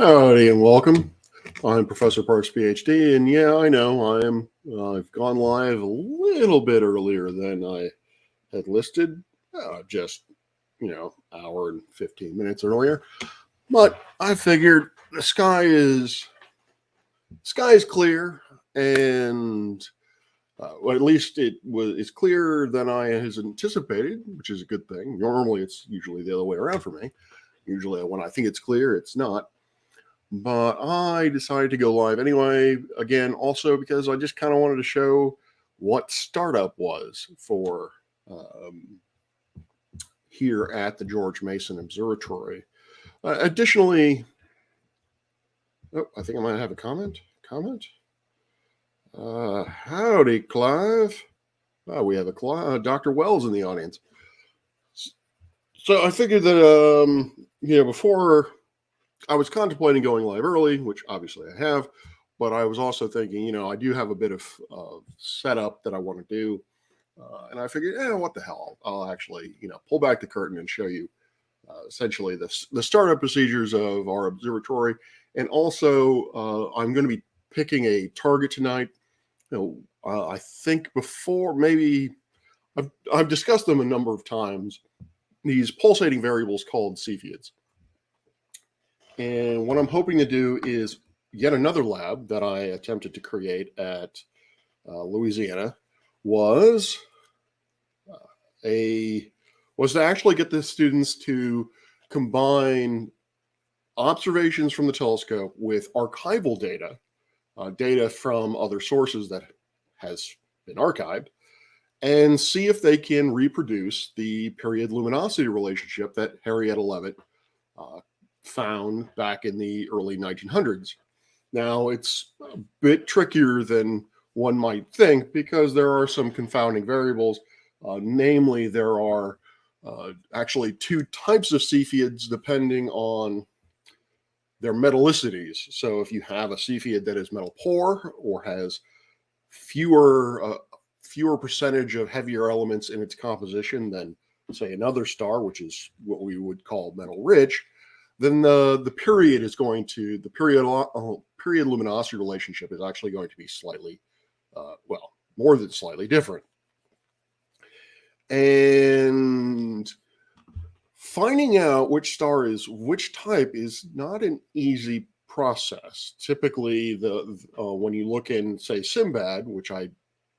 Howdy and welcome. I'm Professor Parks, PhD, and yeah, I know I've gone live a little bit earlier than I had listed, just hour and 15 minutes earlier. But I figured the sky is clear, and well, at least it's clearer than I has anticipated, which is a good thing. Normally, it's usually the other way around for me. Usually, when I think it's clear, it's not. But I decided to go live anyway, again, also because I just kind of wanted to show what startup was for here at the George Mason Observatory. Additionally, I think I might have a comment. Howdy, Clive. We have a Dr. Wells in the audience. So I figured that, before I was contemplating going live early, which obviously I have, but I was also thinking, I do have a bit of setup that I want to do. And I figured, what the hell? I'll actually, pull back the curtain and show you essentially the startup procedures of our observatory. And also, I'm going to be picking a target tonight. I think before maybe I've discussed them a number of times. These pulsating variables called Cepheids. And what I'm hoping to do is yet another lab that I attempted to create at Louisiana was to actually get the students to combine observations from the telescope with archival data, data from other sources that has been archived, and see if they can reproduce the period luminosity relationship that Henrietta Leavitt found back in the early 1900s. Now, it's a bit trickier than one might think because there are some confounding variables. Namely, there are actually two types of Cepheids depending on their metallicities. So if you have a Cepheid that is metal poor or has fewer percentage of heavier elements in its composition than, say, another star, which is what we would call metal rich, then the period luminosity relationship is actually going to be slightly, more than slightly different. And finding out which star is which type is not an easy process. Typically, when you look in, say, Simbad, which I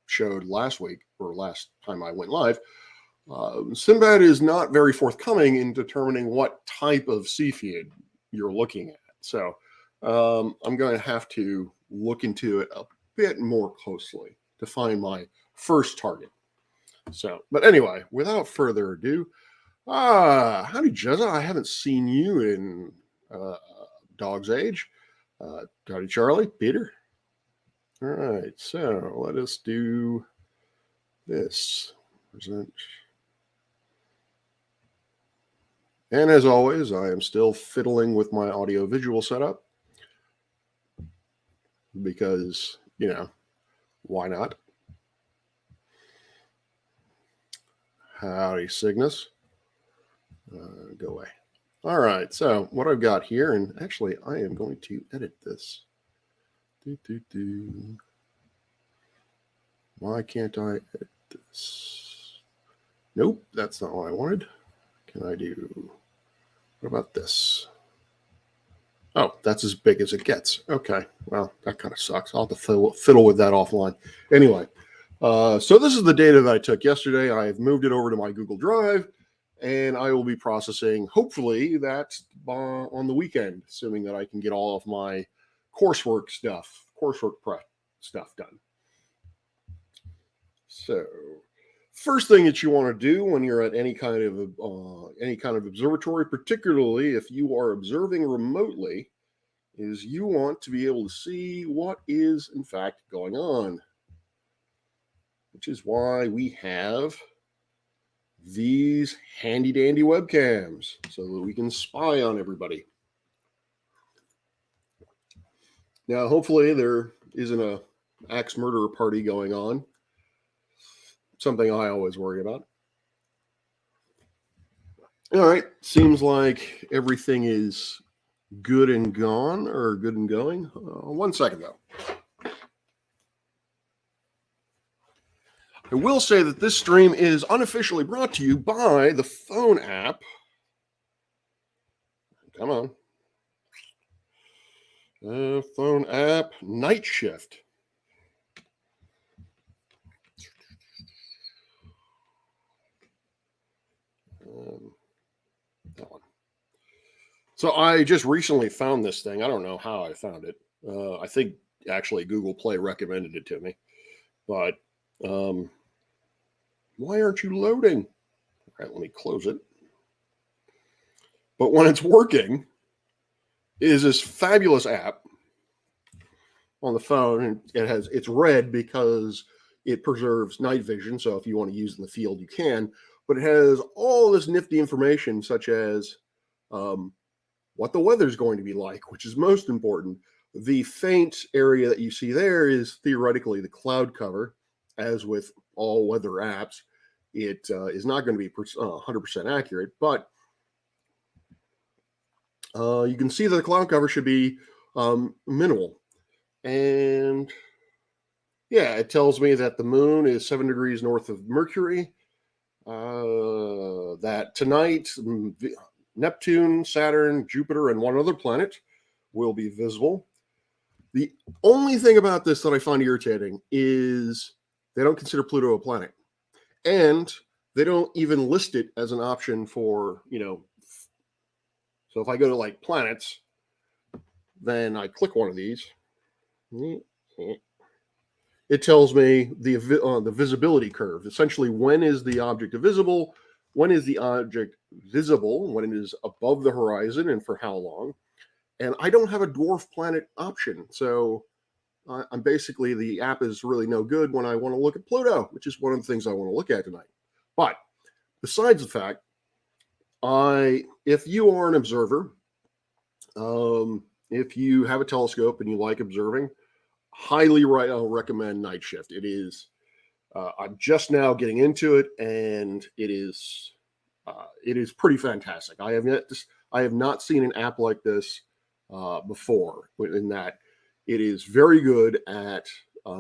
showed last week or last time I went live, Simbad is not very forthcoming in determining what type of Cepheid you're looking at. So I'm going to have to look into it a bit more closely to find my first target. So, but anyway, without further ado, howdy, Jezza. I haven't seen you in dog's age. Howdy, Charlie, Peter. All right, so let us do this. Present. And as always, I am still fiddling with my audio-visual setup because, why not? Howdy, Cygnus. Go away. All right, so what I've got here, and actually I am going to edit this. Why can't I edit this? Nope, that's not what I wanted. Can I do? What about this? Oh, that's as big as it gets. Okay, well, that kind of sucks. I'll have to fiddle with that offline. Anyway, so this is the data that I took yesterday. I've moved it over to my Google Drive, and I will be processing, hopefully, that on the weekend, assuming that I can get all of my coursework prep stuff done. So, first thing that you want to do when you're at any kind of observatory, particularly if you are observing remotely, is you want to be able to see what is in fact going on, which is why we have these handy dandy webcams so that we can spy on everybody. Now, hopefully there isn't a axe murderer party going on. Something I always worry about. All right, seems like everything is good and gone or good and going. 1 second though. I will say that this stream is unofficially brought to you by the phone app. Come on. Phone app Night Shift. That one. So I just recently found this thing. I don't know how I found it. I think actually Google Play recommended it to me. But why aren't you loading? All right, let me close it. But when it's working, it is this fabulous app on the phone, and it's red because it preserves night vision. So if you want to use it in the field, you can. But it has all this nifty information, such as what the weather's going to be like, which is most important. The faint area that you see there is theoretically the cloud cover. As with all weather apps, it is not going to be 100% accurate, but you can see that the cloud cover should be minimal. And yeah, it tells me that the moon is 7 degrees north of Mercury, that tonight Neptune, Saturn, Jupiter, and one other planet will be visible. The only thing about this that I find irritating is they don't consider Pluto a planet. And they don't even list it as an option for, so if I go to like planets, then I click one of these. It tells me the visibility curve. Essentially, when is the object visible? When is the object visible? When it is above the horizon and for how long? And I don't have a dwarf planet option. So I'm basically, the app is really no good when I want to look at Pluto, which is one of the things I want to look at tonight. But besides the fact, if you are an observer, if you have a telescope and you like observing, highly recommend Night Shift. It is, I'm just now getting into it, and it is pretty fantastic. I have not seen an app like this before, in that it is very good at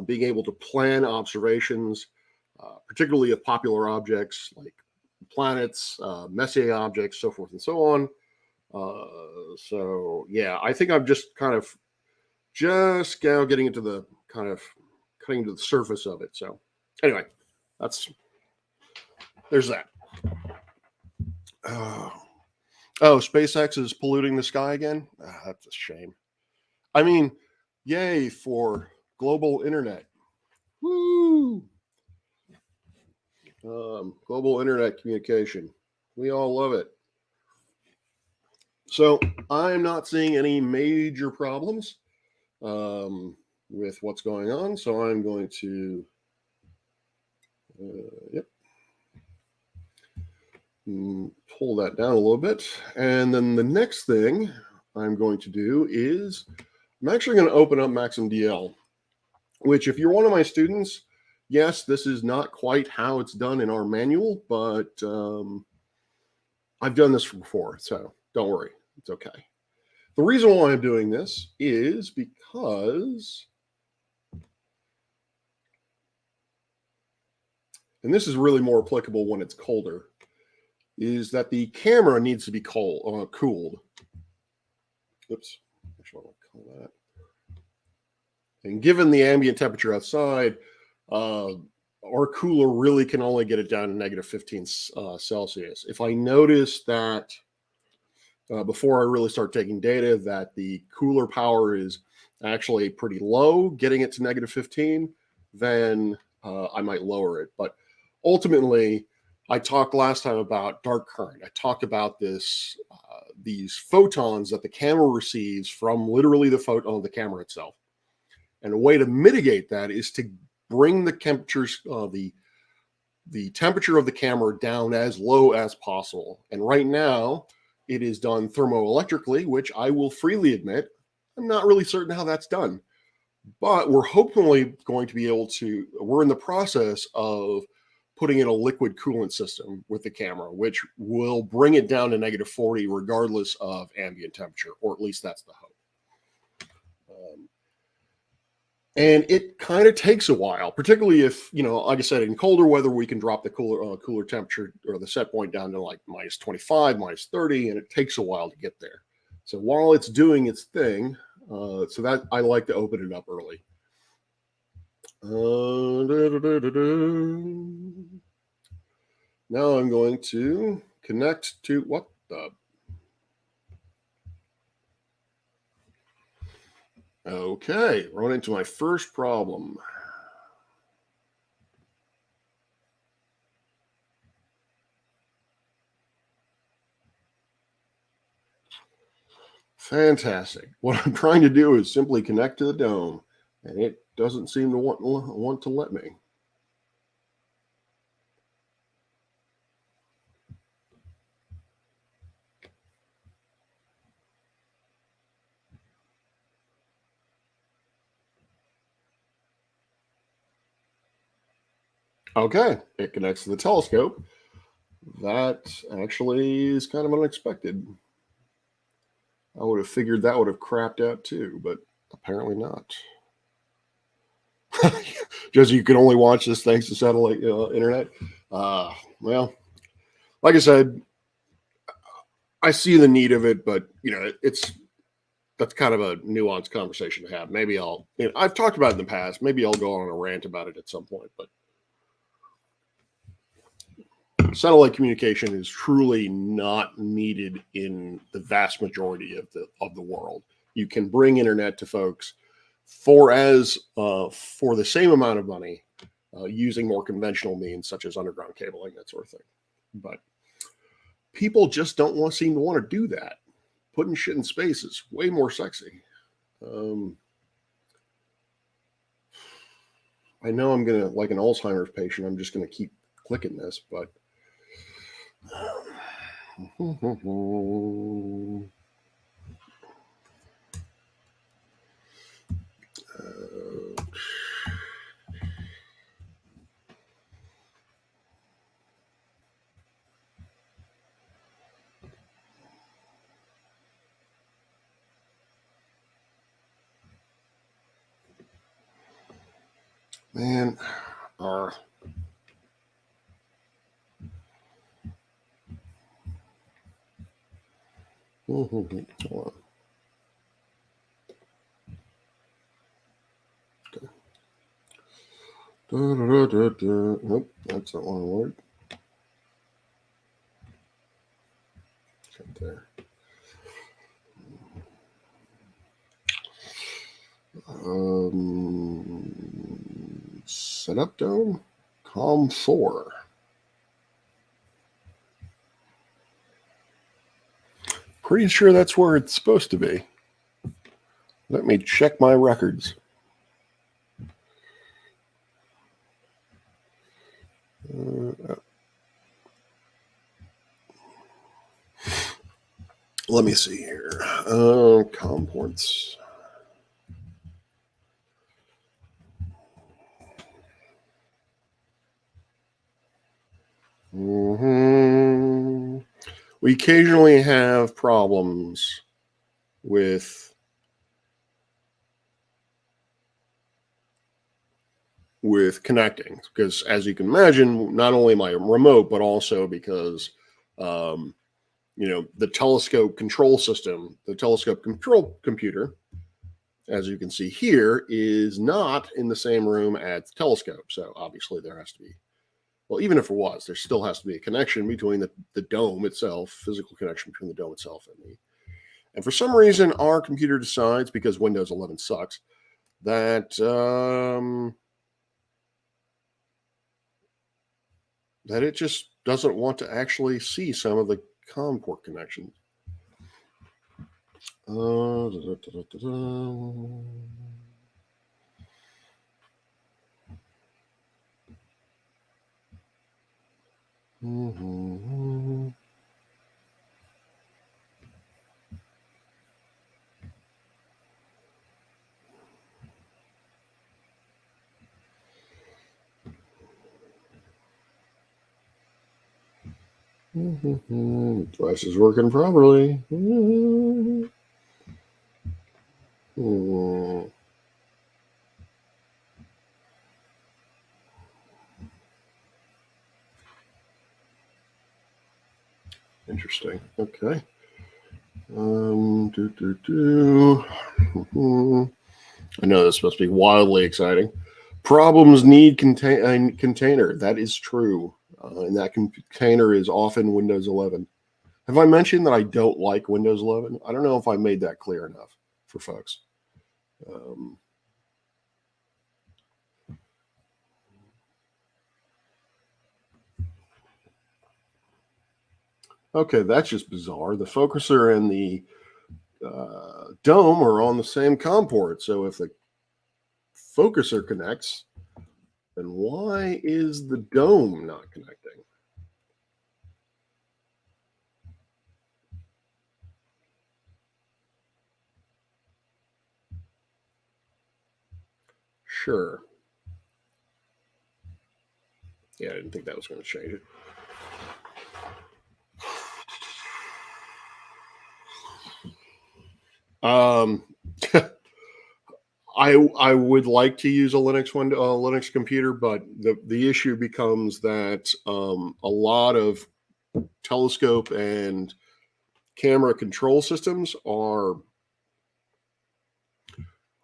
being able to plan observations, particularly of popular objects like planets, Messier objects, so forth and so on. So yeah, I think I'm just now getting into the kind of cutting to the surface of it. So anyway, there's that. SpaceX is polluting the sky again. That's a shame. I mean, yay for global internet. Woo! Global internet communication. We all love it. So I'm not seeing any major problems with what's going on. So I'm going to, pull that down a little bit. And then the next thing I'm going to do is I'm actually going to open up MaximDL, which, if you're one of my students, yes, this is not quite how it's done in our manual, but I've done this before, so don't worry. It's okay. The reason why I'm doing this is because, and this is really more applicable when it's colder, is that the camera needs to be cooled. Oops, actually, I want to call that. And given the ambient temperature outside, our cooler really can only get it down to negative 15 Celsius. If I notice that before I really start taking data that the cooler power is actually pretty low, getting it to negative 15, then I might lower it. But ultimately, I talked last time about dark current. I talked about these photons that the camera receives from literally the camera itself. And a way to mitigate that is to bring the temperatures, the temperature of the camera down as low as possible. And right now, it is done thermoelectrically, which I will freely admit, I'm not really certain how that's done. But we're hopefully going to be able to, we're in the process of putting in a liquid coolant system with the camera, which will bring it down to -40 regardless of ambient temperature, or at least that's the hope. And it kind of takes a while, particularly if, like I said, in colder weather, we can drop the cooler temperature or the set point down to like -25, -30, and it takes a while to get there. So while it's doing its thing, so that I like to open it up early. Now I'm going to connect to what the. Okay, run into my first problem. Fantastic. What I'm trying to do is simply connect to the dome, and it doesn't seem to want to let me. Okay, it connects to the telescope. That actually is kind of unexpected. I would have figured that would have crapped out too, but apparently not. Just you can only watch this thanks to satellite internet. Well, like I said, I see the need of it, but that's kind of a nuanced conversation to have. Maybe I've talked about it in the past. Maybe I'll go on a rant about it at some point, but satellite communication is truly not needed in the vast majority of the world. You can bring internet to folks for the same amount of money using more conventional means such as underground cabling, that sort of thing. But people just don't seem to want to do that. Putting shit in space is way more sexy. I know I'm gonna, like an Alzheimer's patient, I'm just gonna keep clicking this, but man, hold on. Nope, that's not one word. Right there. Setup dome, COM4. Pretty sure that's where it's supposed to be. Let me check my records. Let me see here. COM ports. We occasionally have problems with connecting because, as you can imagine, not only am I remote, but also because the telescope control system, the telescope control computer, as you can see here, is not in the same room as the telescope. So obviously there has to be, well, even if it was, there still has to be a connection between the dome itself, physical connection between the dome itself and for some reason our computer decides, because Windows 11 sucks, that that it just doesn't want to actually see some of the COM port connections. Device is working properly. Interesting. Okay. I know this must be wildly exciting. Problems need a container. That is true. And that container is often Windows 11. Have I mentioned that I don't like Windows 11? I don't know if I made that clear enough for folks. Okay, that's just bizarre. The focuser and the dome are on the same COM port. So if the focuser connects, then why is the dome not connecting? Sure. Yeah, I didn't think that was going to change it. Um, I would like to use a Linux computer, but the issue becomes that a lot of telescope and camera control systems are.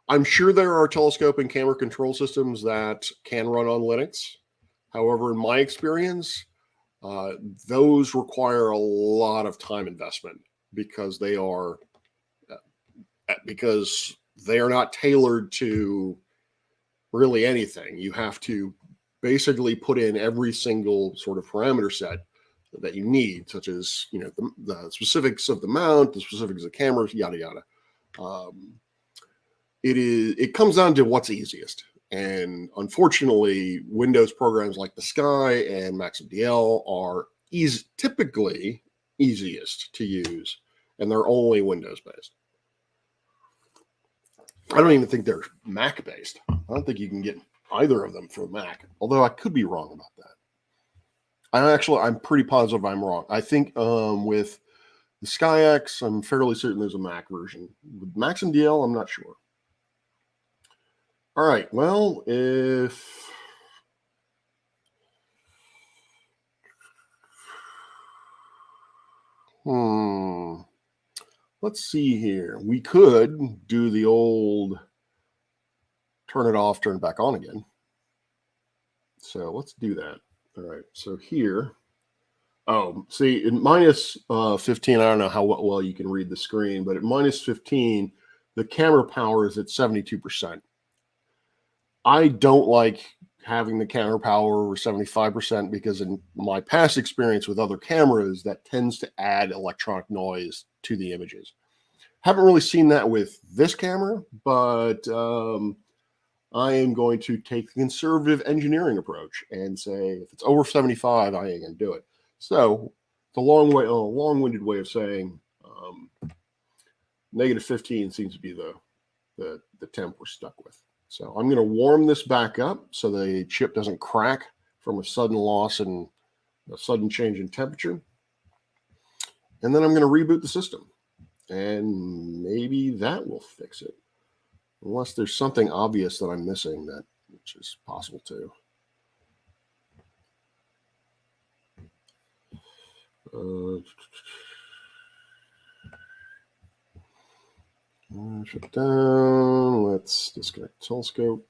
I'm sure there are telescope and camera control systems that can run on Linux. However, in my experience, uh, those require a lot of time investment because they are not tailored to really anything. You have to basically put in every single sort of parameter set that you need, such as the specifics of the mount, the specifics of the cameras, yada yada. Um, it comes down to what's easiest, and unfortunately, Windows programs like the Sky and MaxMDL are typically easiest to use, and they're only Windows based. I don't even think they're Mac based. I don't think you can get either of them for Mac, although I could be wrong about that. I'm pretty positive I'm wrong. I think with the SkyX, I'm fairly certain there's a Mac version. With MaxMDL, I'm not sure. All right. Well, if let's see here. We could do the old turn it off, turn it back on again. So let's do that. All right. So here. Oh, see, in minus 15, I don't know how well you can read the screen, but at minus 15, the camera power is at 72%. I don't like having the camera power over 75% because in my past experience with other cameras, that tends to add electronic noise to the images. Haven't really seen that with this camera, but I am going to take the conservative engineering approach and say if it's over 75, I ain't going to do it. So it's a long-winded way of saying negative 15 seems to be the temp we're stuck with. So I'm going to warm this back up so the chip doesn't crack from a sudden loss and a sudden change in temperature. And then I'm going to reboot the system. And maybe that will fix it. Unless there's something obvious that I'm missing, which is possible too. Shut down. Let's disconnect telescope.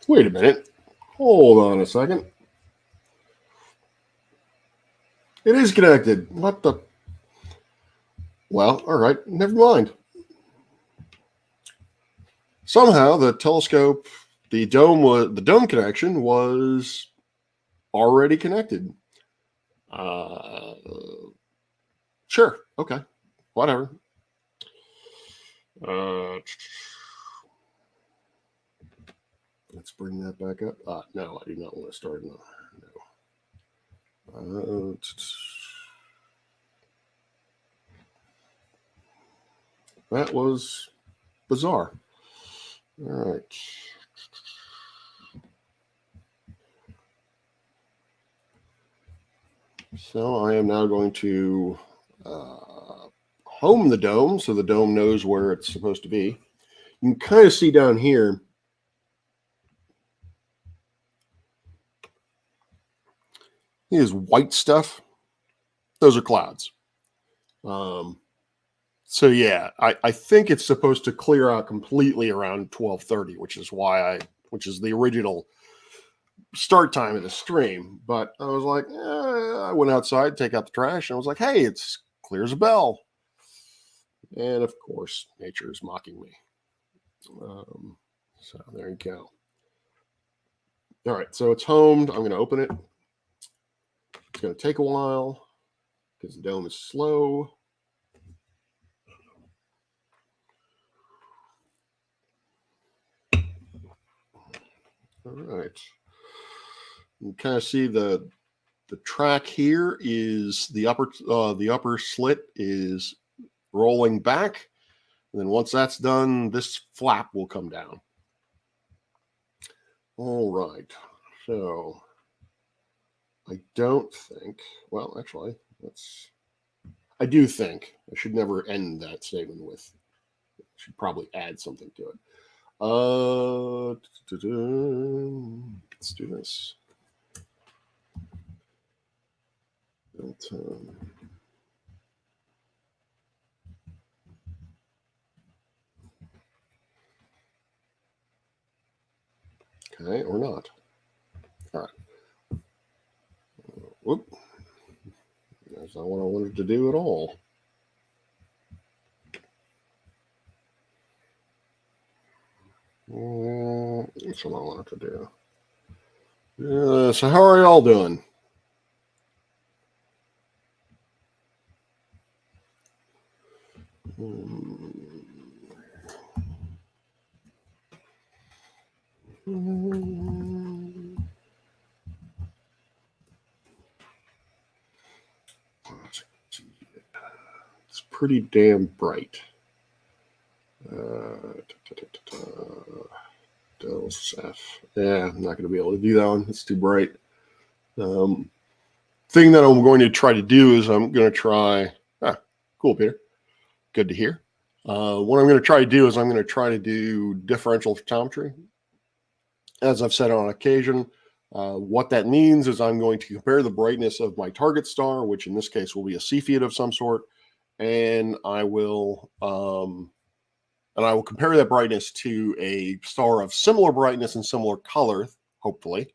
Wait a minute. Hold on a second. It is connected. What the? Well, all right. Never mind. Somehow the telescope, the dome connection was already connected. Sure. Okay. Whatever. Let's bring that back up. No, I do not want to start. That was bizarre. All right. So I am now going to home the dome so the dome knows where it's supposed to be. You can kind of see down here. Here's white stuff. Those are clouds. So yeah, I think it's supposed to clear out completely around 12:30, which is the original start time of the stream. But I was like, I went outside, take out the trash, and I was like, hey, it's clear as a bell. And of course, nature is mocking me. So there you go. All right, so it's homed. I'm going to open it. It's going to take a while because the dome is slow. All right. You kind of see the track here is the upper slit is rolling back. And then once that's done, this flap will come down. All right. So I don't think, well, actually, I do think I should never end that statement with, I should probably add something to it. Let's do this. Okay, or not. All right. Whoop. That's not what I wanted to do at all. That's what I wanted to do. So how are y'all doing? It's pretty damn bright. Del's F. Yeah, I'm not going to be able to do that one. It's too bright. Thing that I'm going to try to do is I'm going to try. Cool, Peter. Good to hear. What I'm going to try to do is I'm going to try to do differential photometry. As I've said on occasion, what that means is I'm going to compare the brightness of my target star, which in this case will be a Cepheid of some sort, and I will compare that brightness to a star of similar brightness and similar color, hopefully,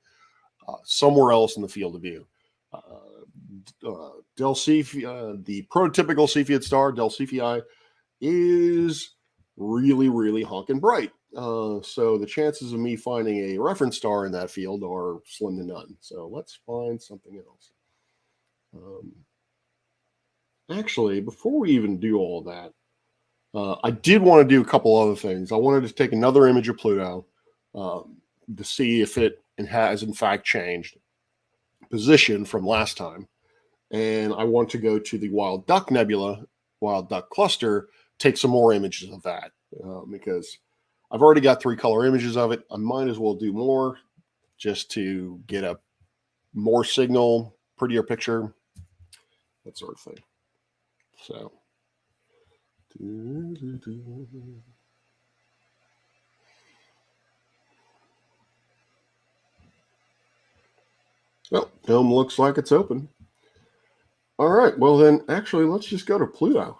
somewhere else in the field of view. Del Cepheid, the prototypical Cepheid star, Del Cephei, is really, really honking bright. So the chances of me finding a reference star in that field are slim to none. So let's find something else. Actually, before we even do all that, I did want to do a couple other things. I wanted to take another image of Pluto to see if it has in fact changed position from last time. And I want to go to the Wild Duck Nebula, Wild Duck Cluster, take some more images of that because I've already got 3 color images of it. I might as well do more just to get a more signal, prettier picture, that sort of thing. So. Well, dome looks like it's open. All right, well then, actually, let's just go to Pluto.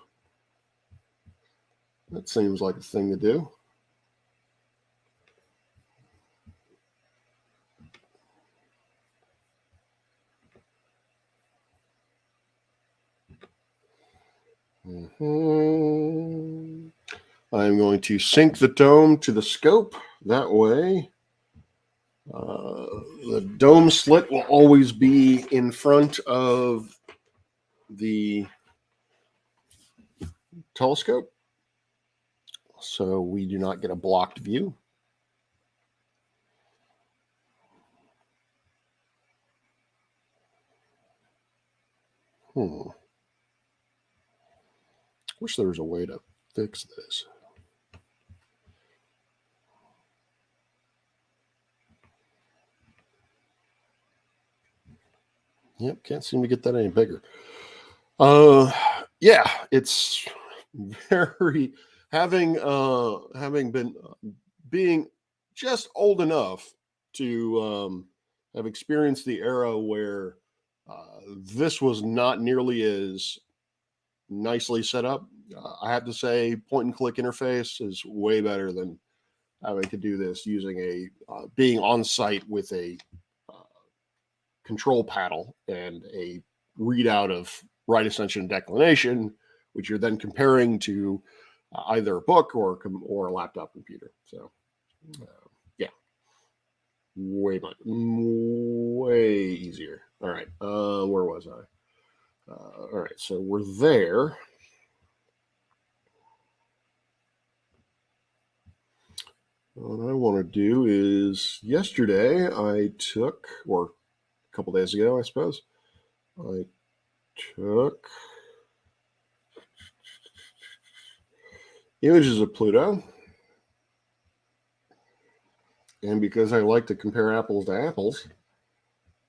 That seems like a thing to do. I'm going to sync the dome to the scope. That way, the dome slit will always be in front of the telescope, so we do not get a blocked view. Wish there was a way to fix this. Yep, can't seem to get that any bigger. Yeah, it's very having been being just old enough to have experienced the era where this was not nearly as nicely set up. I have to say, point and click interface is way better than having to do this using being on site with a uh, control panel and a readout of right ascension and declination, which you're then comparing to either a book or a laptop computer. So, yeah, way easier. All right, where was I? All right, so we're there. What I want to do is yesterday I took, or a couple days ago, I suppose, I took images of Pluto. And because I like to compare apples to apples,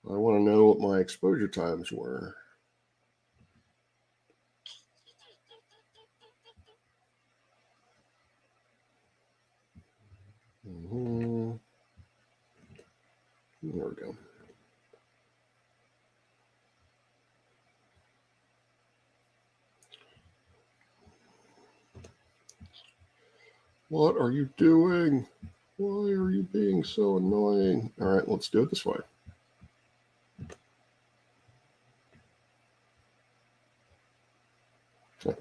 I want to know what my exposure times were. There we go. What are you doing? Why are you being so annoying? All right, let's do it this way. That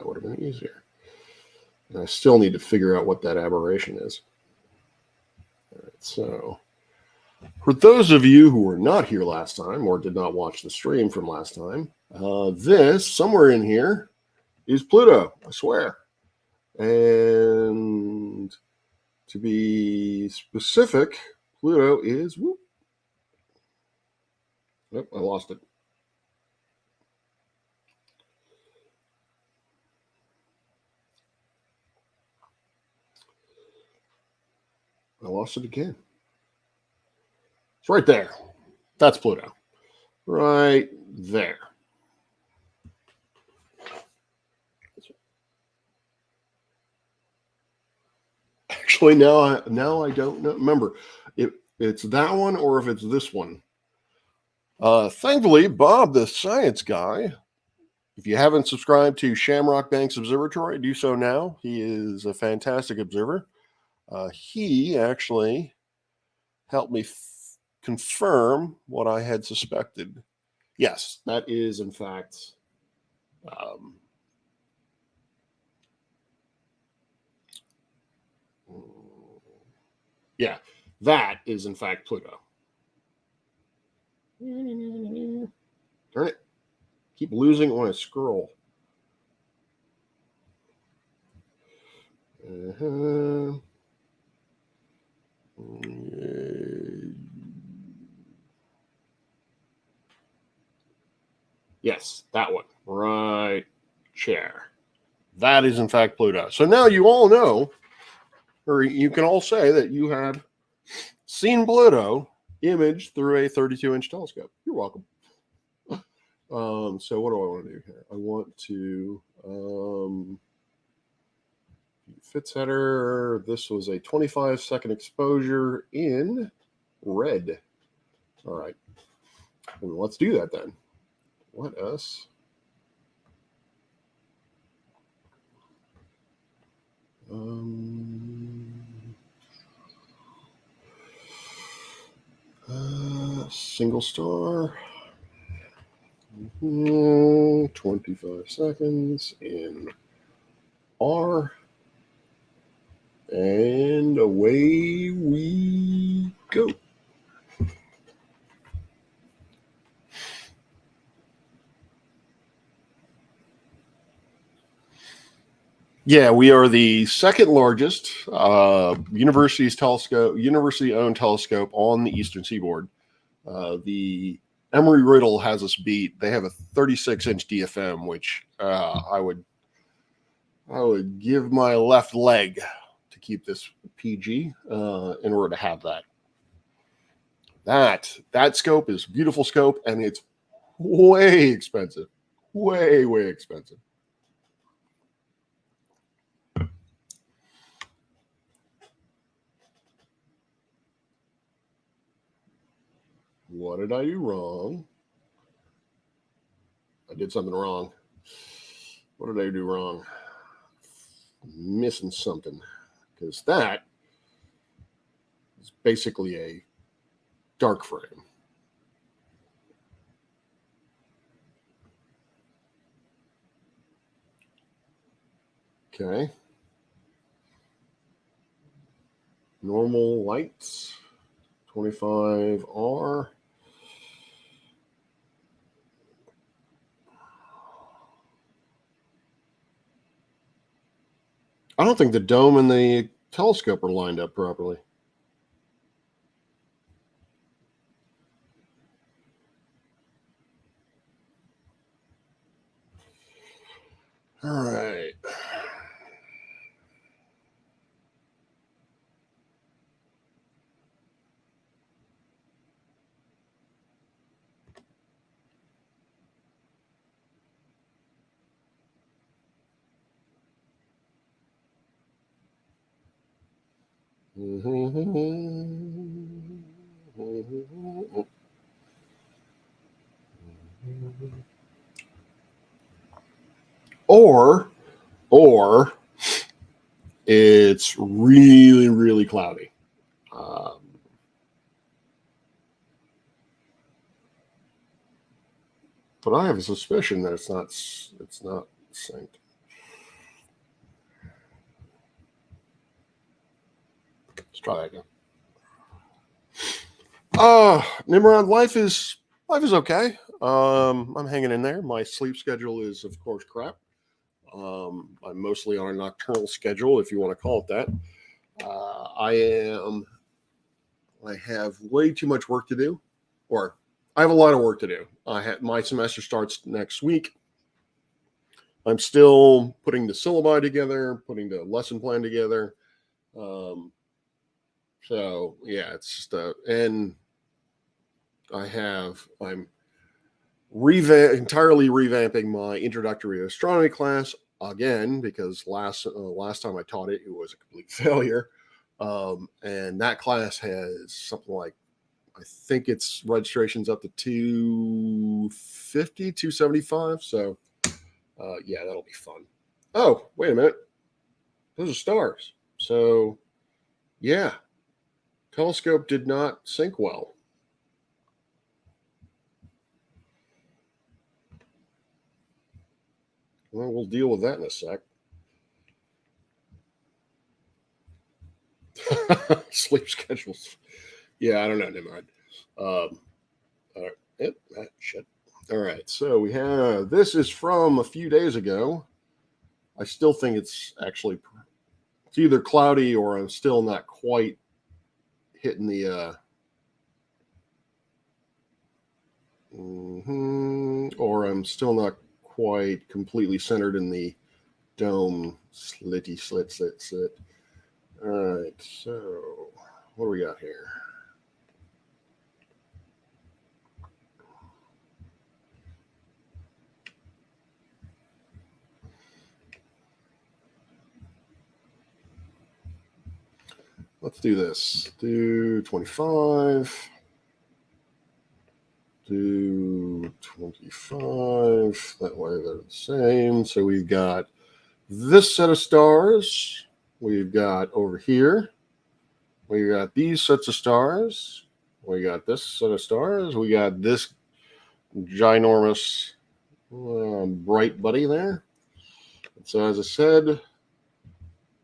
would have been easier. And I still need to figure out what that aberration is. All right, so for those of you who were not here last time or did not watch the stream from last time, this, somewhere in here, is Pluto, I swear. And to be specific, Pluto is, whoop. Nope, I lost it. I lost it again. It's right there. That's Pluto. Right there. Actually, now I don't know. Remember, if it's that one or if it's this one. Thankfully, Bob, the science guy, if you haven't subscribed to Shamrock Banks Observatory, do so now. He is a fantastic observer. He actually helped me confirm what I had suspected. Yes, that is, in fact, yeah, that is, in fact, Pluto. Darn it. Keep losing when I scroll. Yes, that one. Right chair. That is, in fact, Pluto. So now you all know, or you can all say that you have seen Pluto imaged through a 32-inch telescope. You're welcome. So what do I want to do here? I want to fits header. This was a 25-second exposure in red. All right. And let's do that then. Let us single star. 25 seconds in R. And away we go. Yeah, we are the second largest university-owned telescope on the Eastern Seaboard. The Embry-Riddle has us beat. They have a 36-inch DFM, which I would give my left leg to keep this PG in order to have that. That scope is a beautiful scope, and it's way expensive. Way expensive. What did I do wrong? I did something wrong. What did I do wrong? Missing something, because that is basically a dark frame. Okay. Normal lights, 25R. I don't think the dome and the telescope are lined up properly. All right. Or it's really cloudy. But I have a suspicion that it's not synced. Let's try that again. Nimrod, life is okay. I'm hanging in there. My sleep schedule is, of course, crap. I'm mostly on a nocturnal schedule, if you want to call it that. I have way too much work to do, or I have a lot of work to do. My semester starts next week. I'm still putting the syllabi together, putting the lesson plan together. So yeah, it's just and I'm entirely revamping my introductory astronomy class again, because last time I taught it was a complete failure. And that class has something like, I think its registration's up to 250, 275. So yeah, that'll be fun. Oh, wait a minute. Those are stars. So yeah, telescope did not sync well. Well, we'll deal with that in a sec. Sleep schedules. Yeah, I don't know. Never mind. All right. Yep, shit. All right. So we have, this is from a few days ago. I still think it's either cloudy or I'm still not quite hitting the or I'm still not quite completely centered in the dome. Slit. All right, so what do we got here? Let's do this. Do 25. Do 25. That way they're the same. So we've got this set of stars. We've got over here. We got these sets of stars. We got this set of stars. We got this ginormous bright buddy there. So as I said,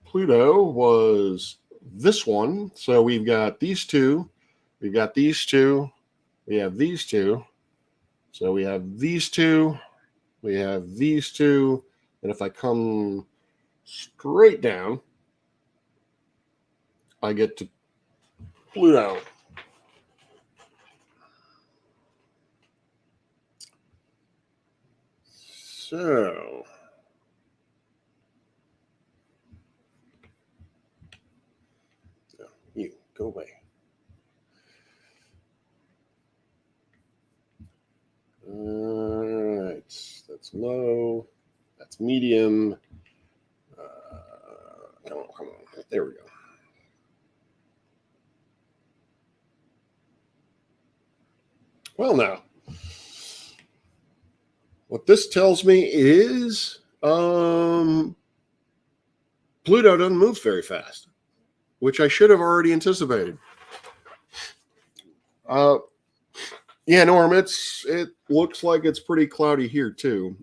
Pluto was this one. So we've got these two. We've got these two. We have these two. So we have these two. We have these two. And if I come straight down, I get to Pluto. So, no, you go away. All right, that's low. That's medium. Come on. There we go. Well, now, what this tells me is Pluto doesn't move very fast, which I should have already anticipated. Yeah, Norm, it looks like it's pretty cloudy here too.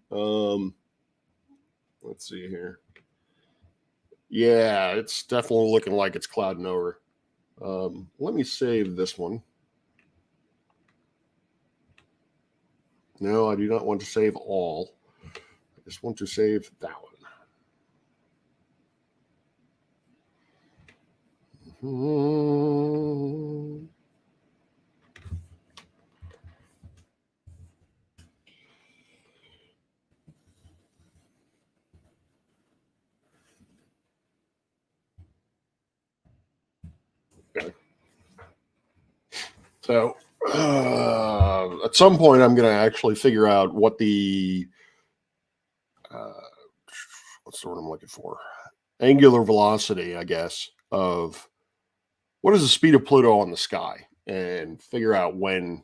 Let's see here. Yeah, it's definitely looking like it's clouding over. Let me save this one. No, I do not want to save all. I just want to save that one. Okay. So at some point, I'm going to actually figure out what the what's the word I'm looking for? Angular velocity, I guess, of what is the speed of Pluto on the sky, and figure out when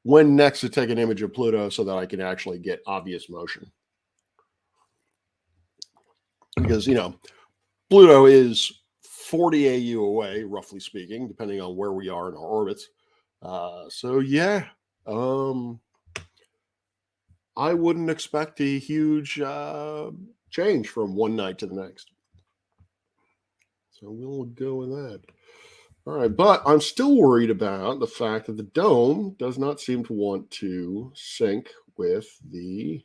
next to take an image of Pluto so that I can actually get obvious motion. Because Pluto is 40 AU away, roughly speaking, depending on where we are in our orbits. So yeah, I wouldn't expect a huge change from one night to the next. So we'll go with that. All right, but I'm still worried about the fact that the dome does not seem to want to sync with the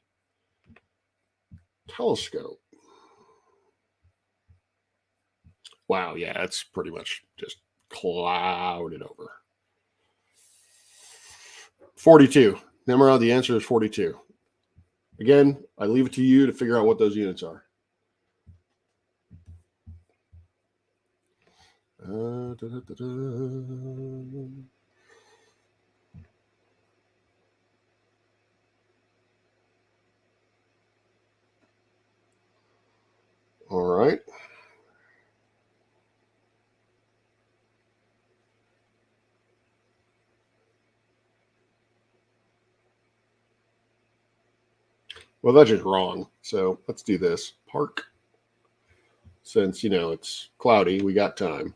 telescope. Wow, yeah, it's pretty much just clouded over. 42. Remember, the answer is 42. Again, I leave it to you to figure out what those units are. All right. Well, that's just wrong. So let's do this. Park. Since, it's cloudy, we got time.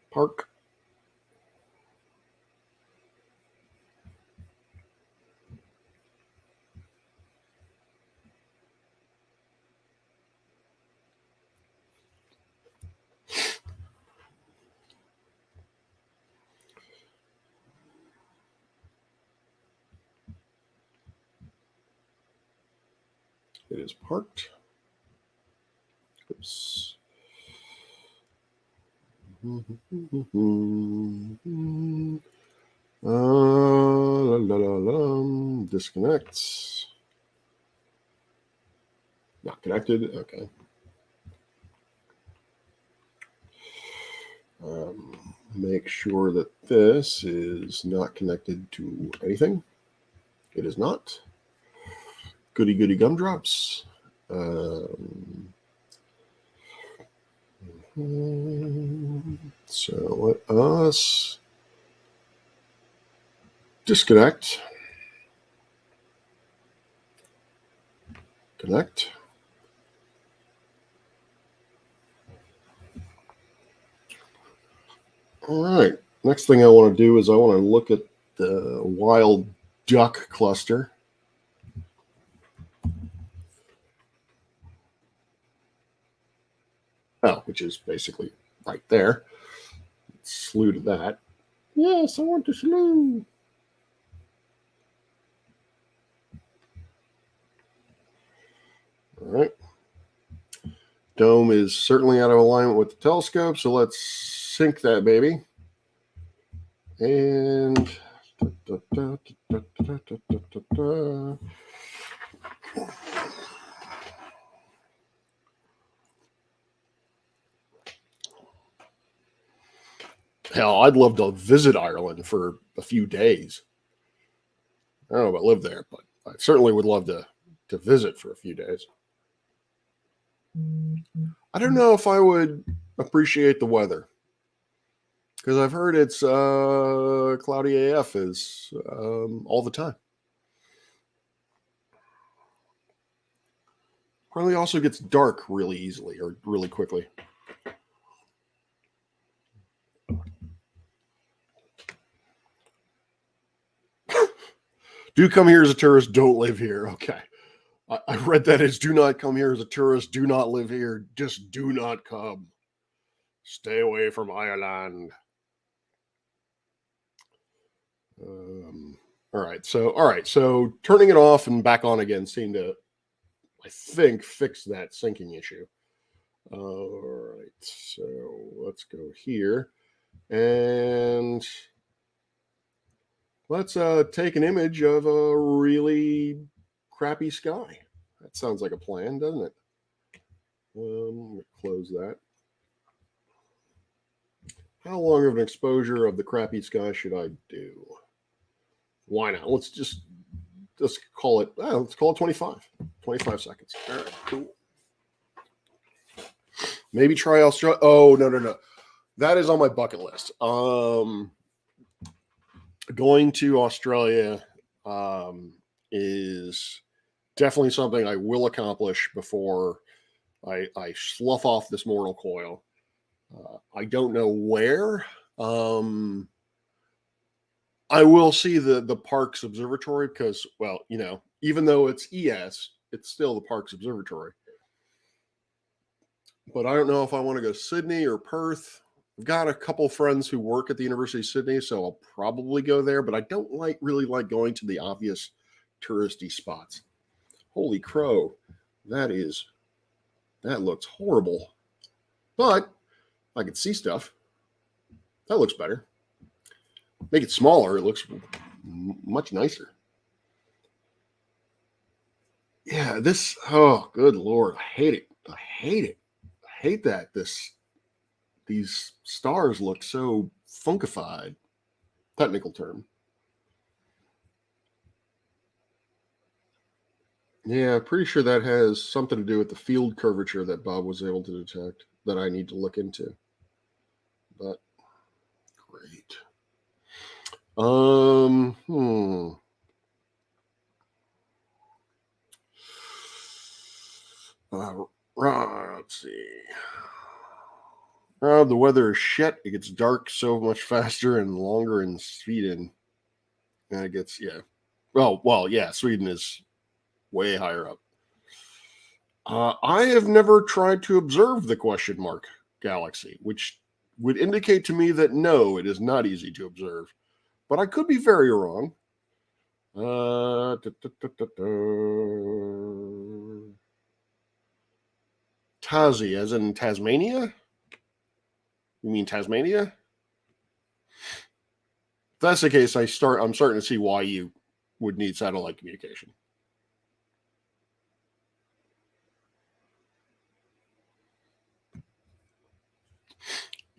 Park. It is parked. Oops. Disconnect. Not connected. Okay. Make sure that this is not connected to anything. It is not. Goody gumdrops. So let us disconnect. Connect. All right. Next thing I want to do is I want to look at the wild duck cluster. Oh, which is basically right there. Slew to that. Yes, I want to slew. All right. Dome is certainly out of alignment with the telescope, so let's sync that baby. And Hell, I'd love to visit Ireland for a few days. I don't know about live there, but I certainly would love to visit for a few days. I don't know if I would appreciate the weather because I've heard it's cloudy AF is all the time. Probably also gets dark really easily or really quickly. Do come here as a tourist, don't live here. Okay. I read that as do not come here as a tourist, do not live here, just do not come. Stay away from Ireland. All right. So turning it off and back on again seemed to, I think, fix that syncing issue. All right. So let's go here and let's take an image of a really crappy sky. That sounds like a plan, doesn't it? Close that. How long of an exposure of the crappy sky should I do? Why not? Let's call it. Let's call it 25. 25 seconds. All right, cool. Maybe try Australia. Oh no. That is on my bucket list. Going to Australia is definitely something I will accomplish before I slough off this mortal coil. I don't know where. I will see the Parkes Observatory because, well, even though it's ES, it's still the Parkes Observatory. But I don't know if I want to go to Sydney or Perth. I've got a couple friends who work at the University of Sydney, so I'll probably go there. But I don't really like going to the obvious touristy spots. Holy crow, that looks horrible. But I can see stuff. That looks better. Make it smaller. It looks much nicer. Yeah, oh, good Lord. I hate it. I hate that these stars look so funkified. Technical term. Yeah, pretty sure that has something to do with the field curvature that Bob was able to detect that I need to look into. But great. Let's see. The weather is shit. It gets dark so much faster and longer in Sweden. And it gets, yeah. Well, yeah, Sweden is way higher up. I have never tried to observe the question mark galaxy, which would indicate to me that no, it is not easy to observe. But I could be very wrong. Tazi, as in Tasmania? You mean Tasmania? If that's the case, I'm starting to see why you would need satellite communication.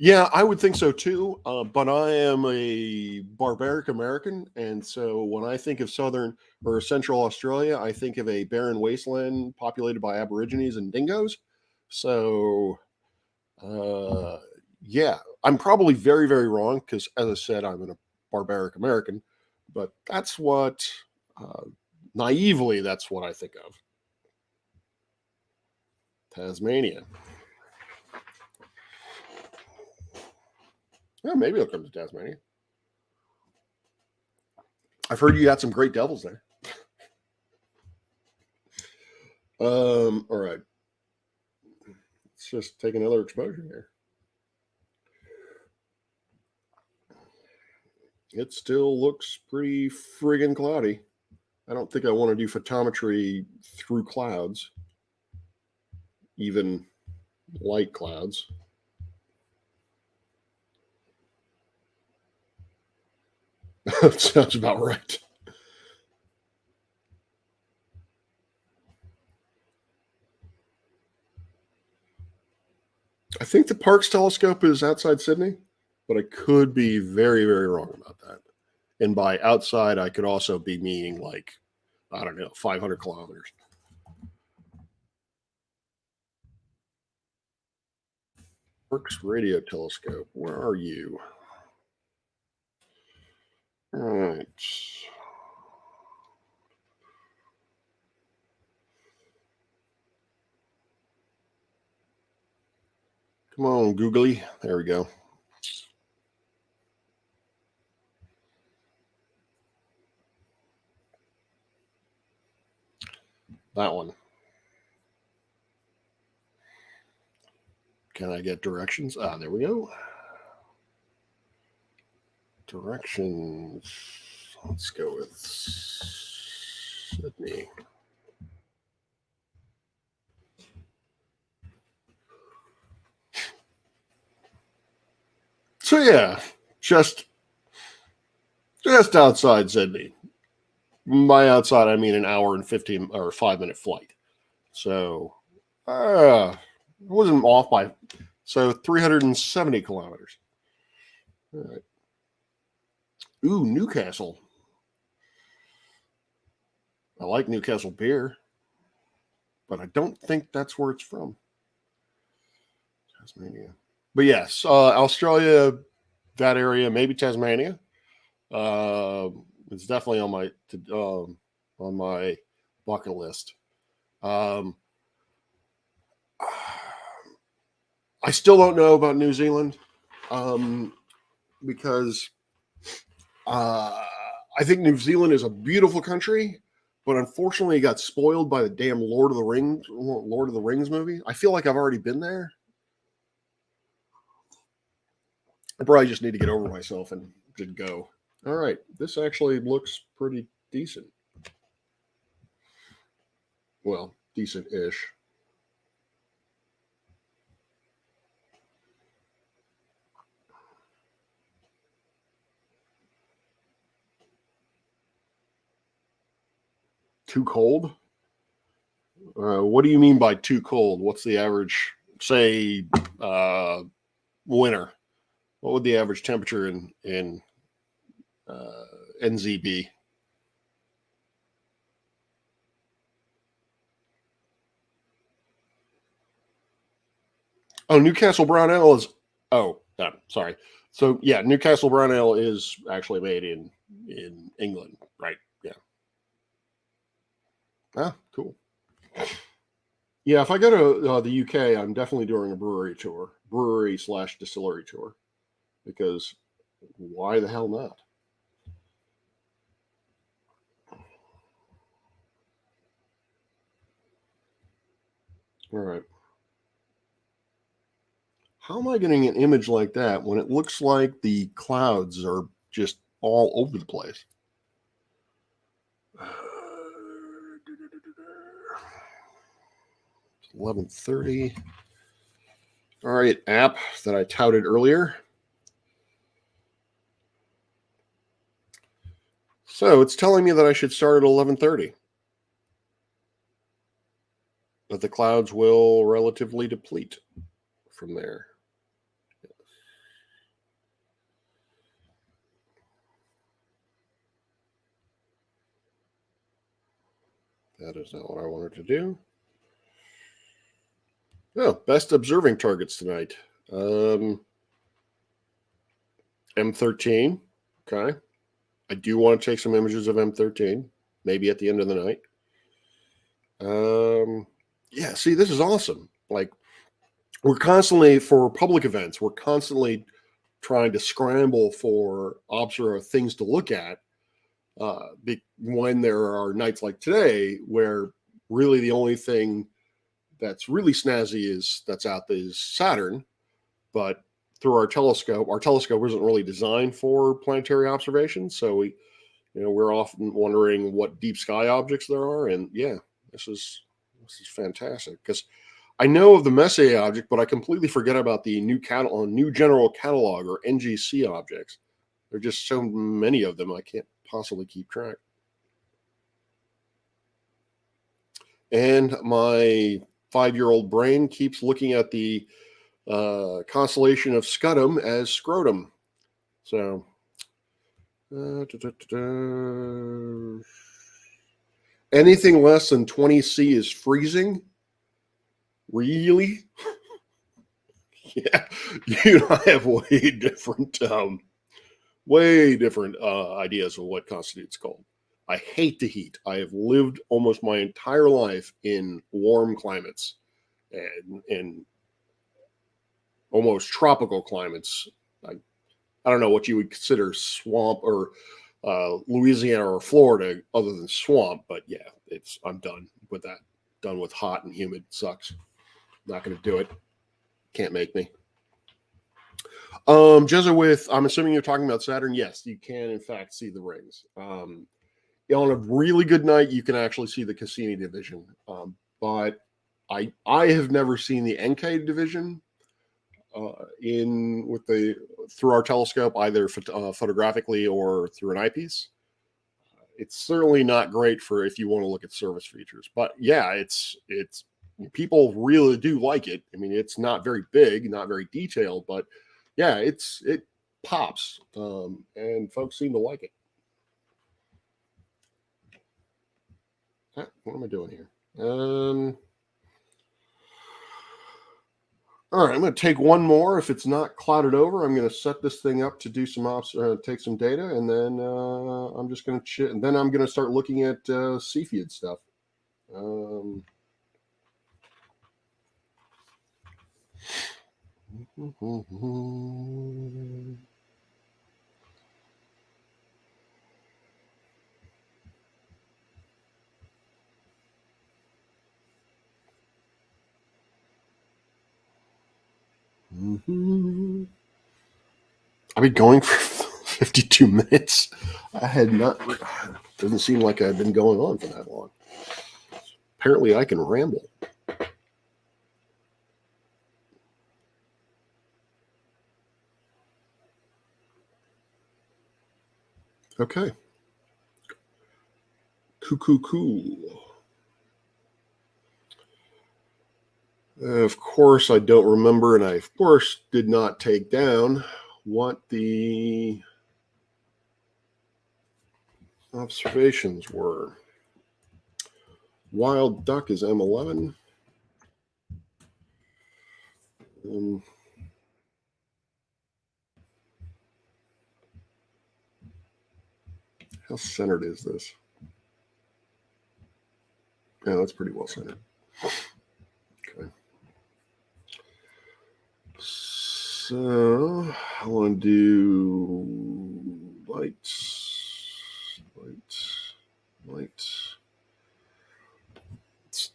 Yeah, I would think so too. But I am a barbaric American, and so when I think of southern or central Australia, I think of a barren wasteland populated by Aborigines and dingoes. So, yeah, I'm probably very, very wrong because, as I said, I'm a barbaric American. But that's what, naively, that's what I think of. Tasmania. Yeah, maybe I'll come to Tasmania. I've heard you got some great devils there. All right. Let's just take another exposure here. It still looks pretty friggin' cloudy. I don't think I want to do photometry through clouds, even light clouds. That sounds about right. I think the Parkes telescope is outside Sydney, but I could be very, very wrong about that. And by outside, I could also be meaning like, I don't know, 500 kilometers. Parkes radio telescope, where are you? All right. Come on, Googly. There we go. That one. Can I get directions? Ah, there we go. Directions. Let's go with Sydney. So yeah, just outside Sydney. By outside, I mean an hour and 15 or 5 minute flight. So, wasn't off by 370 kilometers. All right. Ooh, Newcastle. I like Newcastle beer, but I don't think that's where it's from. Tasmania. But yes, Australia, that area, maybe Tasmania. It's definitely on my bucket list. I still don't know about New Zealand because I think New Zealand is a beautiful country, but unfortunately, it got spoiled by the damn Lord of the Rings movie. I feel like I've already been there. I probably just need to get over myself and just go. All right, this actually looks pretty decent. Well, decent-ish. Too cold? What do you mean by too cold? What's the average, say, winter? What would the average temperature in NZ be? Oh, Newcastle Brown Ale is. Oh, sorry. So yeah, Newcastle Brown Ale is actually made in England, right? Yeah. Ah, cool. Yeah, if I go to the UK, I'm definitely doing a brewery/distillery tour, because why the hell not? All right. How am I getting an image like that when it looks like the clouds are just all over the place? 11:30. All right, app that I touted earlier. So it's telling me that I should start at 11:30. That the clouds will relatively deplete from there. That is not what I wanted to do. Oh, best observing targets tonight. M13. Okay. I do want to take some images of M13, maybe at the end of the night. Yeah, see, this is awesome. Like, we're constantly, for public events, we're constantly trying to scramble for things to look at when there are nights like today where really the only thing that's really snazzy that's out there is Saturn. But through our telescope isn't really designed for planetary observations, so we're often wondering what deep sky objects there are. And yeah, this is fantastic, because I know of the Messier object, but I completely forget about the new general catalog, or NGC, objects. There are just so many of them, I can't possibly keep track. And my 5-year-old brain keeps looking at the constellation of Scutum as scrotum. So, anything less than 20C is freezing? Really? Yeah, you and I have way different ideas of what constitutes cold. I hate the heat. I have lived almost my entire life in warm climates and in almost tropical climates. I don't know what you would consider swamp or Louisiana or Florida other than swamp, but yeah, I'm done with that. Done with hot and humid. Sucks. Not going to do it. Can't make me. Jesuit, I'm assuming you're talking about Saturn. Yes, you can in fact see the rings. On a really good night, you can actually see the Cassini division. But I have never seen the Encke division through our telescope, either photographically or through an eyepiece. It's certainly not great for if you want to look at surface features. But yeah, it's people really do like it. I mean, it's not very big, not very detailed, but yeah, it pops, and folks seem to like it. What am I doing here? All right, I'm going to take one more. If it's not clouded over, I'm going to set this thing up to do take some data, and then I'm just going to and then I'm going to start looking at Cepheid stuff. I've been going for 52 minutes. Doesn't seem like I've been going on for that long. Apparently I can ramble. Okay. Cool. Of course, I don't remember, and I, of course, did not take down what the observations were. Wild duck is M11. How centered is this? Yeah, that's pretty well centered. Okay. So I want to do light. Let's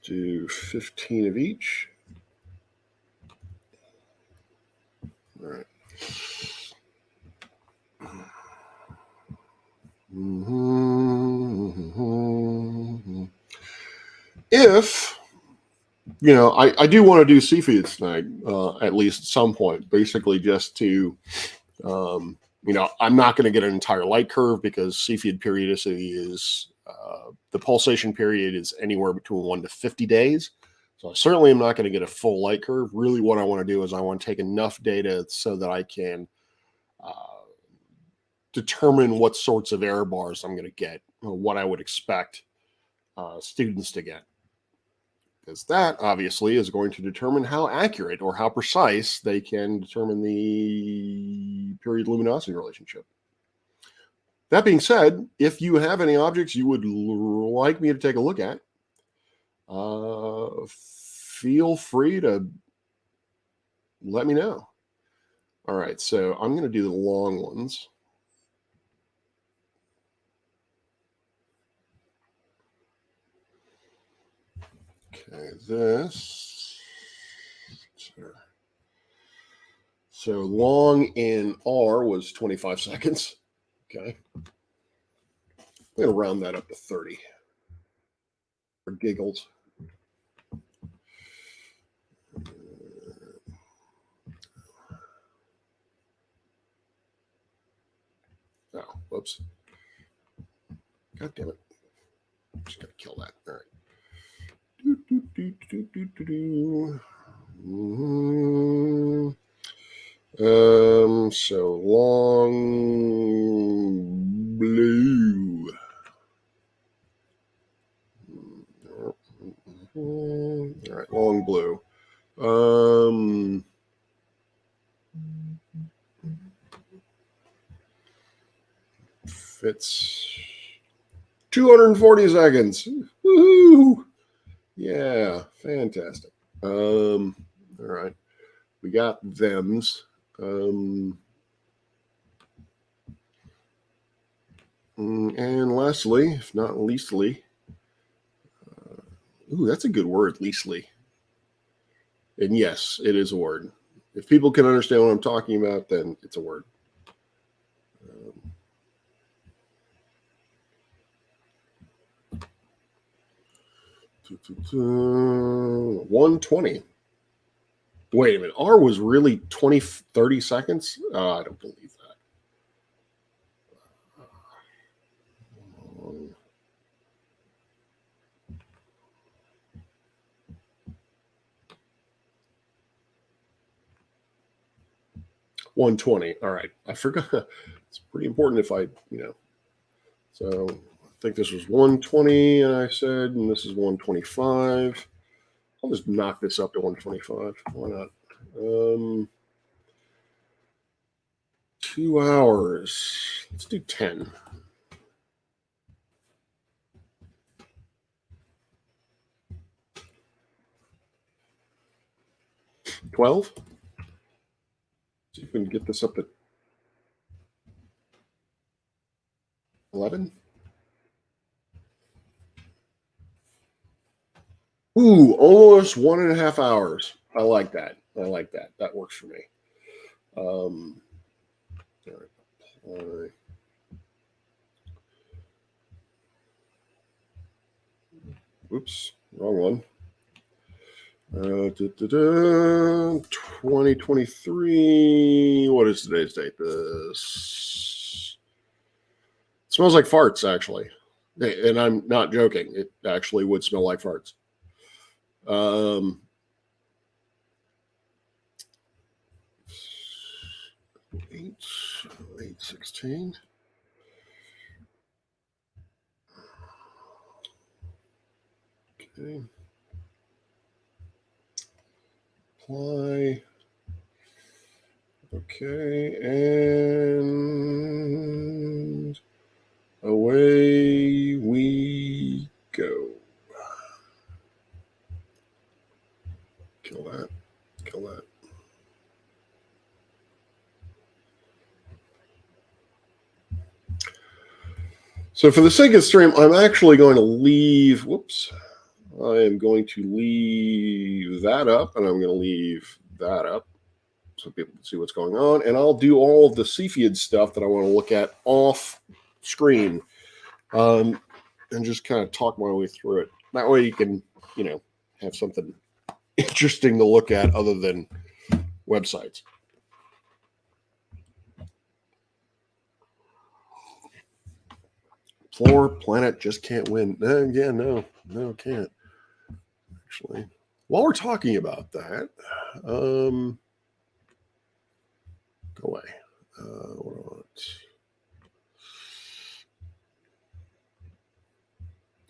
do 15 of each. All right. If I do want to do Cepheids tonight, at least at some point, basically just to, I'm not going to get an entire light curve because Cepheid periodicity is, the pulsation period is anywhere between 1 to 50 days. So I certainly am not going to get a full light curve. Really what I want to do is I want to take enough data so that I can determine what sorts of error bars I'm going to get, or what I would expect students to get. Because that obviously is going to determine how accurate or how precise they can determine the period luminosity relationship. That being said, if you have any objects you would like me to take a look at, feel free to let me know. All right, so I'm going to do the long ones. Okay, this. So long in R was 25 seconds. Okay. I'm going to round that up to 30 for giggles. Whoops. God damn it. Just gotta kill that. All right. So long blue. All right, long blue. Fits 240 seconds. Woohoo! Yeah, fantastic. All right, we got thems. And lastly, if not leastly, ooh, that's a good word, leastly. And yes, it is a word. If people can understand what I'm talking about, then it's a word. 120. Wait a minute. R was really 20, 30 seconds? I don't believe that. 120. All right. I forgot. It's pretty important if I. So I think this was 120, I said, and this is 125. I'll just knock this up to 125. Why not? 2 hours. Let's do 10. 12. See if we can get this up to 11. Ooh, almost 1.5 hours. I like that. That works for me. All right. Oops, wrong one. 2023. What is today's date? This smells like farts, actually. And I'm not joking. It actually would smell like farts. 8/16. Okay. Apply. Okay, and away we go. Kill that. Kill that. So for the sake of stream, I'm actually going to leave. Whoops. I am going to leave that up, and I'm going to leave that up so people can see what's going on. And I'll do all of the Cepheid stuff that I want to look at off screen, and just kind of talk my way through it. That way you can, have something interesting to look at other than websites. Floor planet just can't win. Yeah, no, can't. Actually, while we're talking about that, go away.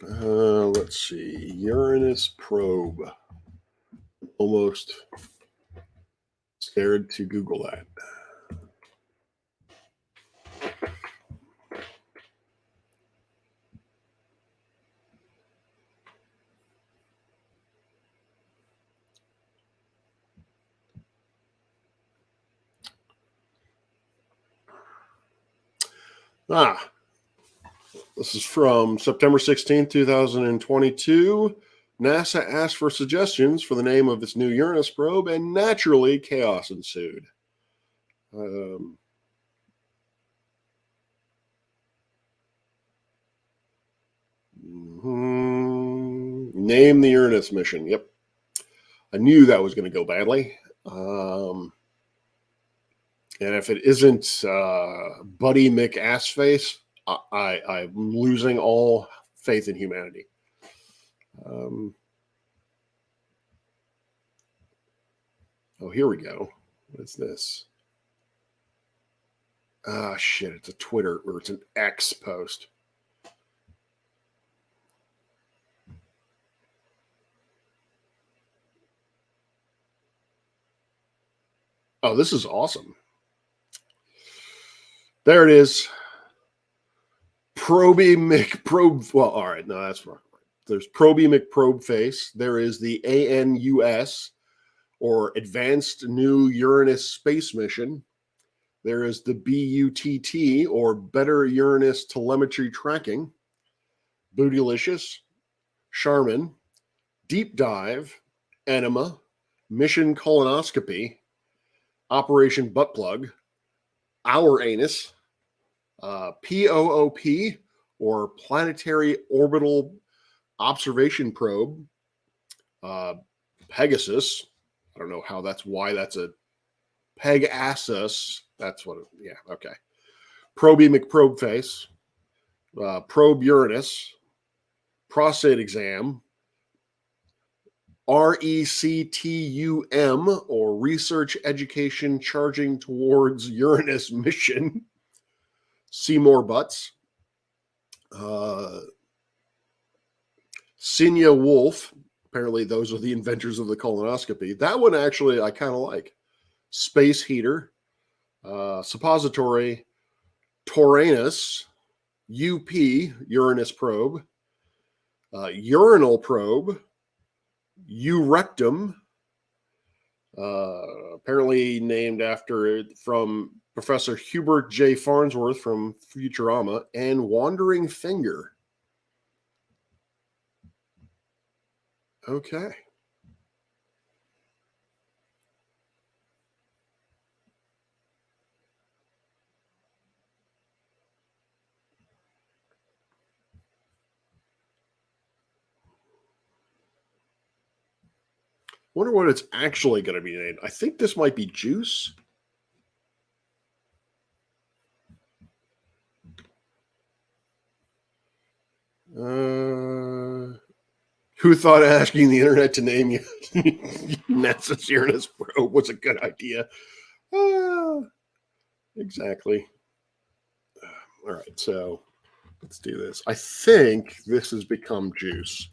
Let's see. Uranus probe. Almost scared to Google that. This is from September 16th, 2022. NASA asked for suggestions for the name of its new Uranus probe, and naturally, chaos ensued. Name the Uranus mission. Yep. I knew that was going to go badly. And if it isn't Buddy McAssface, I'm losing all faith in humanity. Oh, here we go. What's this? Ah, shit, it's a Twitter, or it's an X post. Oh, this is awesome. There it is. Proby McProbe. Well, all right, no, that's wrong. There's Proby McProbe face. There is the ANUS, or Advanced New Uranus Space Mission. There is the BUTT, or Better Uranus Telemetry Tracking. Bootylicious, Charmin, Deep Dive, Enema, Mission Colonoscopy, Operation Butt Plug, Our Anus, POOP, or Planetary Orbital Observation Probe, Pegasus. I don't know why that's a Pegasus. That's what, yeah, okay. Proby McProbe face, Probe Uranus, Prostate Exam, RECTUM, or Research Education Charging Towards Uranus Mission, Seymour Butts, Sinya Wolf. Apparently, those are the inventors of the colonoscopy. That one actually I kind of like. Space Heater, Suppository, Tauranus, UP, Uranus Probe, Urinal Probe, Urectum, apparently named from Professor Hubert J. Farnsworth from Futurama, and Wandering Finger. Okay. Wonder what it's actually going to be named. I think this might be Juice. Who thought asking the internet to name you NASA's Uranus probe was a good idea? Exactly. All right, so let's do this. I think this has become Juice.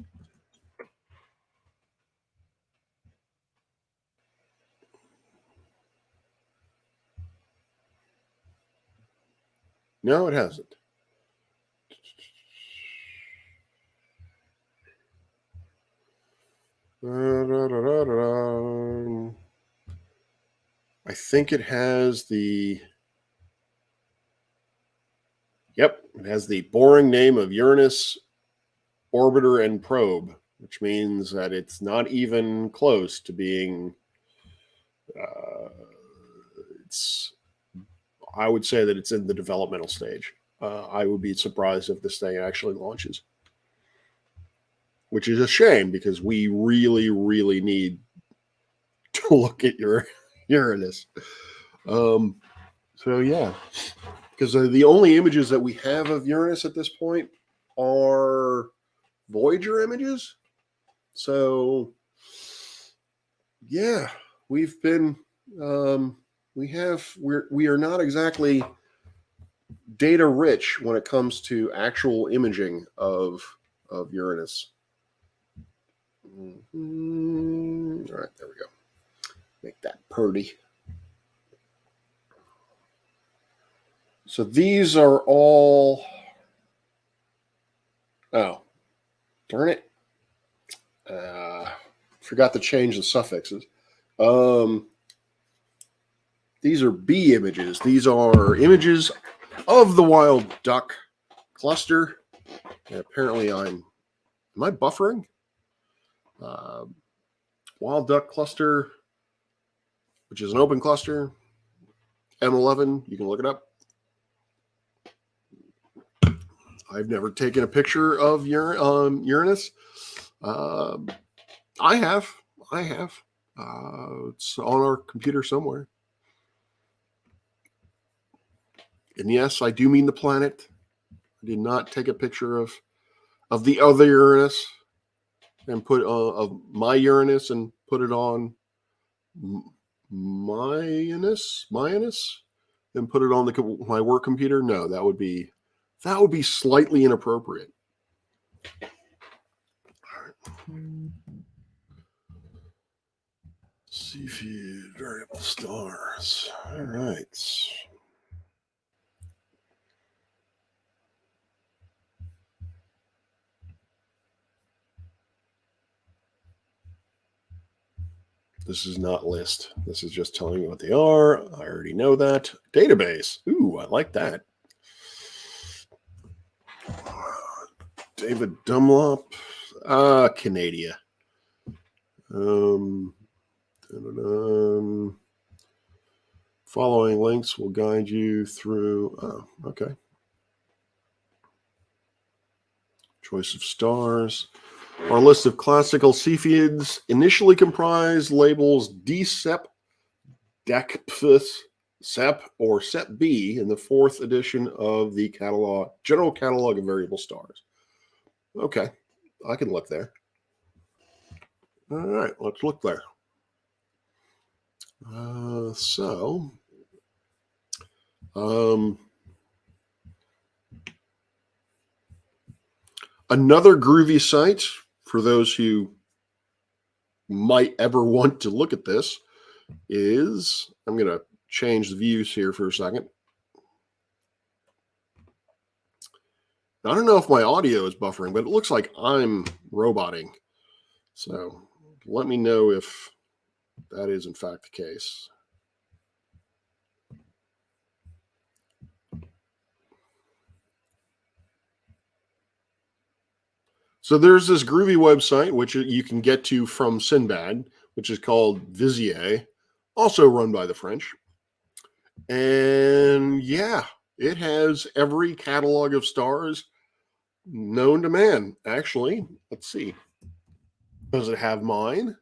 No, it hasn't. I think it has the. Yep, it has the boring name of Uranus Orbiter and Probe, which means that it's not even close to being. I would say that it's in the developmental stage. I would be surprised if this thing actually launches, which is a shame because we really, really need to look at Uranus. So yeah, because the only images that we have of Uranus at this point are Voyager images. So yeah, we've been we are not exactly data rich when it comes to actual imaging of Uranus. Mm-hmm. All right, there we go. Make that pretty. So these are all. Oh, darn it! Forgot to change the suffixes. These are B images. These are images of the wild duck cluster. And apparently, am I buffering? Wild duck cluster, which is an open cluster. M11. You can look it up. I've never taken a picture of Uranus. I have. It's on our computer somewhere. And yes, I do mean the planet. I did not take a picture of the other Uranus and put of my Uranus and put it on my and put it on my work computer. No, that would be slightly inappropriate. Cepheid variable stars. All right. This is not list. This is just telling me what they are. I already know that. Database. Ooh, I like that. David Dunlop. Canada. Following links will guide you through. Oh, okay. Choice of stars. Our list of classical Cepheids initially comprised labels DSEP, DECPHIS, SEP, or SEP-B in the 4th edition of the General Catalog of Variable Stars. Okay, I can look there. All right, let's look there. Another groovy site for those who might ever want to look at this is, I'm going to change the views here for a second. I don't know if my audio is buffering, but it looks like I'm roboting. So let me know if that is in fact the case. So there's this groovy website, which you can get to from Sinbad, which is called Vizier, also run by the French. And yeah, it has every catalog of stars known to man. Actually, let's see. Does it have mine?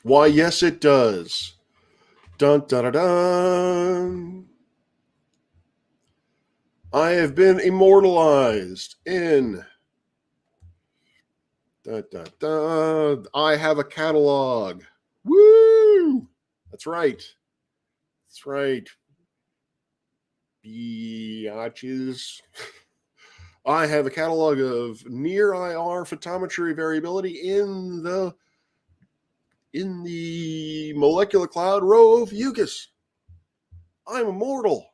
Why, yes, it does. Dun, dun, dun, dun. I have been immortalized in. Dun, dun, dun. I have a catalog. Woo! That's right. That's right. Biatches. I have a catalog of near IR photometry variability in the molecular cloud row of Eucus. I'm immortal.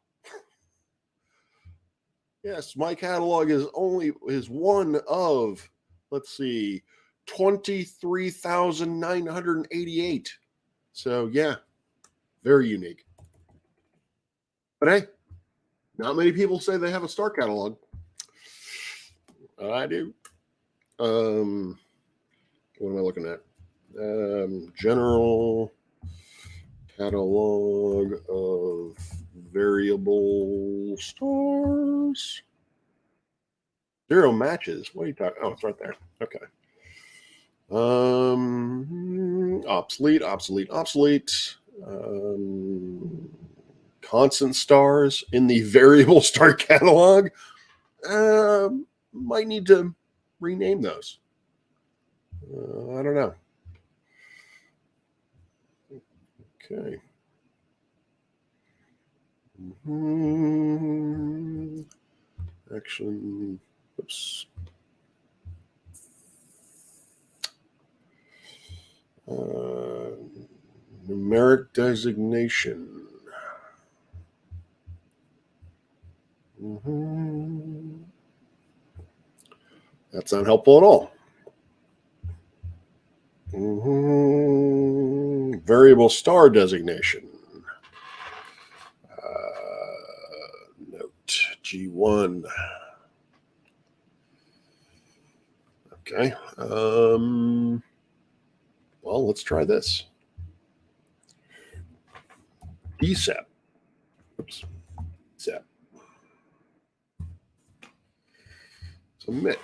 Yes, my catalog is one of, let's see, 23,988. So yeah, very unique. But hey, not many people say they have a star catalog. I do. What am I looking at? General catalog of variable stars. 0 matches. What are you talking? Oh, it's right there. Okay. Obsolete. Constant stars in the variable star catalog. Might need to rename those. I don't know. Okay. Action. Oops. Numeric designation. That's not helpful at all. Variable star designation. Note G1. Okay. Well, let's try this. DSEP. Oops. SEP. Submit.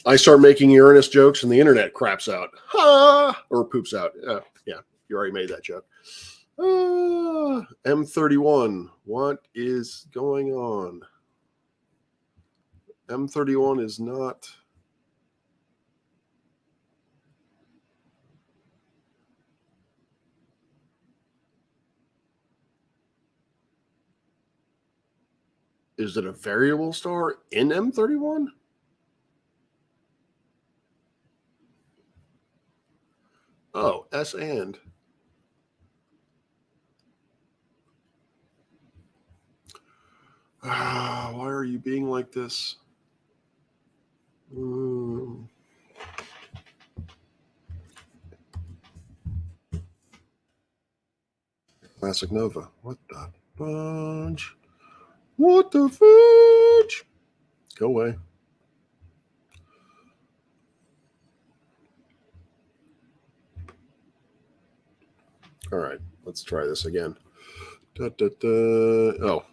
I start making Uranus jokes and the internet craps out. Ha! Or poops out. Yeah, you already made that joke. M31. What is going on? M31 is not. Is it a variable star in M31? Oh, S and. Why are you being like this? Classic Nova. What the fudge? What the fudge? Go away. All right, let's try this again. Da, da, da. Oh,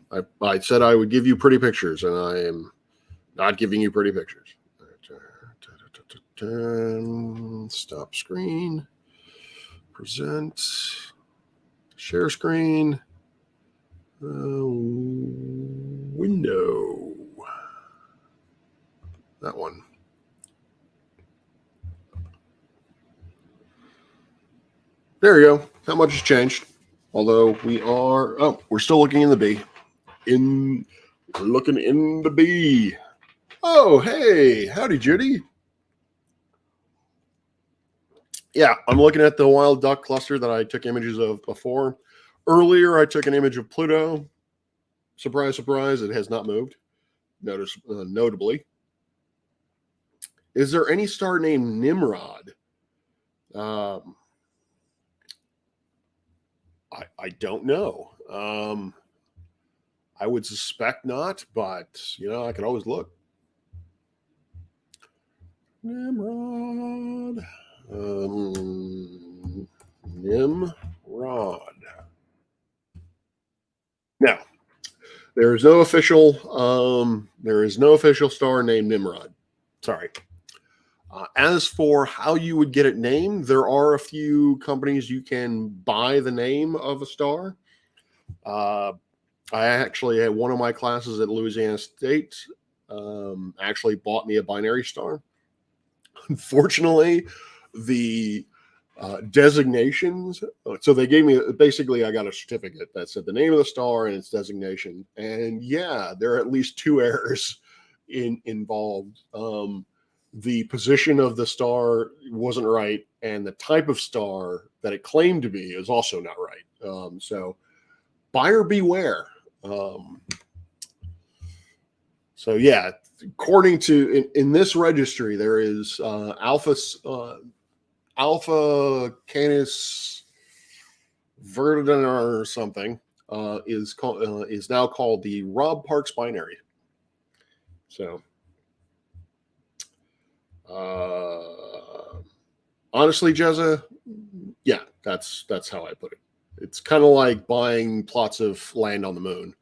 I said I would give you pretty pictures, and I am not giving you pretty pictures. Stop screen. Present. Share screen. Window. That one. There you go. Not much has changed. Although we're still looking in the B. Looking in the B. Oh, hey, howdy, Judy. Yeah, I'm looking at the wild duck cluster that I took images of before. Earlier, I took an image of Pluto. Surprise, surprise, it has not moved. Notably. Is there any star named Nimrod? I don't know. I would suspect not, but I could always look. Nimrod. Nimrod. Now, there is no official star named Nimrod. Sorry. As for how you would get it named, there are a few companies you can buy the name of a star. I actually had one of my classes at Louisiana State actually bought me a binary star. Unfortunately, the designations. So they gave me basically, I got a certificate that said the name of the star and its designation. And yeah, there are at least two errors involved. The position of the star wasn't right, and the type of star that it claimed to be is also not right. So buyer beware. So yeah, according to in this registry, there is Alpha Canis Verdun or something is now called the Rob Parks binary. So honestly, Jezza, yeah, that's how I put it. It's kind of like buying plots of land on the moon.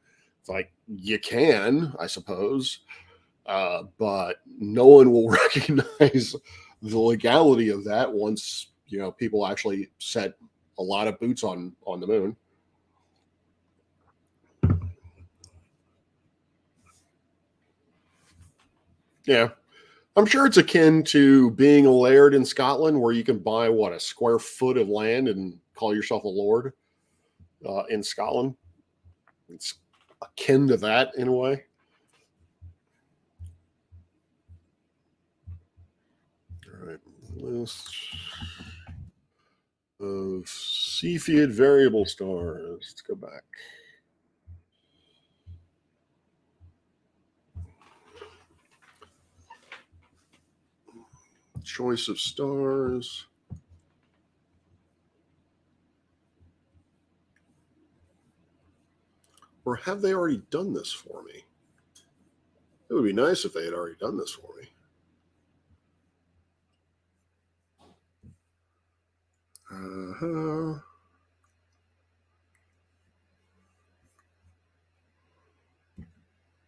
It's like you can, I suppose, but no one will recognize the legality of that once people actually set a lot of boots on the moon. Yeah, I'm sure it's akin to being a laird in Scotland, where you can buy a square foot of land and call yourself a lord. In Scotland, it's akin to that in a way. All right, list of Cepheid variable stars. Let's go back. Choice of stars. Or have they already done this for me? It would be nice if they had already done this for me.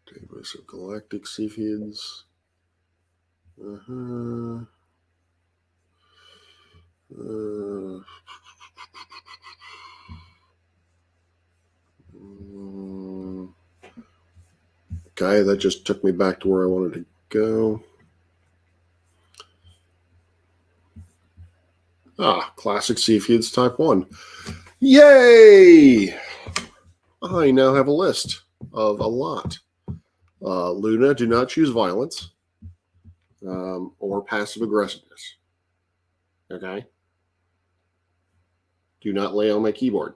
Database of galactic Cepheids. Uh-huh. Okay, that just took me back to where I wanted to go. Classic Seafoods Type 1. Yay! I now have a list of a lot. Luna, do not choose violence or passive aggressiveness. Okay? Do not lay on my keyboard.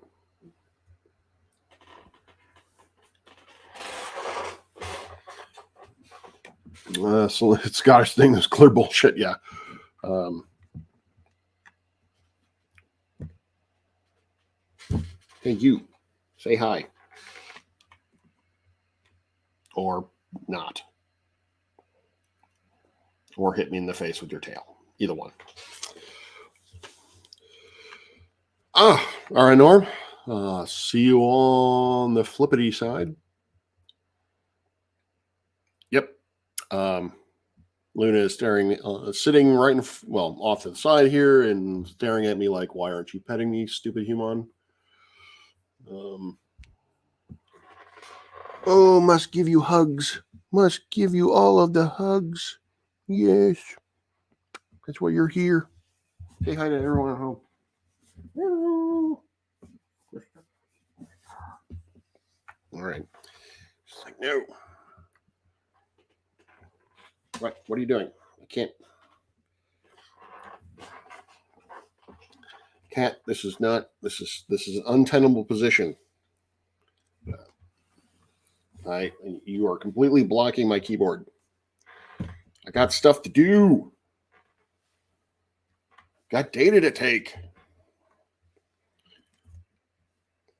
So it's Scottish thing that's clear bullshit, yeah. Hey, you, say hi. Or not. Or hit me in the face with your tail. Either one. All right, Norm. See you on the flippity side. Yep. Luna is staring, sitting right off to the side here and staring at me like, why aren't you petting me, stupid human? Oh, must give you hugs. Must give you all of the hugs. Yes. That's why you're here. Say hi to everyone at home. Hello. All right. She's like, no. What are you doing? I can't. Cat, this is an untenable position. You are completely blocking my keyboard. I got stuff to do. Got data to take.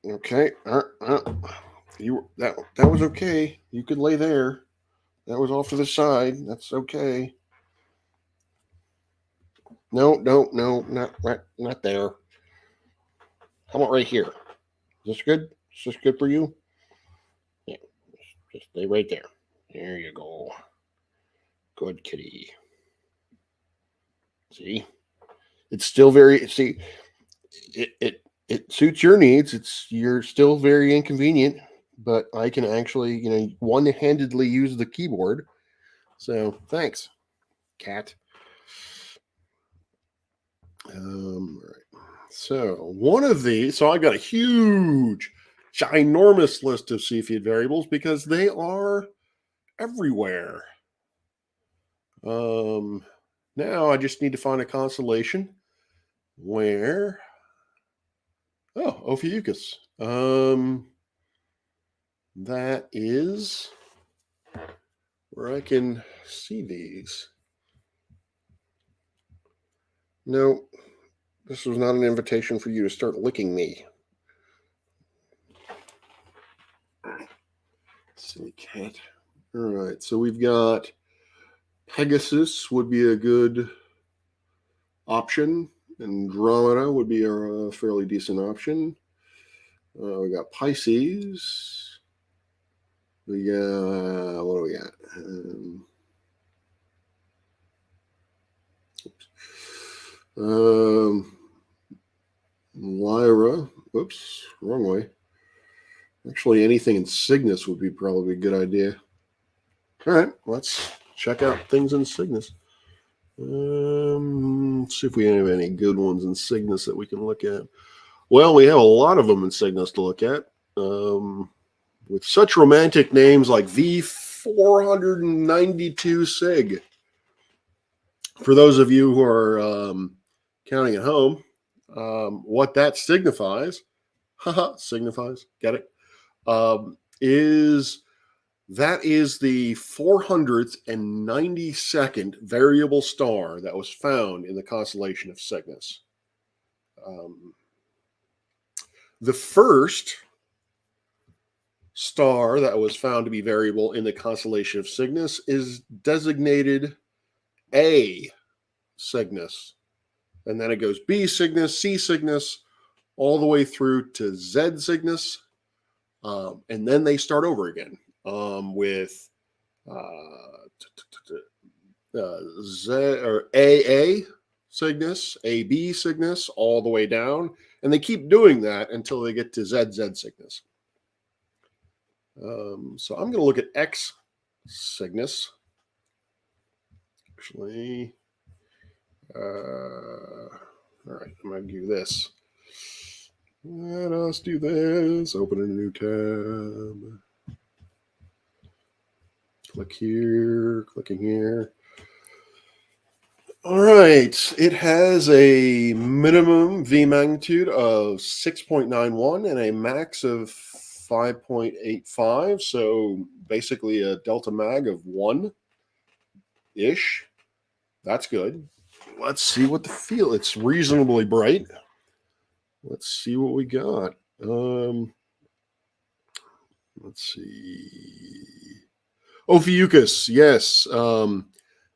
Okay. That was okay. You could lay there. That was off to the side. That's okay. No, not there. How about right here? Is this good? Is this good for you? Yeah. Just stay right there. There you go. Good kitty. See? It's still very it suits your needs. You're still very inconvenient, but I can actually, one-handedly use the keyboard. So thanks, cat. All right. So I got a huge, ginormous list of CFeed variables because they are everywhere. Now I just need to find a constellation where Ophiuchus. That is where I can see these. No, this was not an invitation for you to start licking me. Silly cat. All right, so we've got Pegasus would be a good option. Andromeda would be a fairly decent option. We got Pisces. We got, what do we got? Lyra. Whoops, wrong way. Actually, anything in Cygnus would be probably a good idea. All right, let's check out things in Cygnus. Let's see if we have any good ones in Cygnus that we can look at. Well, we have a lot of them in Cygnus to look at. With such romantic names like V492 Sig. For those of you who are counting at home, what that signifies, get it, is the 492nd variable star that was found in the constellation of Cygnus. The first star that was found to be variable in the constellation of Cygnus is designated A Cygnus. And then it goes B Cygnus, C Cygnus, all the way through to Z Cygnus. And then they start over again with Z or AA Cygnus, AB Cygnus, all the way down, and they keep doing that until they get to ZZ Cygnus. So I'm going to look at X Cygnus. Actually, all right, I'm going to do this. Let us do this. Open a new tab. Click here, clicking here. All right, it has a minimum V magnitude of 6.91 and a max of 5.85. So basically a delta mag of 1-ish. That's good. Let's see what the feel. It's reasonably bright. Let's see what we got. Let's see. Ophiuchus, yes.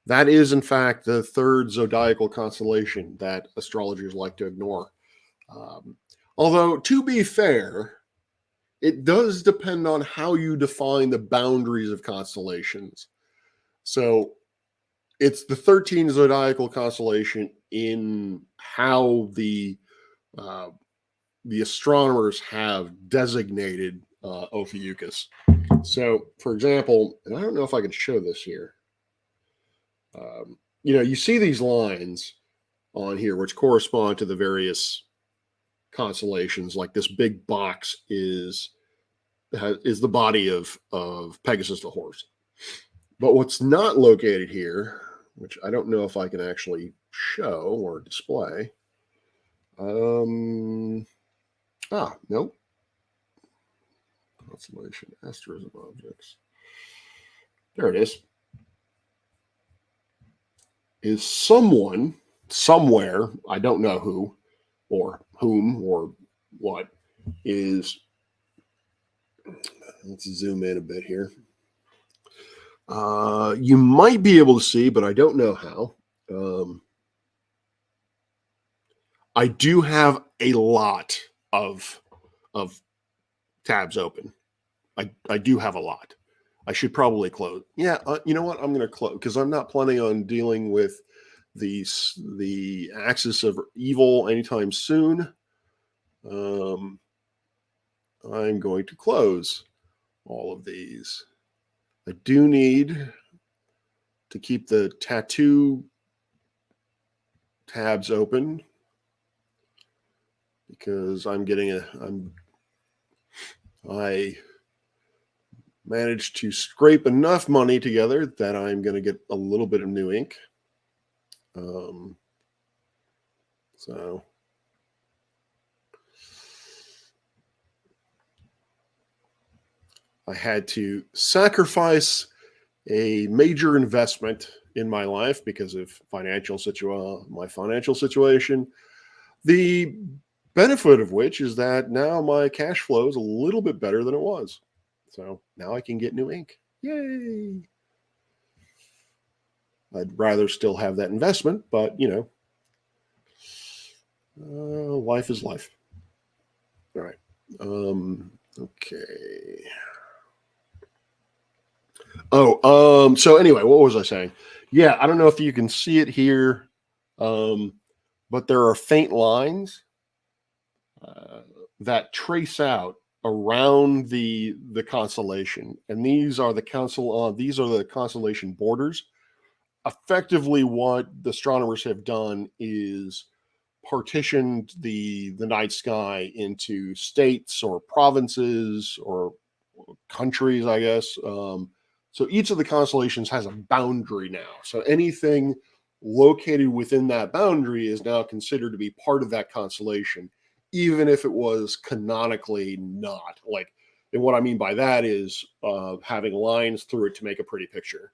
That is, in fact, the third zodiacal constellation that astrologers like to ignore. Although, to be fair, it does depend on how you define the boundaries of constellations. So, it's the 13th zodiacal constellation in how the astronomers have designated Ophiuchus. So, for example, and I don't know if I can show this here. You see these lines on here which correspond to the various constellations. Like this big box is the body of Pegasus the horse. But what's not located here, which I don't know if I can actually show or display. Nope. Constellation, asterism objects. There it is someone somewhere, I don't know who or whom or what, is, let's zoom in a bit here. You might be able to see, but I don't know how. I do have a lot of tabs open. I do have a lot. I should probably close. Yeah, you know what? I'm going to close because I'm not planning on dealing with the axis of evil anytime soon. I'm going to close all of these. I do need to keep the tattoo tabs open because I managed to scrape enough money together that I'm going to get a little bit of new ink. So I had to sacrifice a major investment in my life because of my financial situation. The benefit of which is that now my cash flow is a little bit better than it was. So now I can get new ink. Yay! I'd rather still have that investment, but life is life. All right. Okay. So anyway, what was I saying? Yeah, I don't know if you can see it here, but there are faint lines that trace out around the constellation, and these are the constellation borders. Effectively, what the astronomers have done is partitioned the night sky into states or provinces or countries, I guess. So each of the constellations has a boundary now. So anything located within that boundary is now considered to be part of that constellation, even if it was canonically not. And what I mean by that is having lines through it to make a pretty picture.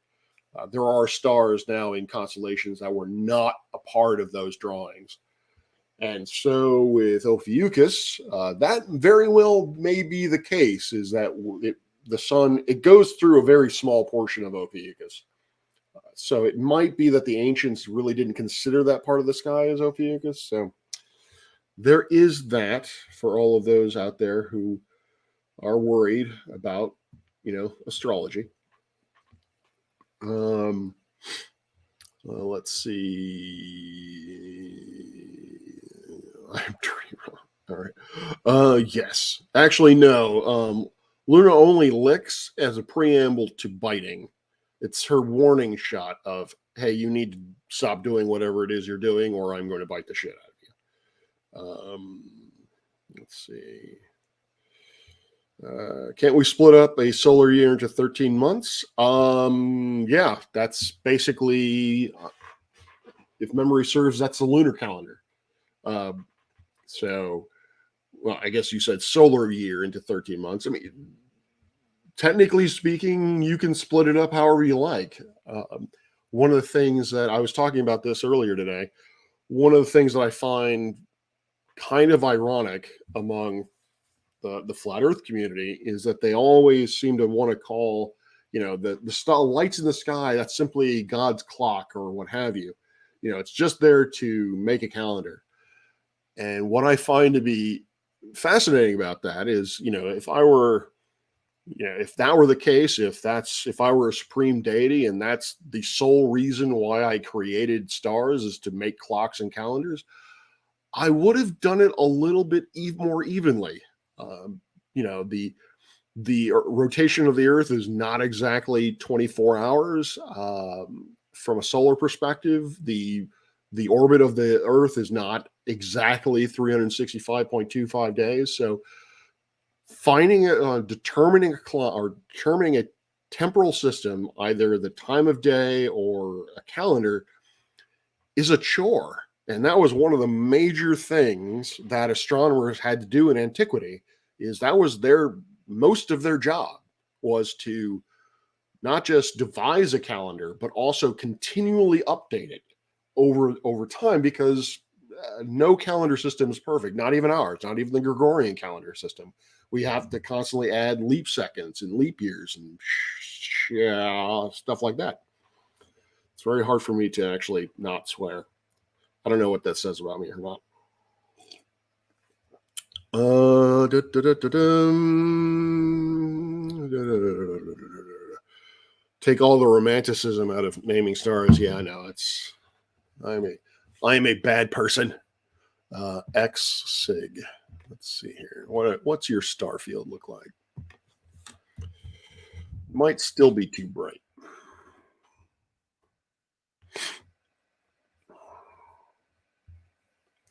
There are stars now in constellations that were not a part of those drawings. And so with Ophiuchus, that very well may be the case, is that the sun, it goes through a very small portion of Ophiuchus. So it might be that the ancients really didn't consider that part of the sky as Ophiuchus. So there is that for all of those out there who are worried about, astrology. Let's see. I'm turning wrong. All right. Yes. Actually, no. Luna only licks as a preamble to biting. It's her warning shot of, hey, you need to stop doing whatever it is you're doing, or I'm going to bite the shit out of you. Let's see. Can't we split up a solar year into 13 months? Yeah, that's basically, if memory serves, that's the lunar calendar. Um, so, well, I guess you said solar year into 13 months. I mean, technically speaking, you can split it up however you like. One of the things that I was talking about this earlier today, one of the things that I find kind of ironic among the flat Earth community is that they always seem to want to call, the star lights in the sky, that's simply God's clock or what have you. It's just there to make a calendar. And what I find to be fascinating about that is, if I were, if that were the case, if I were a supreme deity and that's the sole reason why I created stars is to make clocks and calendars, I would have done it a little bit more evenly. Um, the rotation of the Earth is not exactly 24 hours. From a solar perspective, the orbit of the Earth is not exactly 365.25 days. So determining a temporal system, either the time of day or a calendar, is a chore. And that was one of the major things that astronomers had to do in antiquity. Is that was most of their job was to not just devise a calendar, but also continually update it over time, because no calendar system is perfect. Not even ours. Not even the Gregorian calendar system. We have to constantly add leap seconds and leap years and stuff like that. It's very hard for me to actually not swear. I don't know what that says about me or not. Take all the romanticism out of naming stars. Yeah, I know. I am a bad person. X Sig. Let's see here. What's your star field look like? Might still be too bright.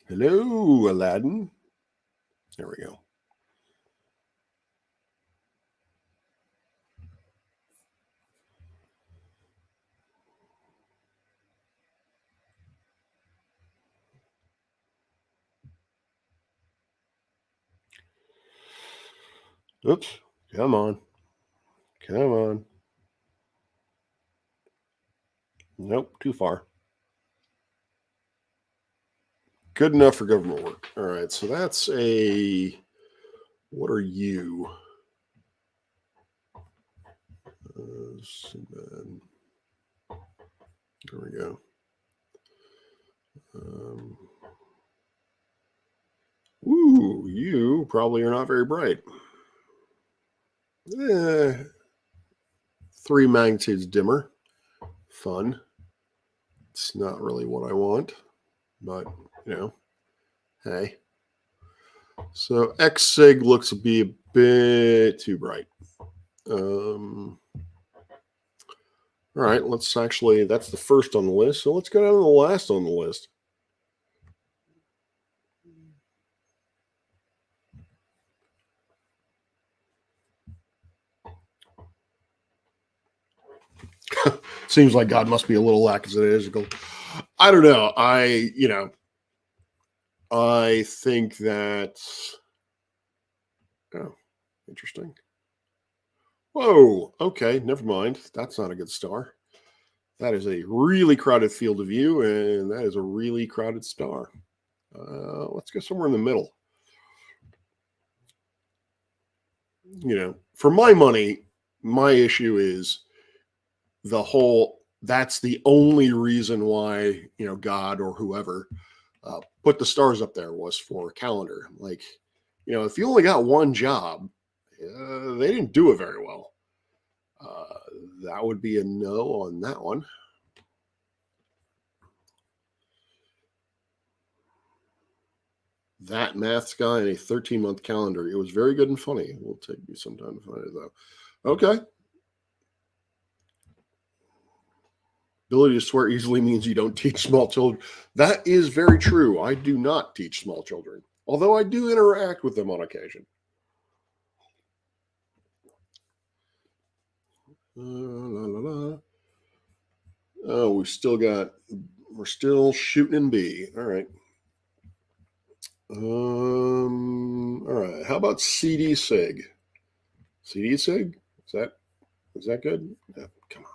Hello, Aladdin. There we go. Oops. Come on. Come on. Nope, too far. Good enough for government work. All right, so that's a. What are you? There we go. Ooh, you probably are not very bright. 3 magnitudes dimmer. Fun. It's not really what I want, but hey. So X Sig looks to be a bit too bright. All right, that's the first on the list. So let's go down to the last on the list. Seems like God must be a little lackadaisical. I don't know. I think that. Oh, interesting. Whoa. Okay, never mind. That's not a good star. That is a really crowded field of view, and that is a really crowded star. Let's go somewhere in the middle. For my money, my issue is that's the only reason why, God or whoever put the stars up there was for a calendar. Like, if you only got one job, they didn't do it very well. That would be a no on that one. That Math Guy in a 13-month calendar. It was very good and funny. It will take me some time to find it, though. Okay. Ability to swear easily means you don't teach small children. That is very true. I do not teach small children, although I do interact with them on occasion. La, la, la. Oh, we're still shooting in B. All right. All right. How about CD Sig? CD Sig? Is that good? Yeah, come on.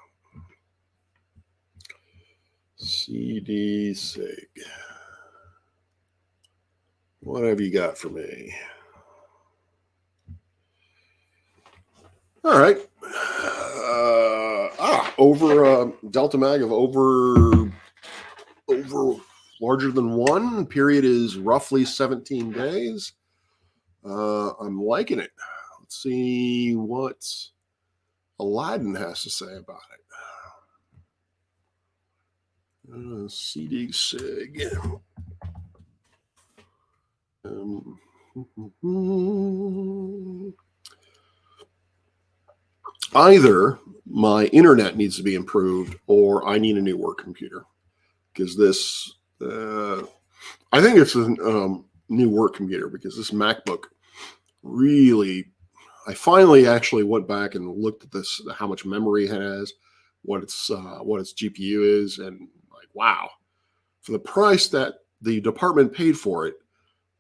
CD Sig. What have you got for me? All right. Over delta mag of over larger than 1. Period is roughly 17 days. I'm liking it. Let's see what Aladdin has to say about it. CD Sig. Either my internet needs to be improved or I need a new work computer, because this, I think it's a new work computer, because this MacBook really, I finally actually went back and looked at this, how much memory it has, what its GPU is, and like, wow, for the price that the department paid for it,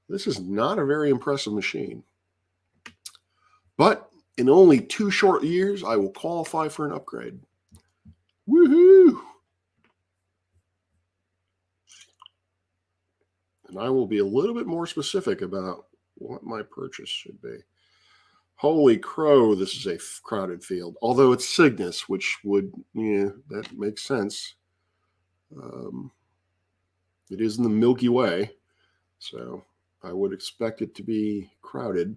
this is not a very impressive machine. But in only 2 short years, I will qualify for an upgrade. Woohoo! And I will be a little bit more specific about what my purchase should be. Holy crow, this is a crowded field. Although it's Cygnus, which would, that makes sense. It is in the Milky Way, so I would expect it to be crowded.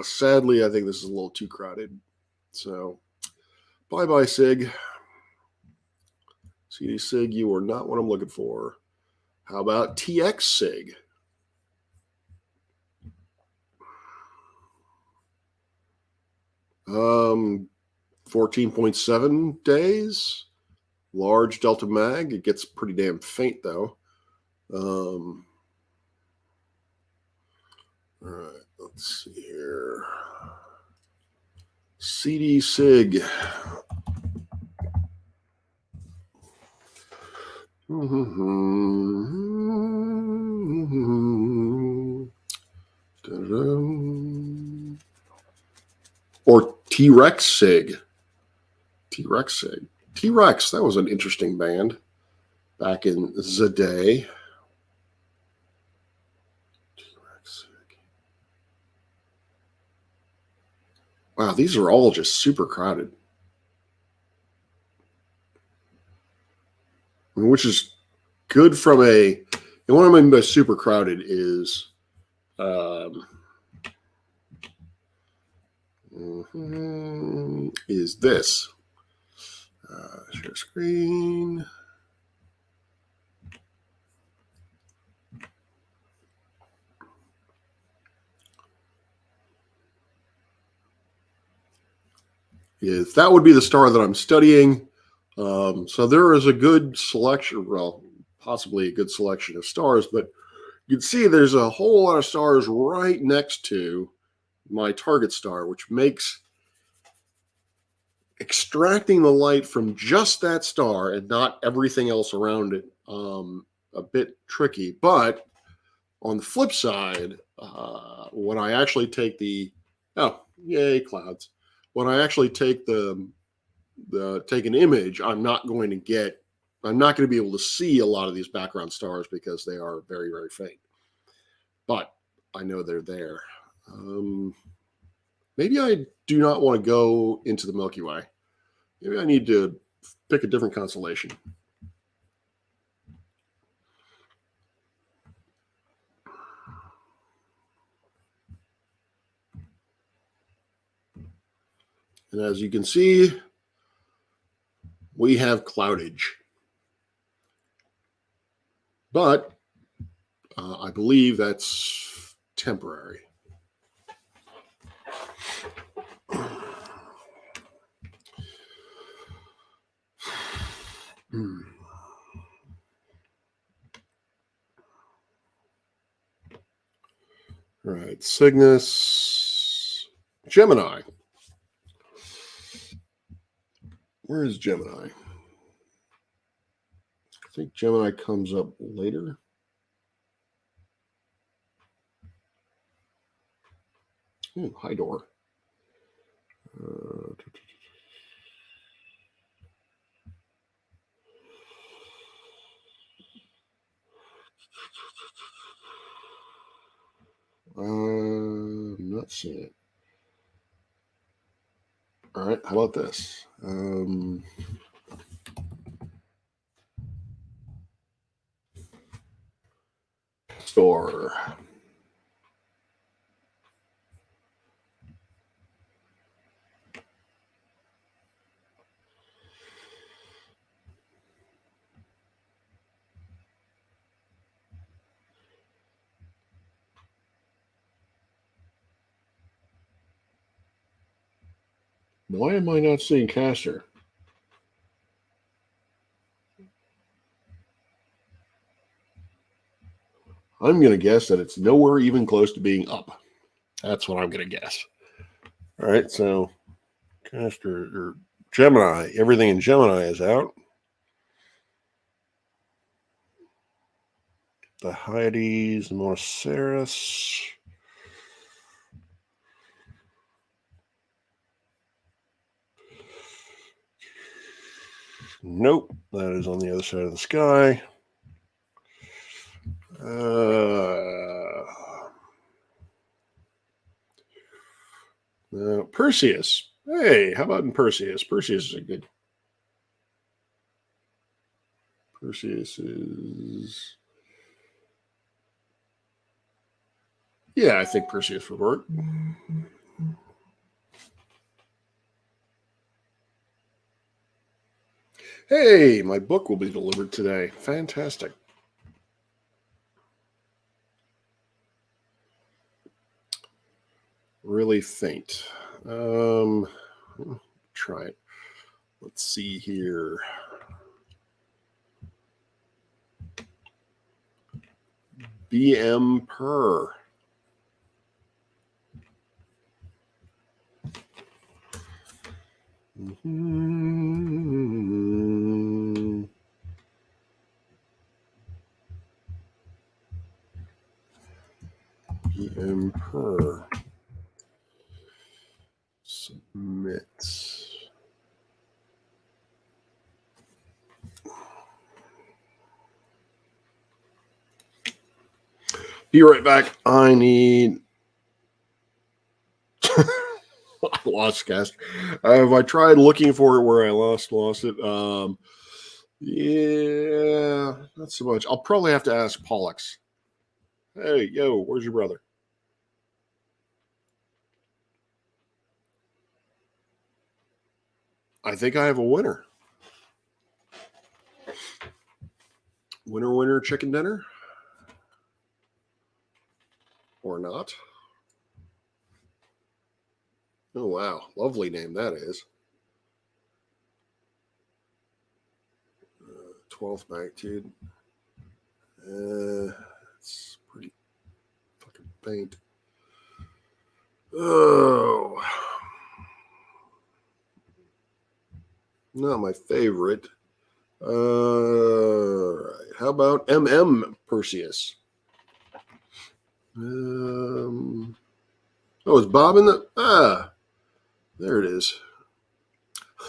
Sadly, I think this is a little too crowded. So, bye-bye, Sig. CD Sig, you are not what I'm looking for. How about TX Sig? Um, 14.7 days. Large delta mag. It gets pretty damn faint, though. All right, let's see here. CD Sig. Or T-Rex Sig. T-Rex Sig. T-Rex, that was an interesting band back in the day. T-Rex Sig. Wow, these are all just super crowded. Which is good from and what I mean by super crowded is this. Share screen. Is that would be the star that I'm studying. So there is a good selection, well, possibly a good selection of stars, but you can see there's a whole lot of stars right next to my target star, which makes extracting the light from just that star and not everything else around it a bit tricky. But on the flip side, when I actually take yay clouds, when I actually take take an image, I'm not going to be able to see a lot of these background stars because they are very, very faint. But I know they're there. Maybe I do not want to go into the Milky Way. Maybe I need to pick a different constellation. And as you can see, we have cloudage. But I believe that's temporary. All right, Cygnus, Gemini. Where is Gemini? I think Gemini comes up later. High door. I'm not seeing it. All right, how about this? Store. Why am I not seeing Castor? I'm going to guess that it's nowhere even close to being up. That's what I'm going to guess. All right, so Castor or Gemini, everything in Gemini is out. The Hyades, Monoceros. Nope, that is on the other side of the sky. Perseus. Hey, how about in Perseus? Perseus is a good. Perseus is. Yeah, I think Perseus would work. Hey, my book will be delivered today. Fantastic. Really faint. Try it. Let's see here. BM per. BM per. Submit. Be right back. I need. I lost Castor. Have I tried looking for it where I lost it? Yeah, not so much. I'll probably have to ask Pollux. Hey, yo, where's your brother? I think I have a winner. Winner, chicken dinner? Or not? Oh, wow. Lovely name that is. 12th magnitude. It's pretty fucking faint. Oh. Not my favorite. Right. How about MM Perseus? Oh, is Bob in the? There it is.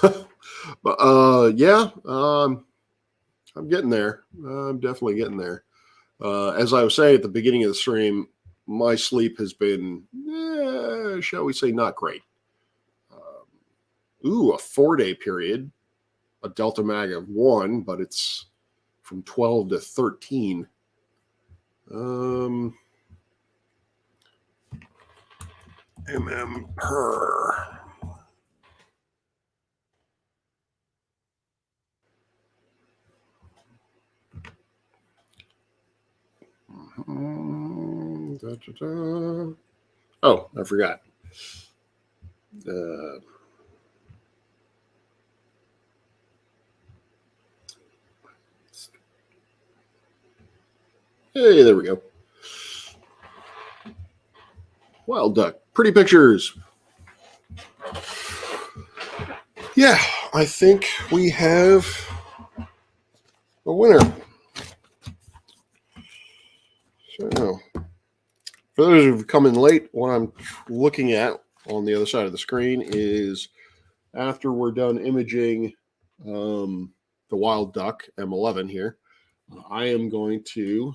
But yeah, I'm getting there. I'm definitely getting there. As I was saying at the beginning of the stream, my sleep has been, shall we say, not great. A 4-day period, a delta mag of 1, but it's from 12 to 13. per. Oh, I forgot. Uh, hey, there we go. Wild duck. Pretty pictures. Yeah, I think we have a winner. So, for those who've come in late, what I'm looking at on the other side of the screen is after we're done imaging the wild duck M11 here, I am going to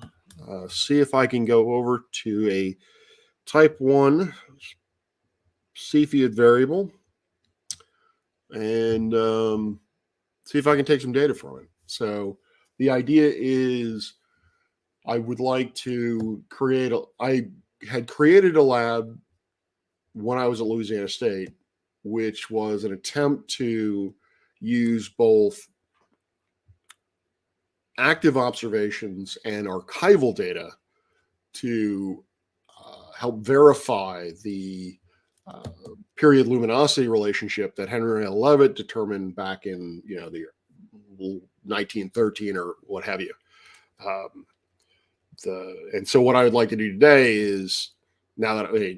see if I can go over to a type 1 Cepheid variable and see if I can take some data from it. So the idea is I would like to I had created a lab when I was at Louisiana State, which was an attempt to use both active observations and archival data to help verify the period luminosity relationship that Henry L. Leavitt determined back in the 1913 or what have you. And so what I would like to do today is, now that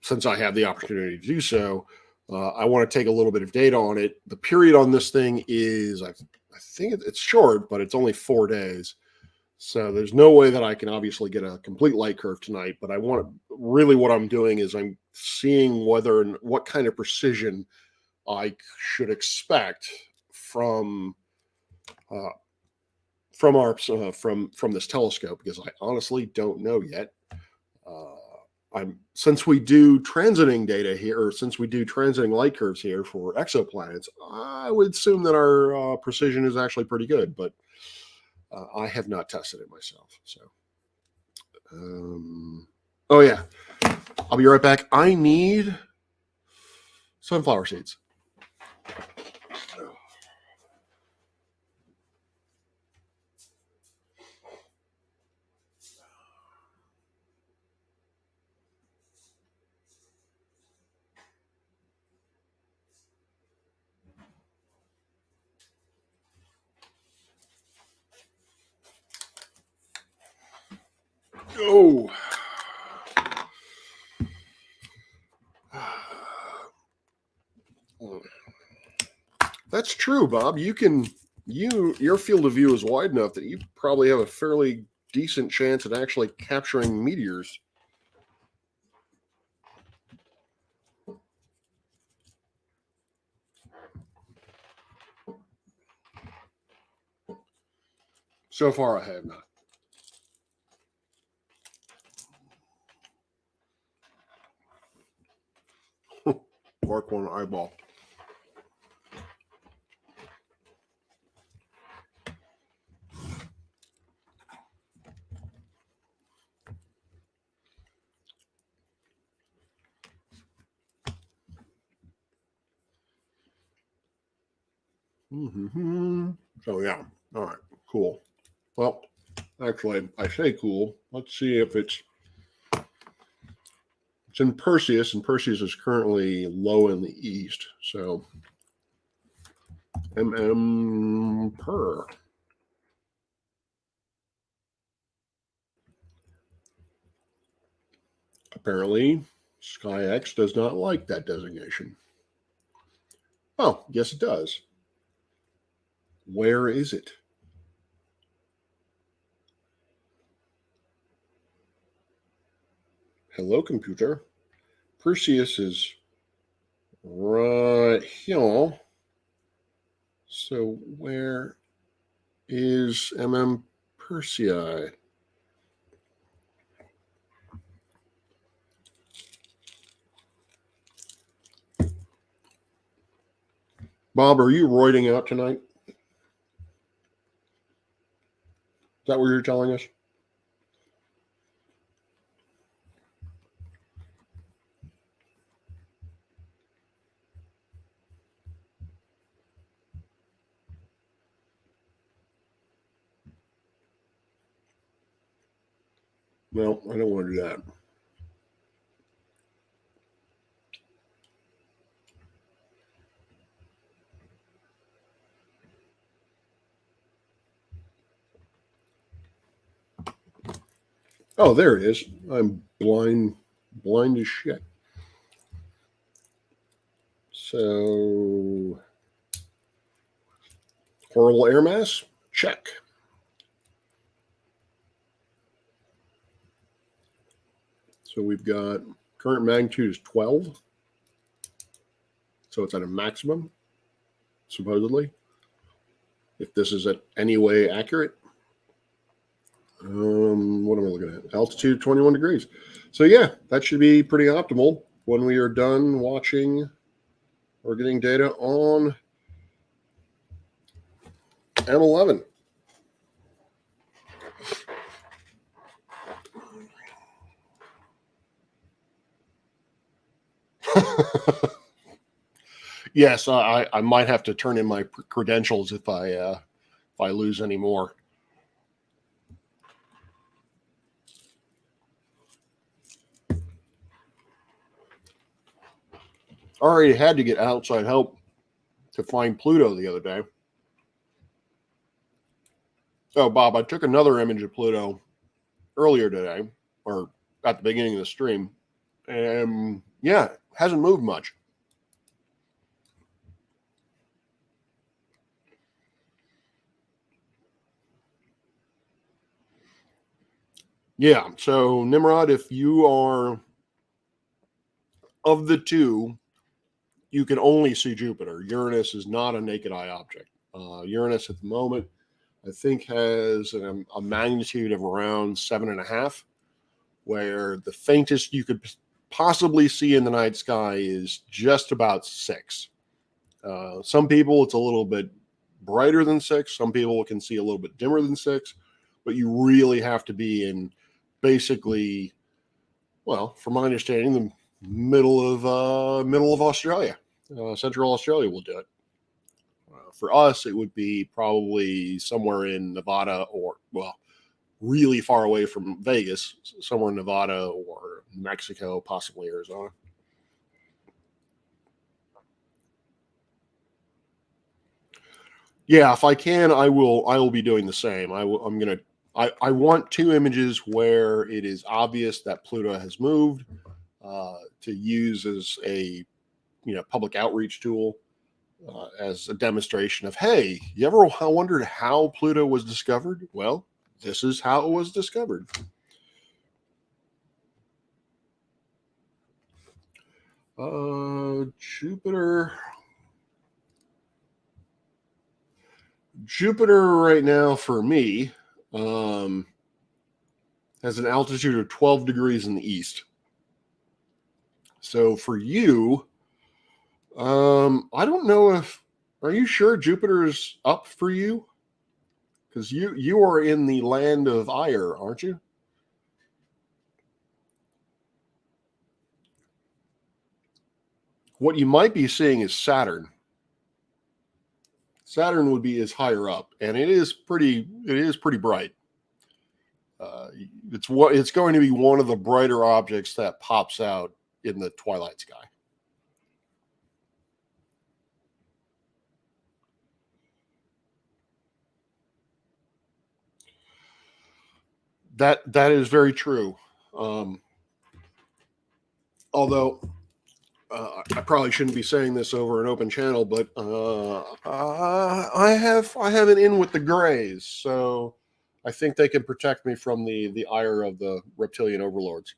since I have the opportunity to do so, I want to take a little bit of data on it. The period on this thing is, I think it's short, but it's only 4 days. So there's no way that I can obviously get a complete light curve tonight, but really what I'm doing is I'm seeing whether and what kind of precision I should expect from this telescope, because I honestly don't know yet. Since we do transiting data here, or since we do transiting light curves here for exoplanets, I would assume that our precision is actually pretty good, but I have not tested it myself. So, oh yeah, I'll be right back. I need sunflower seeds. Oh. That's true, Bob. Your field of view is wide enough that you probably have a fairly decent chance at actually capturing meteors. So far, I have not. Mark one eyeball. Mm-hmm. So yeah, all right, cool. Well, actually, I say cool. Let's see if it's in Perseus, and Perseus is currently low in the east. So per. Apparently, SkyX does not like that designation. Oh, yes, it does. Where is it? Hello, computer. Perseus is right here. So where is Persei? Bob, are you roiding out tonight? Is that what you're telling us? No, I don't want to do that. Oh, there it is. I'm blind as shit. So, horrible air mass, check. So we've got current magnitude is 12. So it's at a maximum, supposedly. If this is at any way accurate. What am I looking at? Altitude 21 degrees. So yeah, that should be pretty optimal when we are done watching or getting data on M11. Yes, I might have to turn in my credentials if I lose any more. I already had to get outside help to find Pluto the other day. Oh, Bob, I took another image of Pluto earlier today, or at the beginning of the stream, and yeah, hasn't moved much. Yeah, so Nimrod, if you are of the two, you can only see Jupiter. Uranus is not a naked eye object. Uranus at the moment, I think, has a magnitude of around 7.5, where the faintest you could possibly see in the night sky is just about 6. Some people, it's a little bit brighter than 6. Some people can see a little bit dimmer than 6, but you really have to be in basically, well, from my understanding, the middle of Australia. Central Australia will do it. For us, it would be probably somewhere in Nevada, or, well, really far away from Vegas, somewhere in Nevada or Mexico, possibly Arizona. Yeah, if I can, I will be doing the same. I'm gonna. I want 2 images where it is obvious that Pluto has moved, to use as a public outreach tool, as a demonstration of, hey, you ever wondered how Pluto was discovered? Well, this is how it was discovered. Jupiter. Jupiter right now for me, um, has an altitude of 12 degrees in the east. So for you, I don't know if, are you sure Jupiter is up for you? Because you are in the land of Ire, aren't you? What you might be seeing is Saturn. Saturn would be is higher up, and it is pretty bright. It's going to be one of the brighter objects that pops out in the twilight sky. That is very true. Um, Although, I probably shouldn't be saying this over an open channel, but I have an in with the Greys, so I think they can protect me from the ire of the reptilian overlords.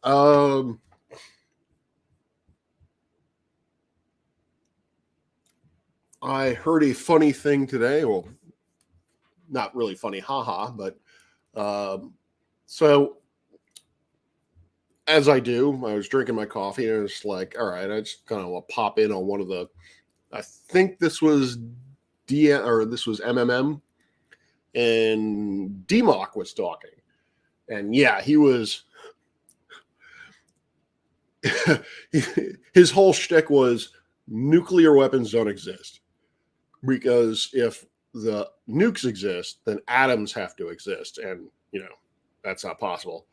um, I heard a funny thing today. Well, not really funny, haha, but so as I do, I was drinking my coffee and it's like, all right, I just kind of pop in on one of the. I think this was this was MMM, and DMOC was talking, and yeah, he was. His whole shtick was nuclear weapons don't exist. because if the nukes exist, then atoms have to exist, and that's not possible.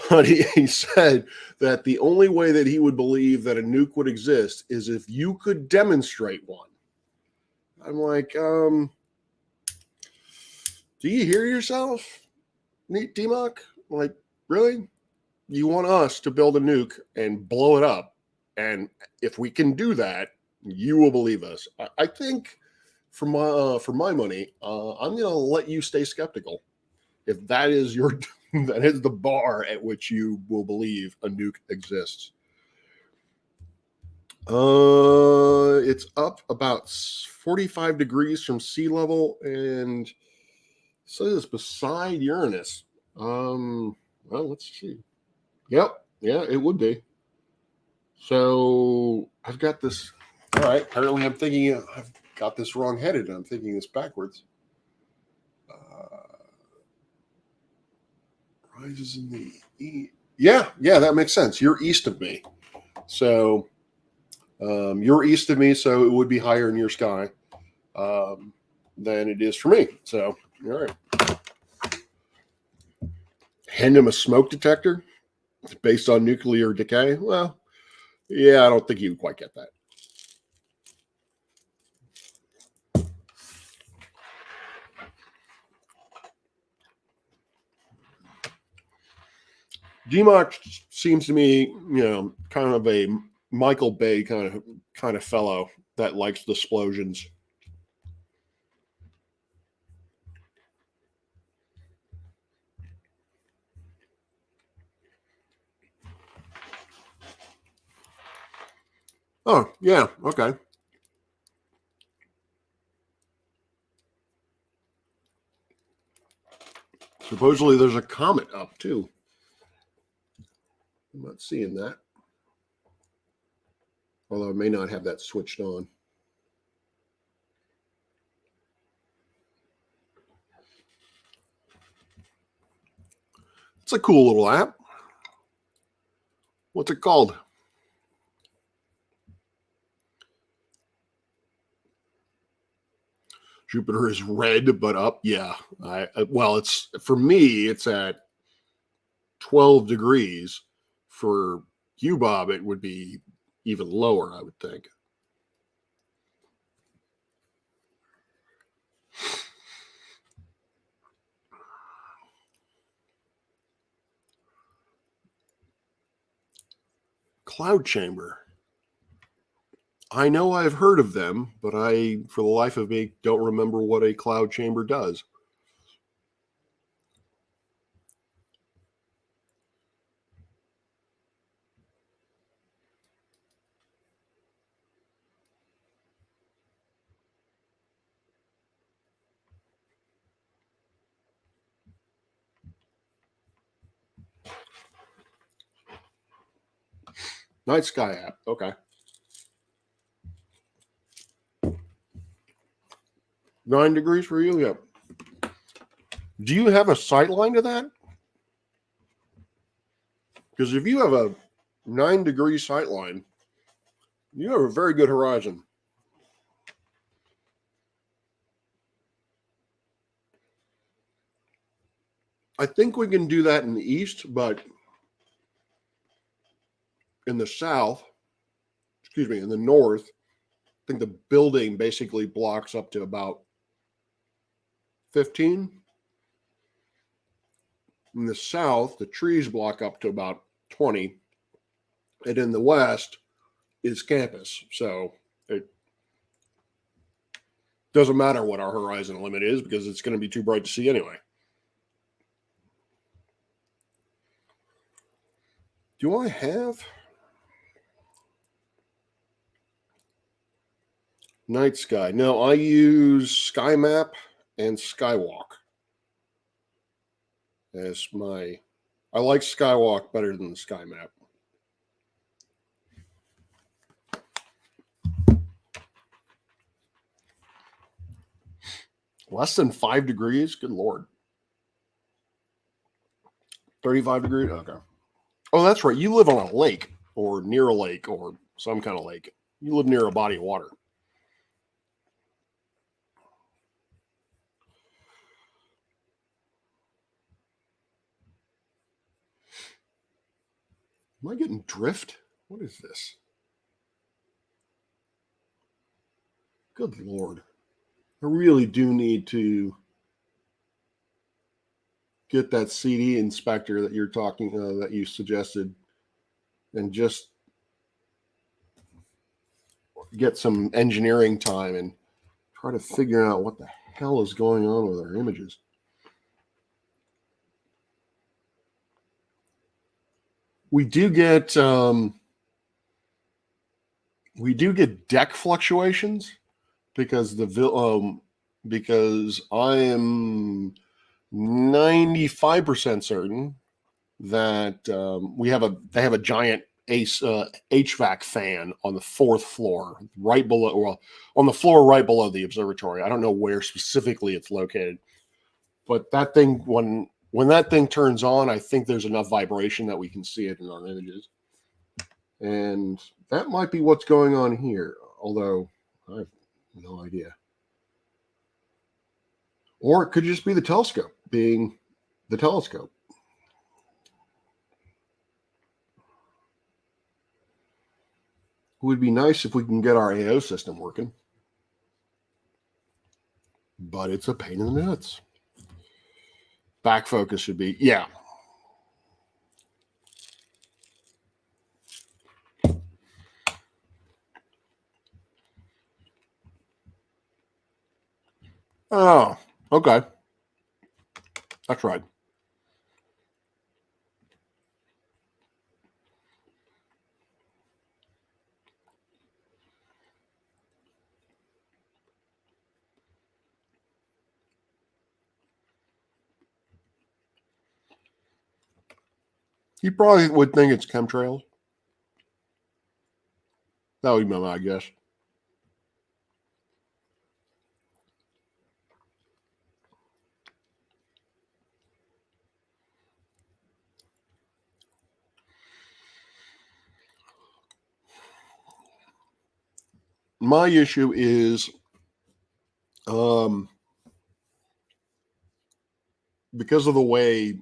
But he said that the only way that he would believe that a nuke would exist is if you could demonstrate one. I'm like, do you hear yourself, T-Mock? Like, really? You want us to build a nuke and blow it up? And if we can do that, you will believe us. I think for my money, I'm going to let you stay skeptical. If that is that is the bar at which you will believe a nuke exists. It's up about 45 degrees from sea level, and says it's beside Uranus. Well, let's see. Yep, yeah, it would be. So I've got this. All right. Apparently, I've got this wrong-headed. I'm thinking this backwards. Rises in the east. Yeah, that makes sense. You're east of me, so you're east of me, so it would be higher in your sky than it is for me. So, all right. Hand him a smoke detector based on nuclear decay. Well, yeah, I don't think you would quite get that. DMOC seems to me, kind of a Michael Bay kind of fellow that likes the explosions. Oh, yeah, okay. Supposedly there's a comet up too. I'm not seeing that. Although I may not have that switched on. It's a cool little app. What's it called? Jupiter is red, but up. Yeah. Well, it's for me, it's at 12 degrees. For you, Bob, it would be even lower, I would think. Cloud chamber. I know I've heard of them, but I, for the life of me, don't remember what a cloud chamber does. Night sky app. Okay. 9 degrees for you? Yep. Do you have a sight line to that? Because if you have a 9-degree sight line, you have a very good horizon. I think we can do that in the east, but in the south, in the north, I think the building basically blocks up to about 15. In the south, the trees block up to about 20. And in the west is campus. So it doesn't matter what our horizon limit is because it's going to be too bright to see anyway. Do I have night sky? No, I use Sky Map and Skywalk as my. I like Skywalk better than the Sky Map. Less than 5 degrees? Good Lord. 35 degrees? Okay. Oh, that's right. You live on a lake or near a lake or some kind of lake. You live near a body of water. Am I getting drift? What is this? Good Lord. I really do need to get that CD inspector that you're talking, that you suggested, and just get some engineering time and try to figure out what the hell is going on with our images. We do get deck fluctuations because because I am 95% certain that they have a giant HVAC fan on the fourth floor, right below, well, on the floor right below the observatory. I don't know where specifically it's located, but that thing, when that thing turns on, I think there's enough vibration that we can see it in our images, and that might be what's going on here. Although I have no idea, or it could just be the telescope being the telescope. It would be nice if we can get our AO system working, but it's a pain in the nuts. Back focus should be, yeah. Oh, okay. That's right. You probably would think it's chemtrails. That would be my guess. My issue is because of the way,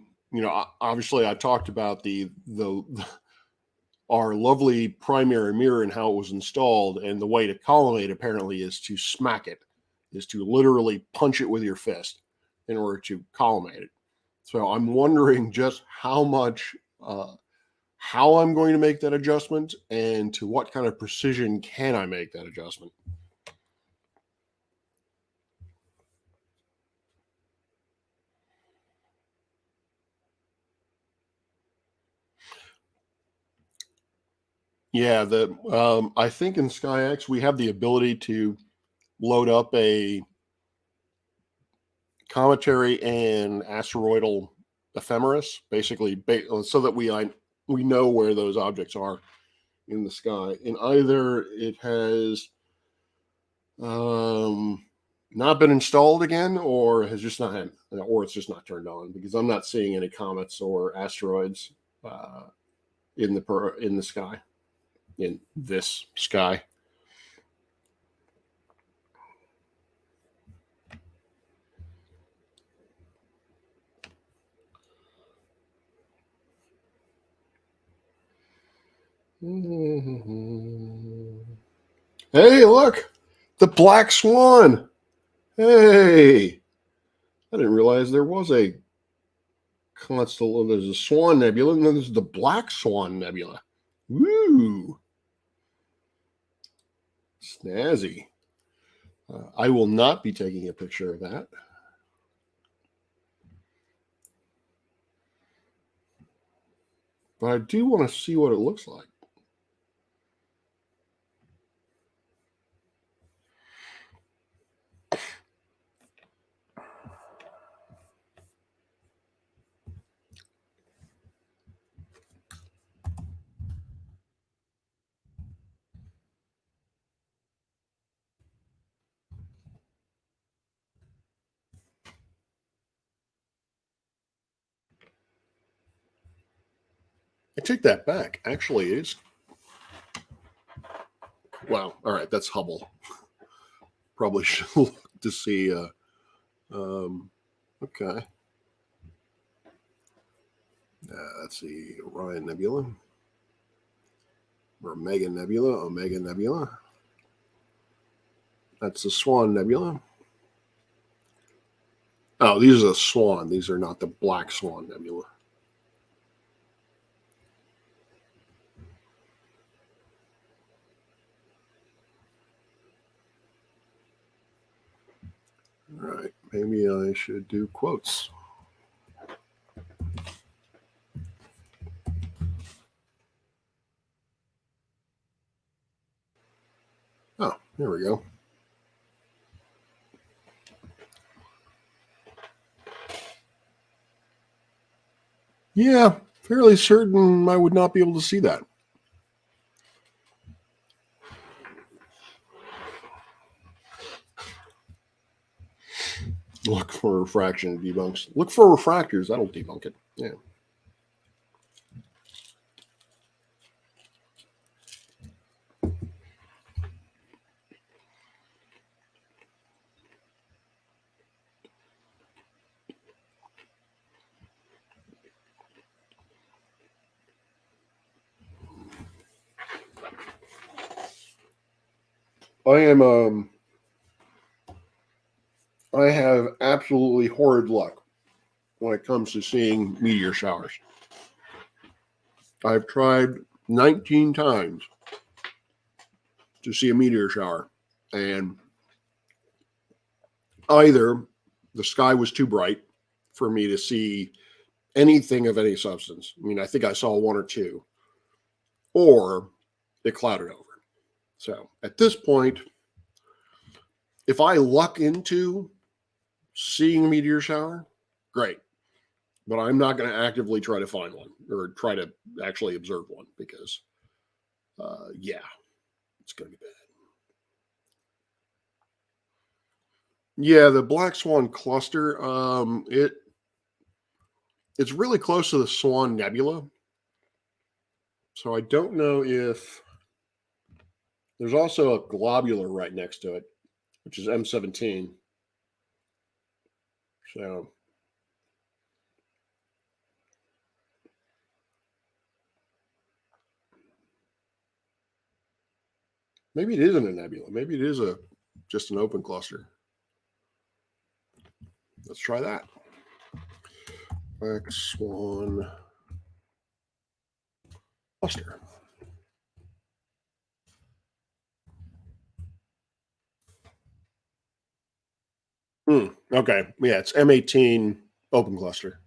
obviously I talked about the our lovely primary mirror and how it was installed, and the way to collimate apparently is to smack it, is to literally punch it with your fist in order to collimate it. So I'm wondering just how I'm going to make that adjustment, and to what kind of precision can I make that adjustment. Yeah, I think in SkyX we have the ability to load up a cometary and asteroidal ephemeris, basically, so that we know where those objects are in the sky. And either it has not been installed again, or has just not had, or it's just not turned on, because I'm not seeing any comets or asteroids in the sky, in this sky. Hey, look, the black swan. Hey, I didn't realize there was a constellation. There's a Swan Nebula, and then there's the Black Swan Nebula. Woo! Snazzy. I will not be taking a picture of that. But I do want to see what it looks like. I take that back. Actually, it's wow. All right, that's Hubble. Probably should look to see. Okay. Let's see, Orion Nebula. or Omega Nebula, Omega Nebula. That's the Swan Nebula. Oh, these are the Swan. These are not the Black Swan Nebula. All right, maybe I should do quotes. Oh, there we go. Yeah, fairly certain I would not be able to see that. Look for refraction debunks. Look for refractors. That'll debunk it. Yeah. I have absolutely horrid luck when it comes to seeing meteor showers. I've tried 19 times to see a meteor shower, and either the sky was too bright for me to see anything of any substance. I mean, I think I saw one or two, or it clouded over. So at this point, if I luck into seeing a meteor shower, great. But I'm not going to actively try to find one or try to actually observe one because, yeah, it's going to be bad. Yeah, the Black Swan cluster, it's really close to the Swan Nebula. So I don't know if there's also a globular right next to it, which is M17. So maybe it isn't a nebula. Maybe it is just an open cluster. Let's try that. Black Swan cluster. Okay. Yeah, it's M18 open cluster.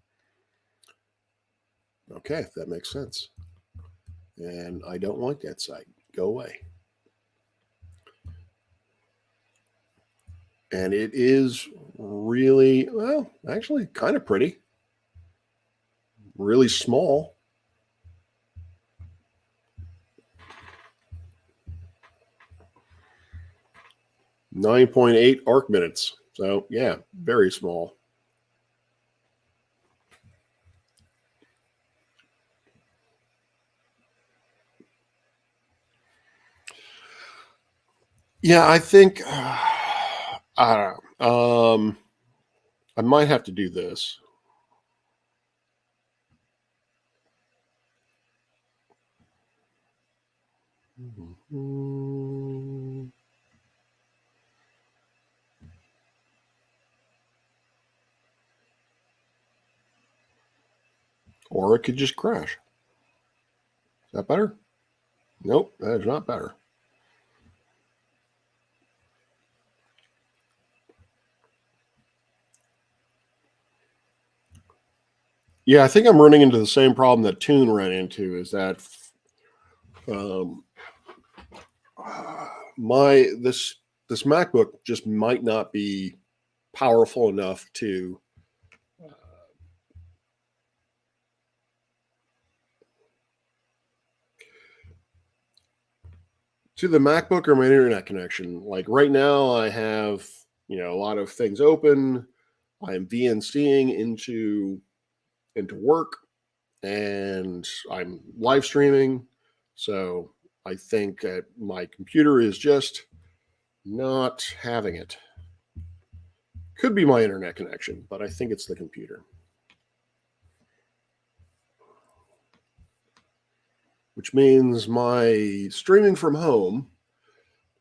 Okay, that makes sense. And I don't like that site. Go away. And it is really, well, actually kind of pretty. Really small. .8 arc minutes. So yeah, very small. Yeah, I think I don't know. I might have to do this. Or it could just crash. Is that better? Nope, that is not better. Yeah, I think I'm running into the same problem that Toon ran into. Is that um, this MacBook just might not be powerful enough to the MacBook or my internet connection. Like right now, I have a lot of things open. I'm VNCing into work, and I'm live streaming. So I think that my computer is just not having it. Could be my internet connection, but I think it's the computer. which means my streaming from home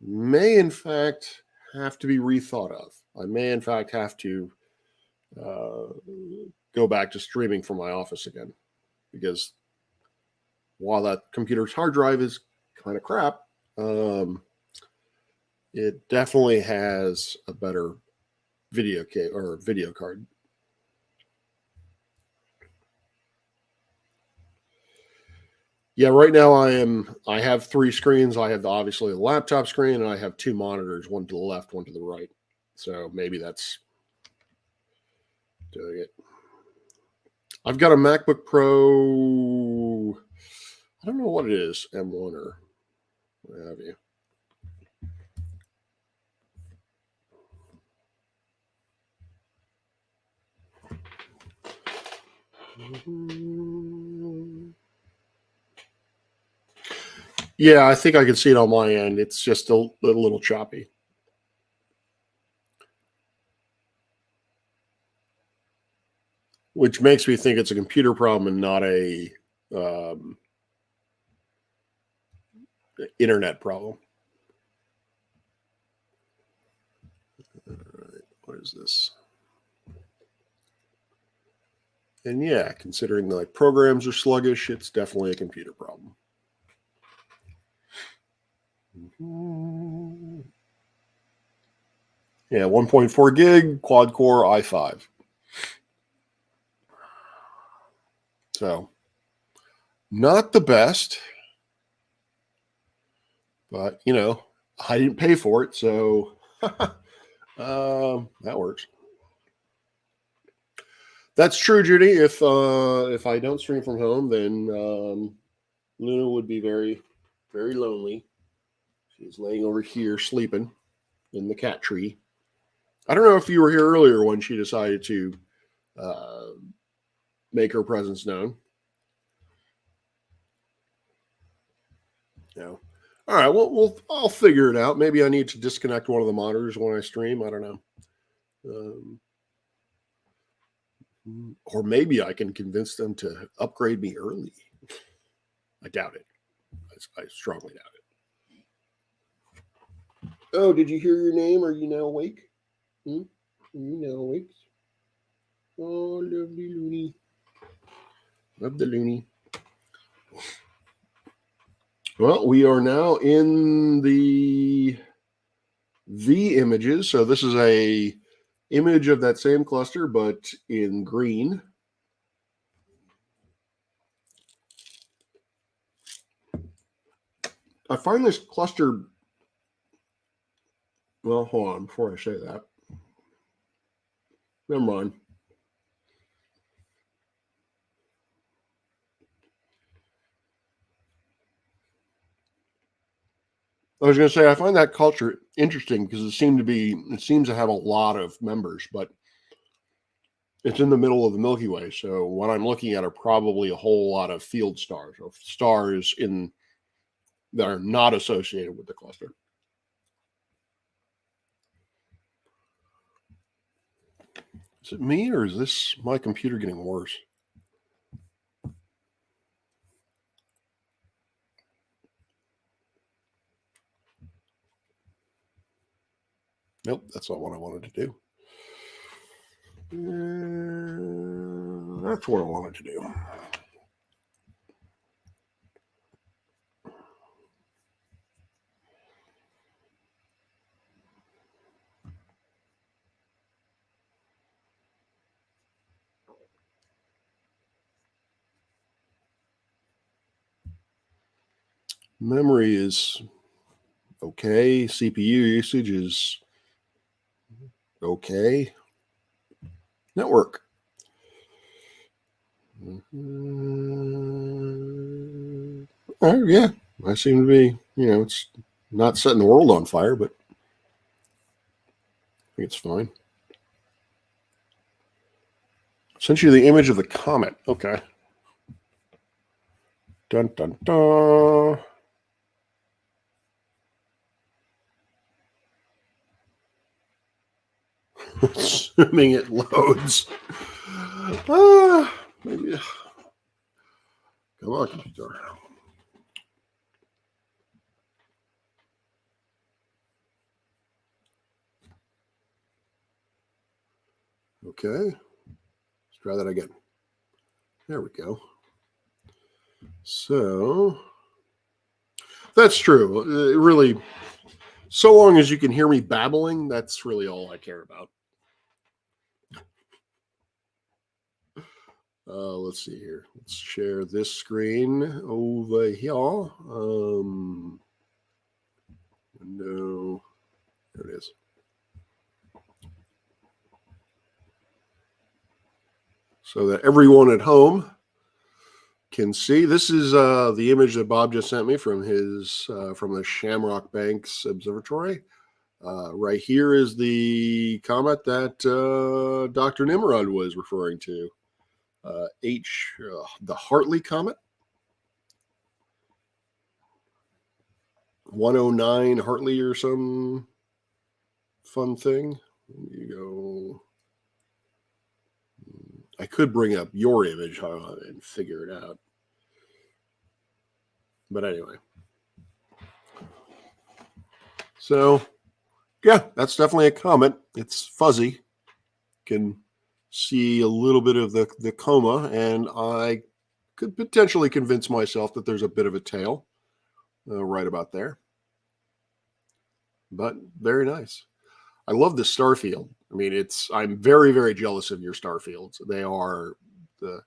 may in fact have to be rethought of. I may in fact have to go back to streaming from my office again, because while that computer's hard drive is kind of crap, it definitely has a better video card. Yeah, right now I have 3 screens. I have obviously the laptop screen, and I have 2 monitors, one to the left, one to the right. So maybe that's doing it. I've got a MacBook Pro. I don't know what it is, M1 or what have you. Yeah, I think I can see it on my end. It's just a little choppy. Which makes me think it's a computer problem and not a internet problem. All right, what is this? And yeah, considering the programs are sluggish, it's definitely a computer problem. Yeah, 1.4 gig, quad core i5. So, not the best, but I didn't pay for it, so that works. That's true, Judy. If I don't stream from home, then Luna would be very, very lonely. She's laying over here sleeping in the cat tree. I don't know if you were here earlier when she decided to make her presence known. Yeah. All right. Well, I'll figure it out. Maybe I need to disconnect one of the monitors when I stream. I don't know. Or maybe I can convince them to upgrade me early. I doubt it. I strongly doubt it. Oh, did you hear your name? Are you now awake? Are you now awake? Oh, lovely Looney. Love the Looney. Well, we are now in the images. So this is a image of that same cluster, but in green. I find this cluster. Well, hold on before I say that. Never mind. I was going to say I find that culture interesting because it seems to have a lot of members, but it's in the middle of the Milky Way. So what I'm looking at are probably a whole lot of field stars or stars that are not associated with the cluster. Is it me or is this my computer getting worse? Nope, that's not what I wanted to do. That's what I wanted to do. Memory is okay. CPU usage is okay. Network. Yeah, I seem to be, it's not setting the world on fire, but I think it's fine. Sent you the image of the comet. Okay. Dun, dun, dun. Assuming it loads. Maybe. Come on, computer. Okay, let's try that again. There we go. So that's true. Really, so long as you can hear me babbling, that's really all I care about. Let's see here. Let's share this screen over here. No, there it is. So that everyone at home can see. This is the image that Bob just sent me from his from the Shamrock Banks Observatory. Right here is the comet that Dr. Nimrod was referring to. The Hartley comet. 109 Hartley or some fun thing. There you go. I could bring up your image and figure it out. But anyway. So, yeah, that's definitely a comet. It's fuzzy. Can see a little bit of the coma, and I could potentially convince myself that there's a bit of a tail right about there. But very nice. I love the star field. I mean, I'm very, very jealous of your star fields. They are, the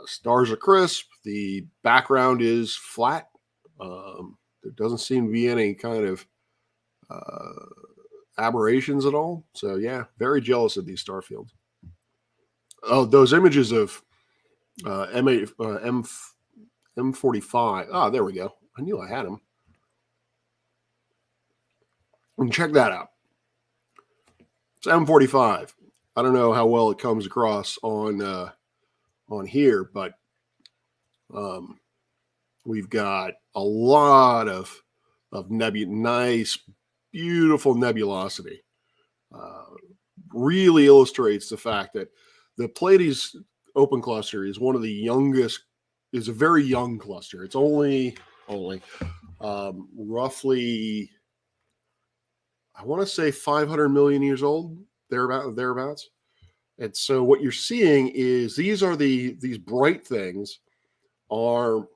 stars are crisp. The background is flat. There doesn't seem to be any kind of aberrations at all. So yeah, very jealous of these star fields. Oh, those images of M45. Ah, there we go. I knew I had them. And check that out. It's M45. I don't know how well it comes across on here, but we've got a lot of nice, beautiful nebulosity. Really illustrates the fact that the Pleiades open cluster is one of the youngest. Is a very young cluster. It's only roughly, I want to say 500 million years old, thereabouts. And so what you're seeing is these bright things are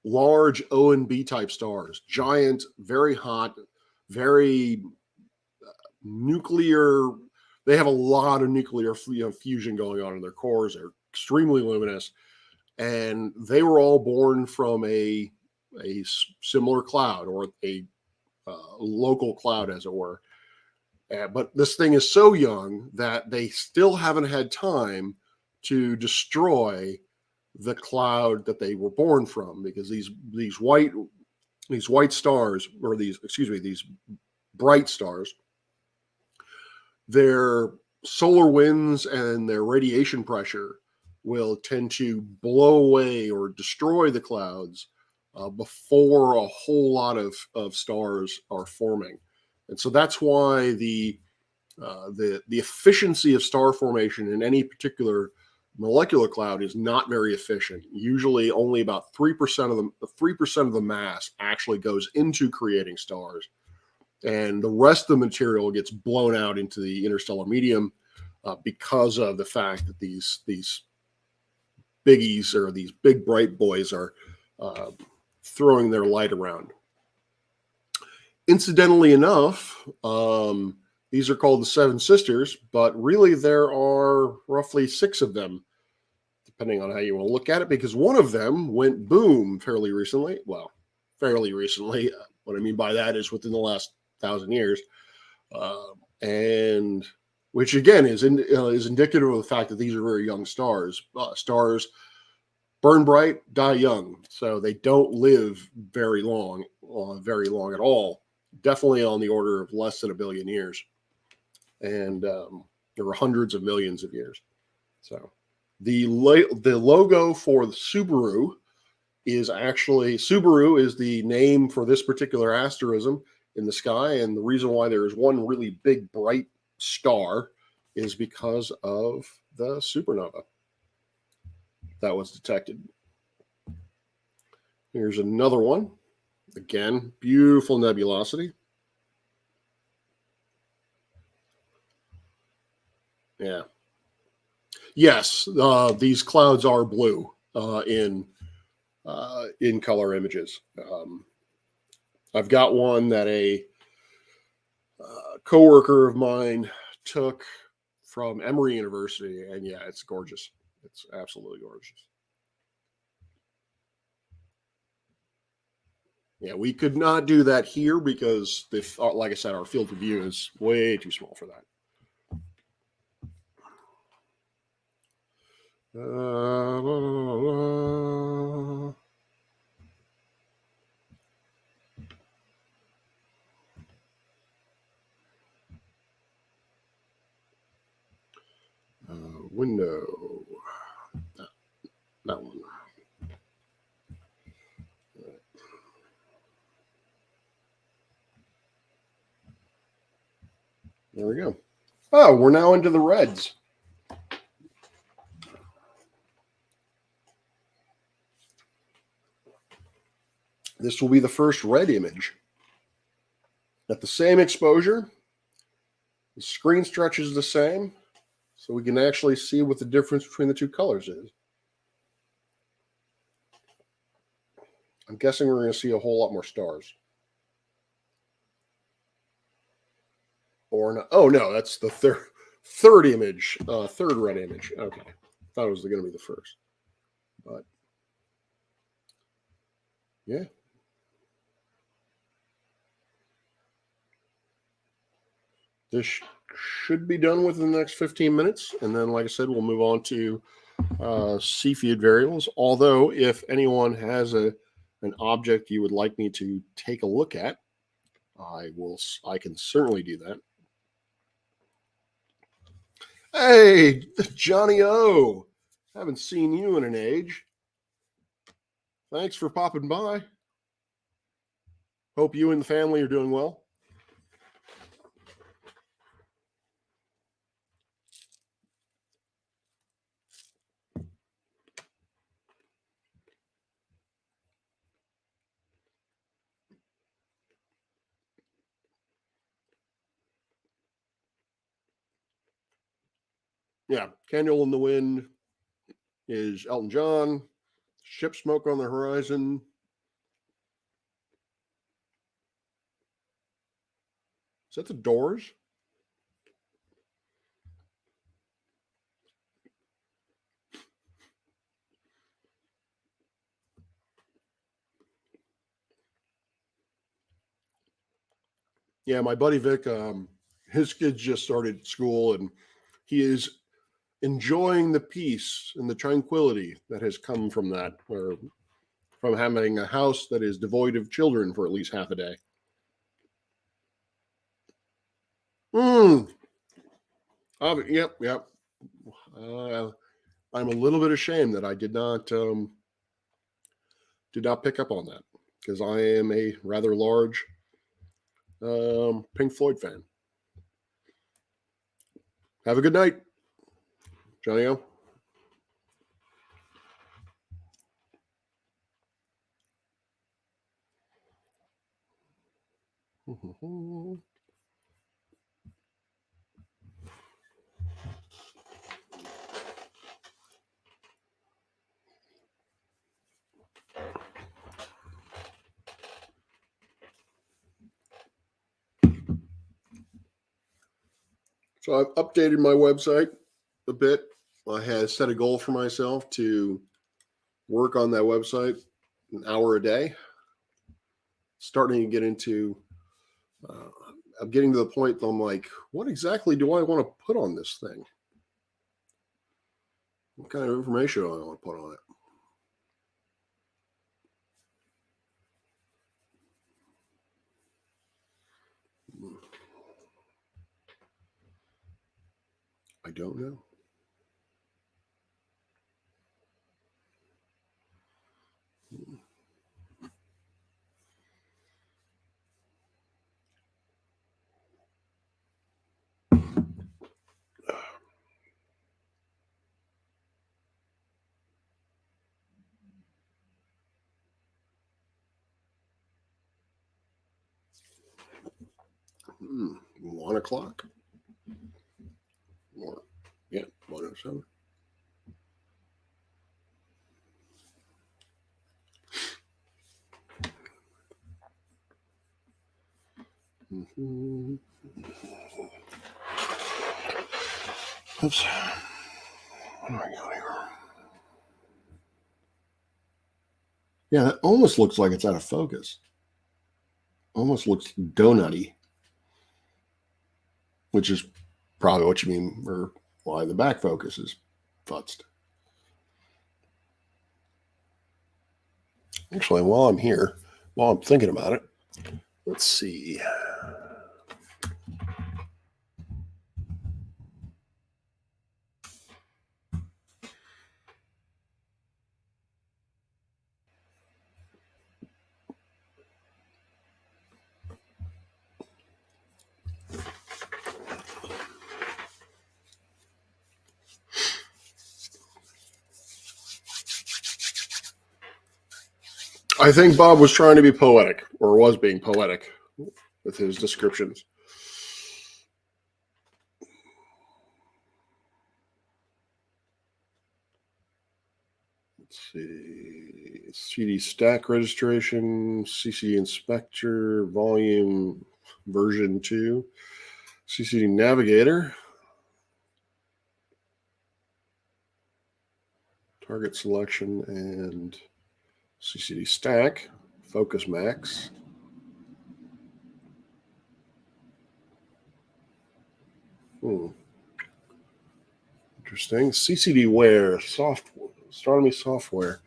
large O and B type stars, giant, very hot, very nuclear. They have a lot of nuclear fusion going on in their cores. They're extremely luminous, and they were all born from a similar cloud, or a local cloud, as it were. But this thing is so young that they still haven't had time to destroy the cloud that they were born from, because these white stars, or these bright stars, their solar winds and their radiation pressure will tend to blow away or destroy the clouds before a whole lot of stars are forming. And so that's why the efficiency of star formation in any particular molecular cloud is not very efficient. Usually only about 3% of the mass actually goes into creating stars, and the rest of the material gets blown out into the interstellar medium because of the fact that these biggies, or these big bright boys, are throwing their light around. Incidentally enough, these are called the Seven Sisters, but really there are roughly 6 of them, depending on how you want to look at it, because one of them went boom fairly recently. Well, fairly recently. What I mean by that is within the last 1,000 years, and which again is indicative of the fact that these are very young stars. Stars burn bright, die young, so they don't live very long at all. Definitely on the order of less than 1 billion years, and there were hundreds of millions of years. So the logo for the Subaru is the name for this particular asterism in the sky, and the reason why there is one really big bright star is because of the supernova that was detected. Here's another one. Again, beautiful nebulosity. Yeah. Yes, these clouds are blue in color images. I've got one that a coworker of mine took from Emory University, and yeah, it's gorgeous. It's absolutely gorgeous. Yeah, we could not do that here because like I said, our field of view is way too small for that. La, la, la. Window. That, that one. There we go. Oh, we're now into the reds. This will be the first red image. At the same exposure, the screen stretches the same, so we can actually see what the difference between the two colors is. I'm guessing we're going to see a whole lot more stars. Or not. Oh no, that's the third image, third red image. Okay, thought it was going to be the first, but yeah. This should be done within the next 15 minutes, and then, like I said, we'll move on to Cepheid variables. Although, if anyone has an object you would like me to take a look at, I can certainly do that. Hey, Johnny O, haven't seen you in an age. Thanks for popping by. Hope you and the family are doing well. Yeah, Candle in the Wind is Elton John. Ship Smoke on the Horizon. Is that the Doors? Yeah, my buddy Vic, his kids just started school, and he is enjoying the peace and the tranquility that has come from that, or from having a house that is devoid of children for at least half a day. Mm. Yep, yep. Uh, I'm a little bit ashamed that I did not pick up on that, because I am a rather large Pink Floyd fan. Have a good night, Johnny O. So I've updated my website a bit. I had set a goal for myself to work on that website an hour a day. Starting to get into, uh, I'm getting to the point that I'm like, what exactly do I want to put on this thing? What kind of information do I want to put on it? I don't know. Hmm, 1 o'clock. More. 107. Mm-hmm. Oops. What do I got here? Yeah, that almost looks like it's out of focus. Almost looks donutty, which is probably what you mean, or why the back focus is futzed. Actually, while I'm thinking about it, let's see. I think Bob was trying to be poetic, or was being poetic with his descriptions. Let's see. CD stack registration, CCD inspector, volume version 2, CCD navigator, target selection, and CCD stack, focus max. Interesting. CCD ware, software, astronomy software.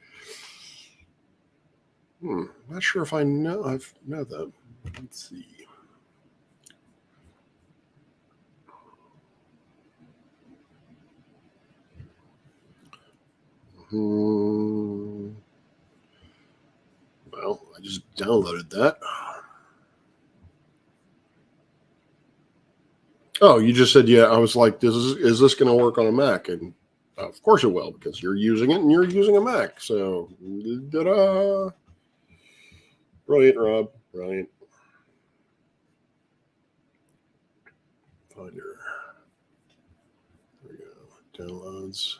Not sure if I know them. Let's see. Well, I just downloaded that. Oh, you just said, yeah. I was like, is this going to work on a Mac? And of course it will, because you're using it and you're using a Mac. So, ta-da! Brilliant, Rob. Brilliant. Finder. There we go. Downloads.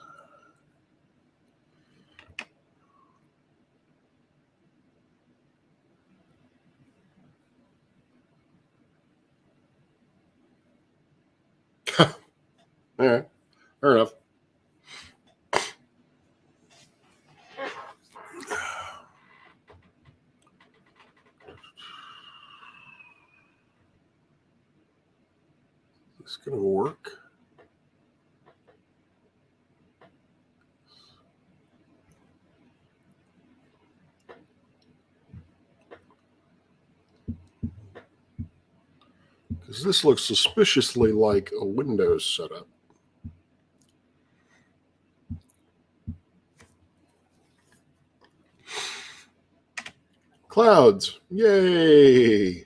All right. Fair enough. Is this going to work? Because this looks suspiciously like a Windows setup. Clouds. Yay.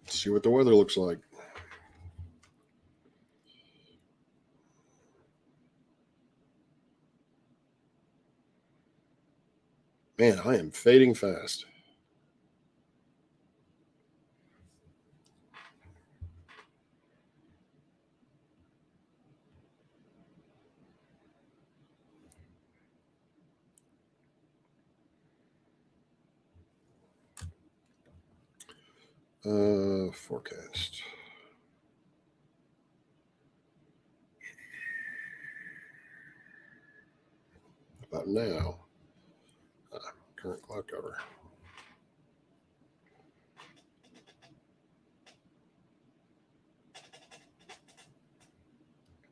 Let's see what the weather looks like. Man, I am fading fast. Forecast. About now. Current cloud cover.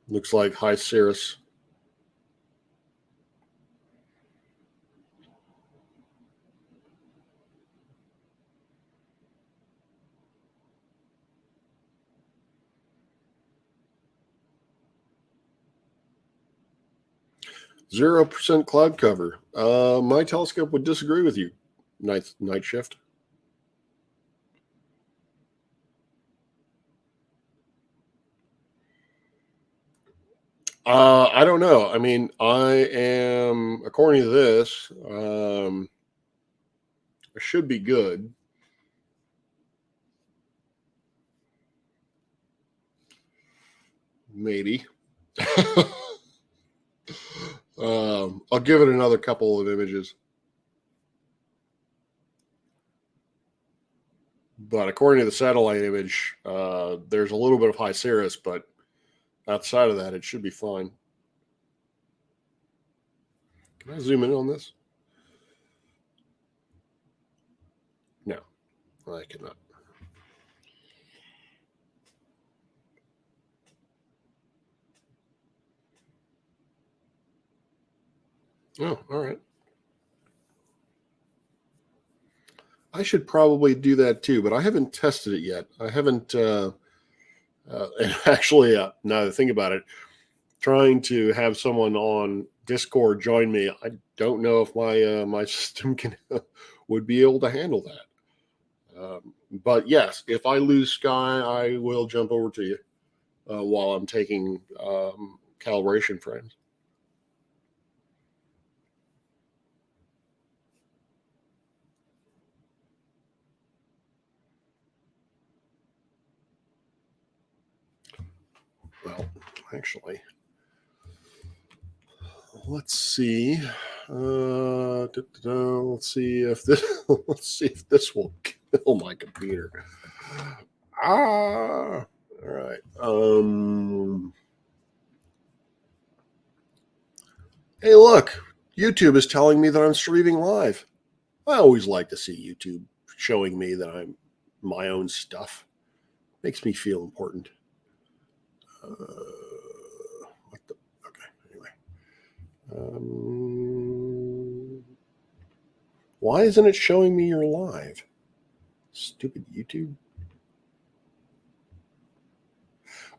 Looks like high cirrus. 0% cloud cover. My telescope would disagree with you. Night shift. I don't know. I mean, I am, according to this, I should be good. Maybe. I'll give it another couple of images. But according to the satellite image, there's a little bit of high cirrus, but outside of that, it should be fine. Can I zoom in on this? No, I cannot. Oh, all right. I should probably do that too, but I haven't tested it yet. I haven't. And actually, now that I think about it, trying to have someone on Discord join me, I don't know if my system can would be able to handle that. But yes, if I lose Sky, I will jump over to you while I'm taking calibration frames. Well, actually, let's see. Let's see if this. Let's see if this will kill my computer. All right. Hey, look. YouTube is telling me that I'm streaming live. I always like to see YouTube showing me that I'm my own stuff. Makes me feel important. What the? Okay. Anyway. Why isn't it showing me you're live? Stupid YouTube.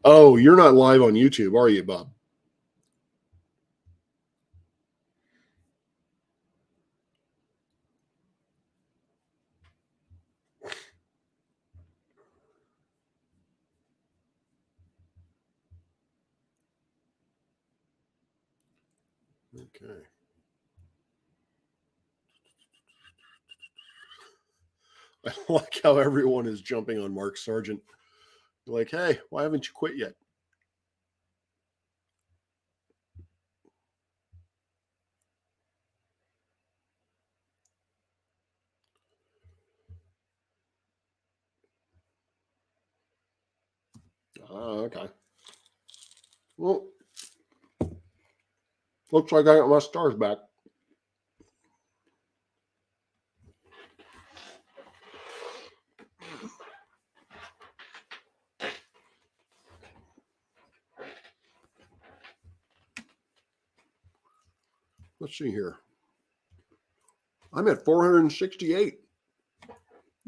Oh, you're not live on YouTube, are you, Bob? Okay. I like how everyone is jumping on Mark Sargent. Like, hey, why haven't you quit yet? Okay. Well, looks like I got my stars back. Let's see here. I'm at 468.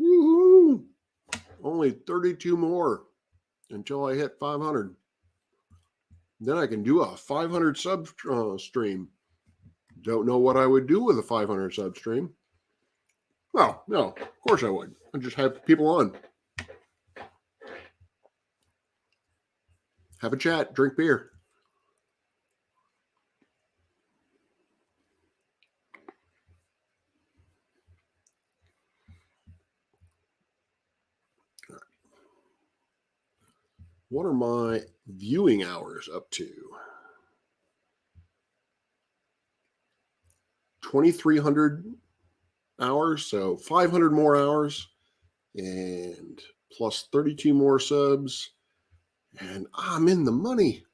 Woohoo! Only 32 more until I hit 500. Then I can do a 500 sub stream. Don't know what I would do with a 500 sub stream. Well, no, of course I would. I'd just have people on. Have a chat, drink beer. What are my viewing hours up to? 2,300 hours, so 500 more hours and plus 32 more subs, and I'm in the money.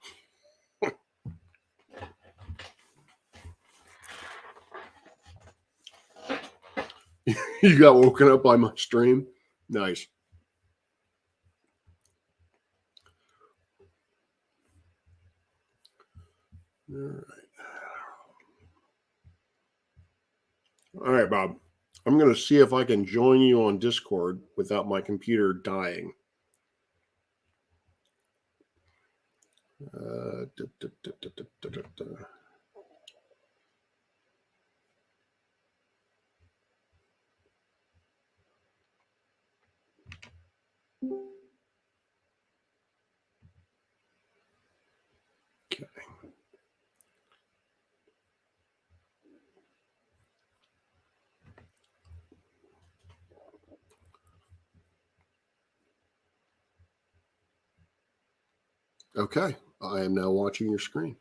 You got woken up by my stream? Nice. All right. All right, Bob. I'm going to see if I can join you on Discord without my computer dying. Okay, I am now watching your screen,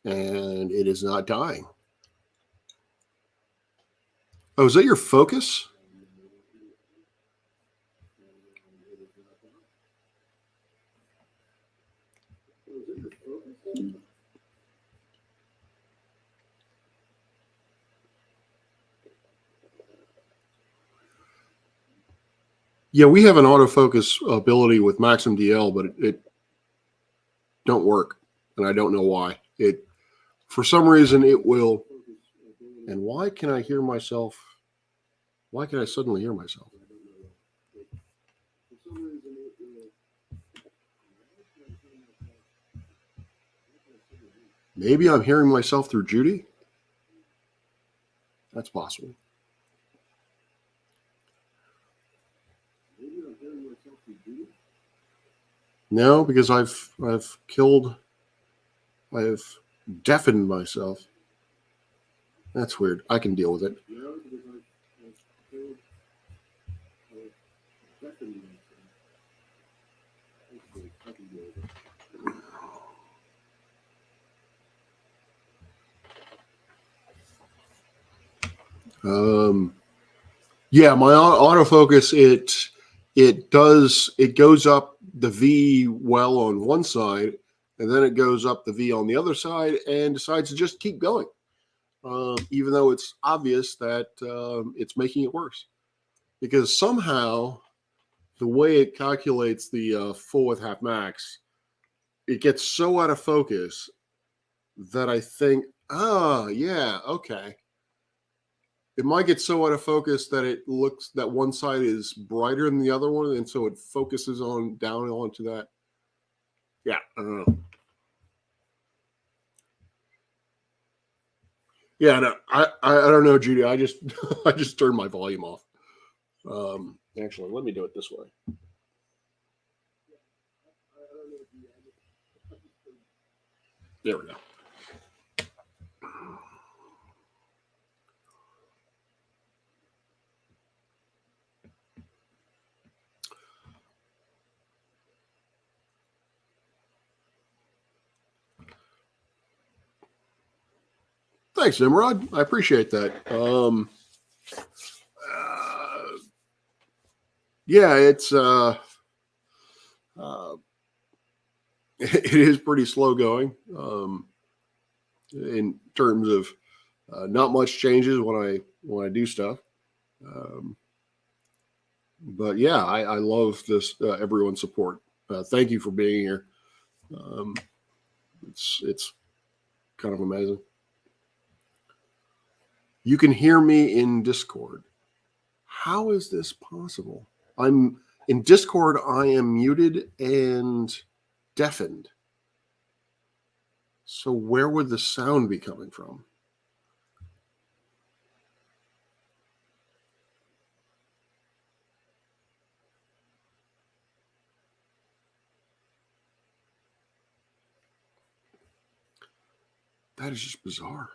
and it is not dying. Oh, is that your focus? Yeah, we have an autofocus ability with Maxim DL, but it don't work, and I don't know why. It for some reason it will. And why can I hear myself? Why can I suddenly hear myself? Maybe I'm hearing myself through Judy. That's possible. No, because I've deafened myself. That's weird. I can deal with it. Um, yeah, my autofocus it goes up the V well on one side, and then it goes up the V on the other side, and decides to just keep going, even though it's obvious that it's making it worse because somehow the way it calculates the full width half max, it gets so out of focus that I think, yeah, okay. It might get so out of focus that it looks that one side is brighter than the other one, and so it focuses on down onto that. Yeah, I don't know. Yeah, no, I don't know, Judy. I just I just turned my volume off. Actually, let me do it this way. There we go. Thanks, Nimrod. I appreciate that. Uh, yeah, it's uh, it is pretty slow going in terms of not much changes when I do stuff. Um, but yeah, I love this everyone's support. Thank you for being here. Um, it's kind of amazing. You can hear me in Discord. How is this possible? I'm in Discord. I am muted and deafened. So where would the sound be coming from? That is just bizarre.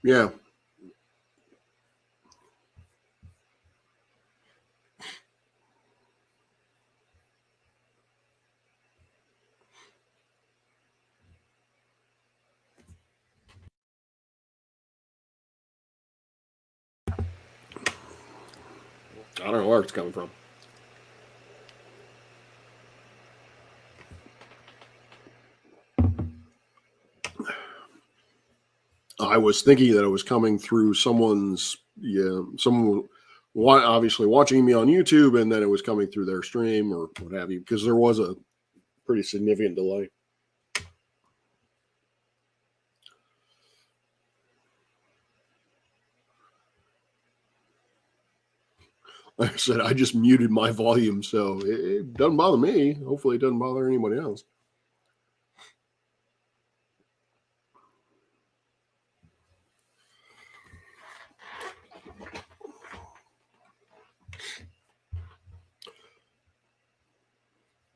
Yeah. I don't know where it's coming from. I was thinking that it was coming through someone's, yeah, someone obviously watching me on YouTube, and then it was coming through their stream or what have you, because there was a pretty significant delay. Like I said, I just muted my volume, so it doesn't bother me. Hopefully, it doesn't bother anybody else.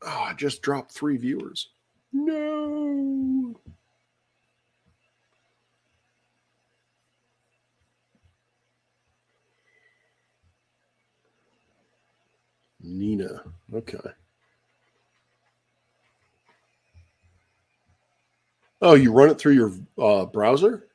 Oh, I just dropped 3 viewers. No. Nina. Okay. Oh, you run it through your browser?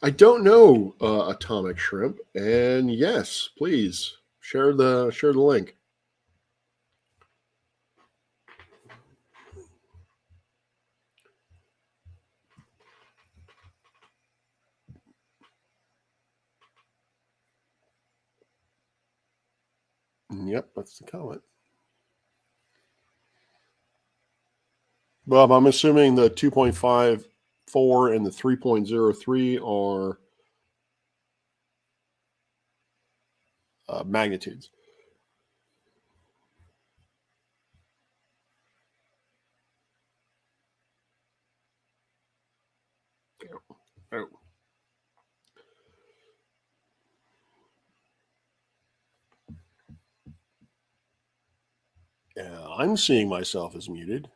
I don't know Atomic Shrimp, and yes, please share the link. Yep, that's the comment. Bob, I'm assuming the 2.54 and the 3.03 are magnitudes. Oh. Yeah, I'm seeing myself as muted.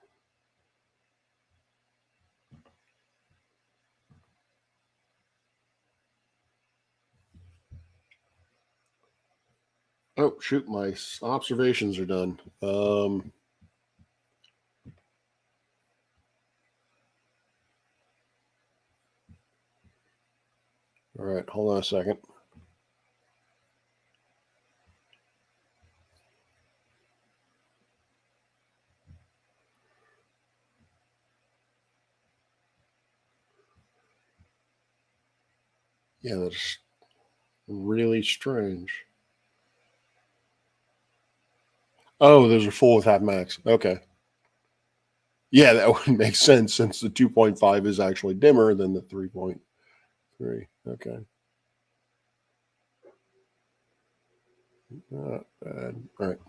Oh, shoot, my observations are done. All right, hold on a second. Yeah, that's really strange. Oh, those are full with half max. Okay. Yeah, that would make sense since the 2.5 is actually dimmer than the 3.3. Okay. Not bad. All right.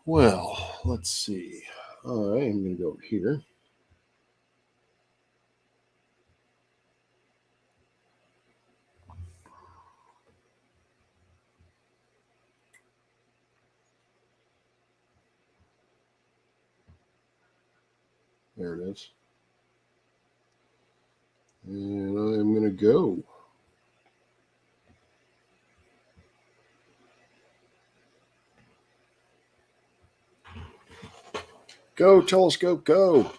Well, let's see. All right, I'm going to go over here. There it is. And I'm going to go. Go, telescope, go.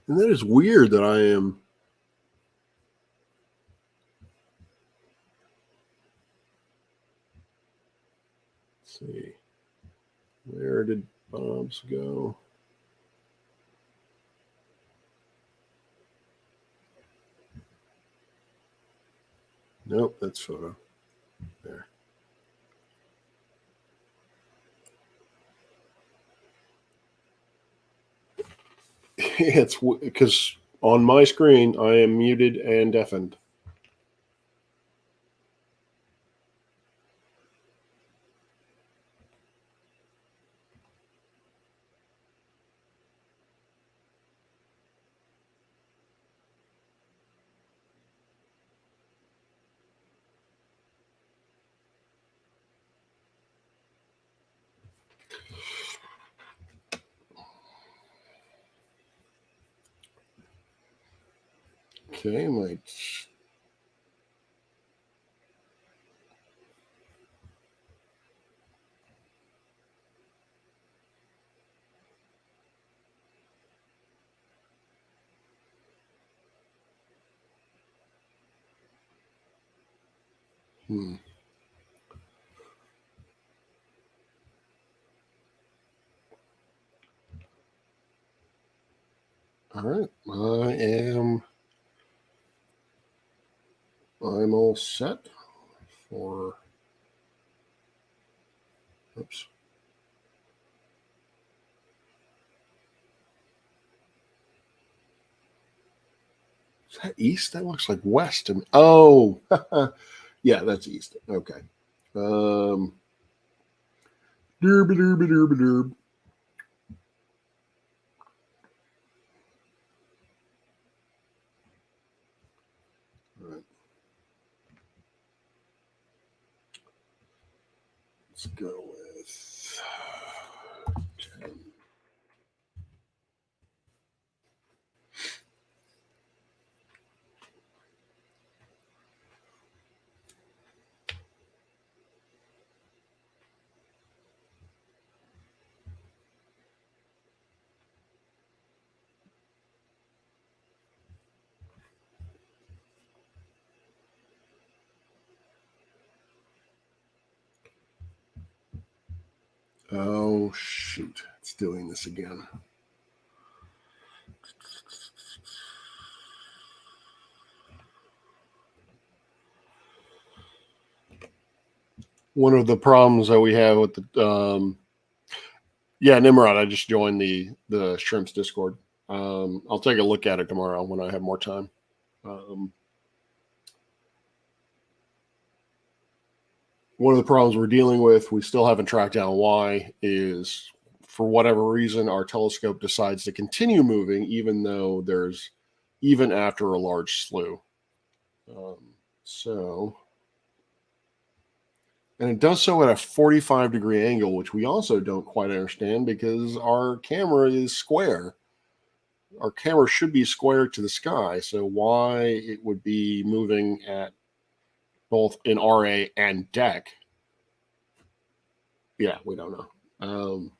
And that is weird that I am. Let's see. Where did Bob's go? Nope, that's photo. There. It's because on my screen I am muted and deafened. Okay, my. Hmm. All right. I'm all set for, oops. Is that east? That looks like west to me. Oh, yeah, that's east. Okay. Derby, derby, derby, derby. All right. Let's go with 10. Oh, shoot. It's doing this again. One of the problems that we have with the, yeah, Nimrod, I just joined the Shrimps Discord. I'll take a look at it tomorrow when I have more time. One of the problems we're dealing with, we still haven't tracked down why, is for whatever reason, our telescope decides to continue moving even after a large slew. So, and it does so at a 45-degree angle, which we also don't quite understand because our camera is square. Our camera should be square to the sky. So why it would be moving at both in RA and DEC, yeah, we don't know.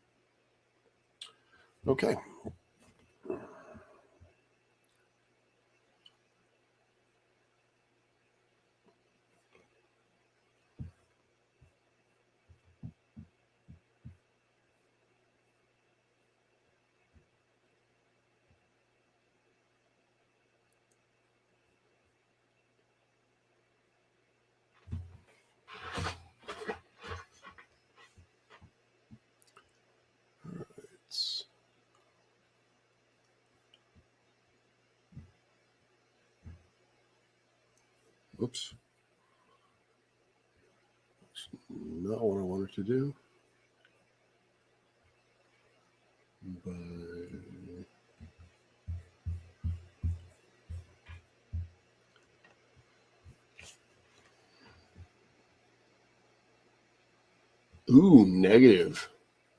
Okay. Oops. That's not what I wanted to do. But ooh, negative.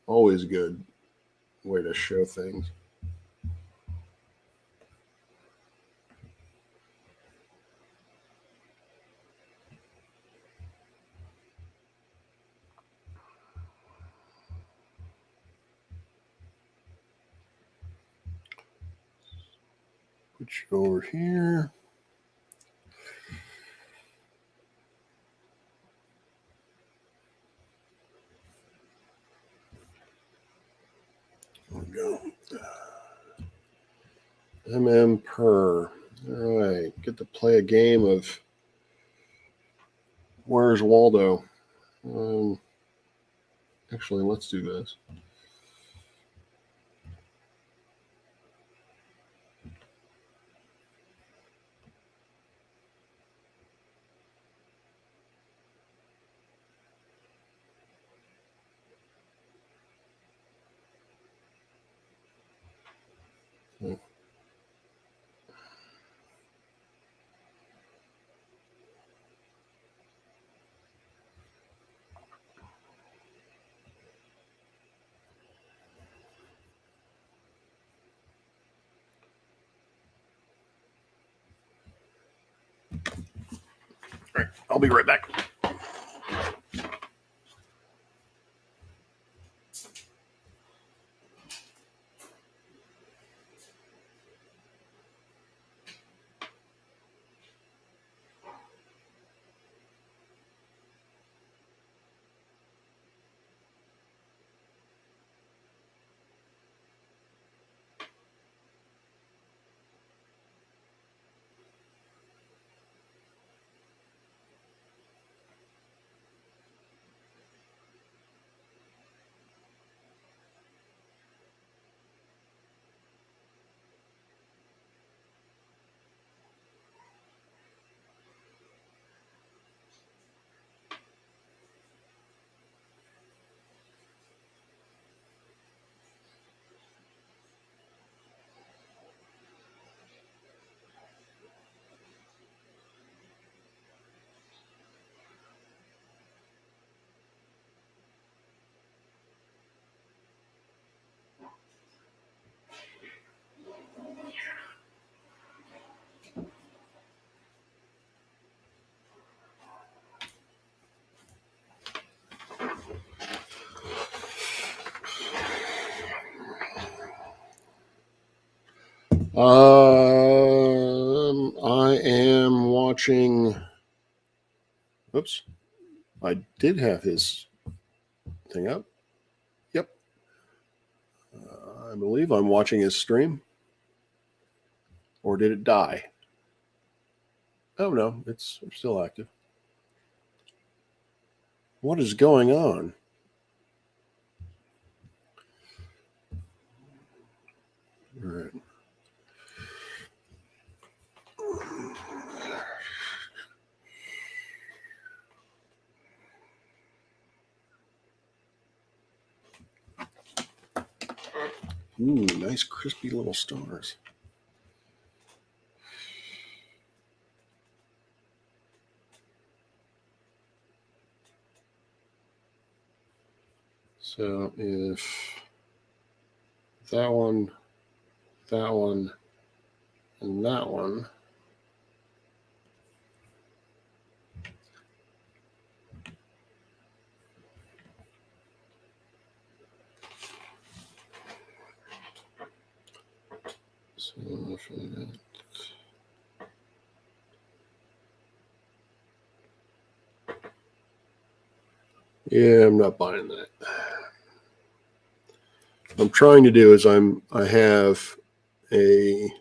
Always good way to show things. Put you over here. There we go. per. All right, get to play a game of Where's Waldo. Actually, let's do this. Okay. All right, I'll be right back. I am watching. Oops, I did have his thing up. Yep, I believe I'm watching his stream. Or did it die? Oh no, it's still active. What is going on? All right. Ooh, nice crispy little stars. So if that one, and that one. So yeah, I'm not buying that. What I'm trying to do is I have a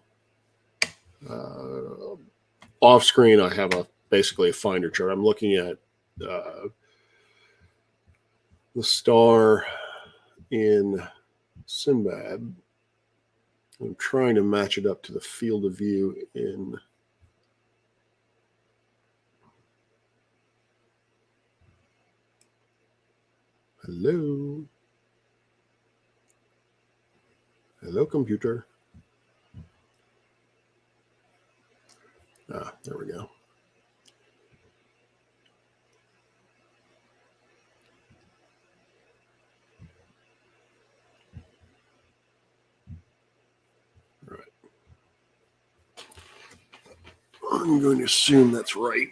off screen. I have basically a finder chart. I'm looking at the star in Sinbad. I'm trying to match it up to the field of view in hello computer. There we go. All right. I'm going to assume that's right.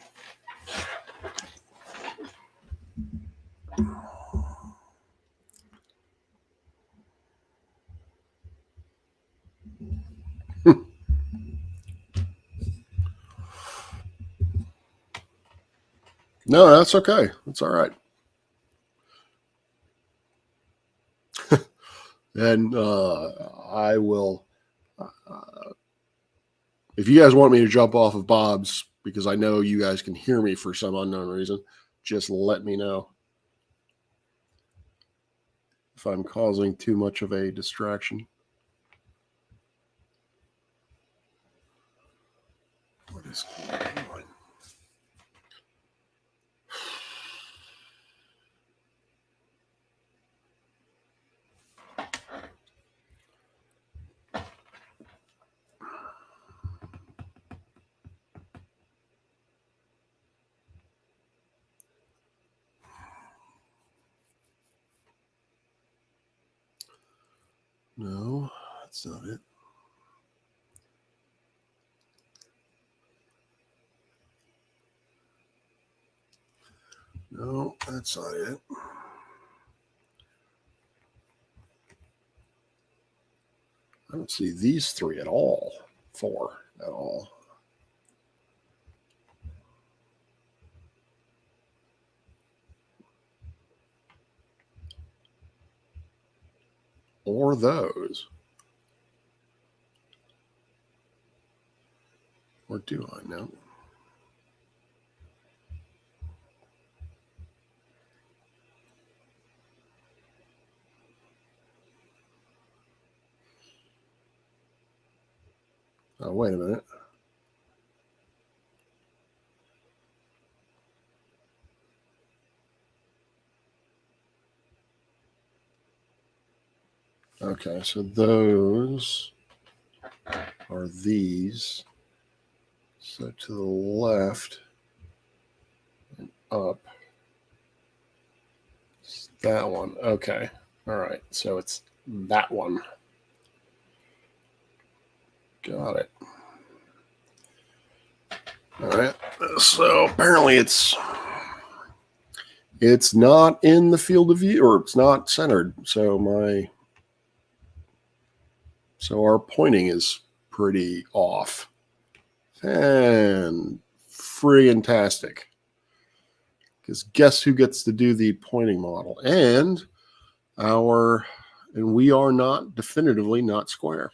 No, that's okay. That's all right. And I will, if you guys want me to jump off of Bob's, because I know you guys can hear me for some unknown reason, just let me know if I'm causing too much of a distraction. What is going on? No, that's not it. No, that's not it. I don't see these three at all. Four at all. Or those. Or do I know? Oh, wait a minute. Okay, so those are these. So to the left and up. It's that one. Okay. All right. So it's that one. Got it. All right. So apparently it's not in the field of view, or it's not centered. So our pointing is pretty off. And friggin' tastic. Because guess who gets to do the pointing model? And we are not definitively not square.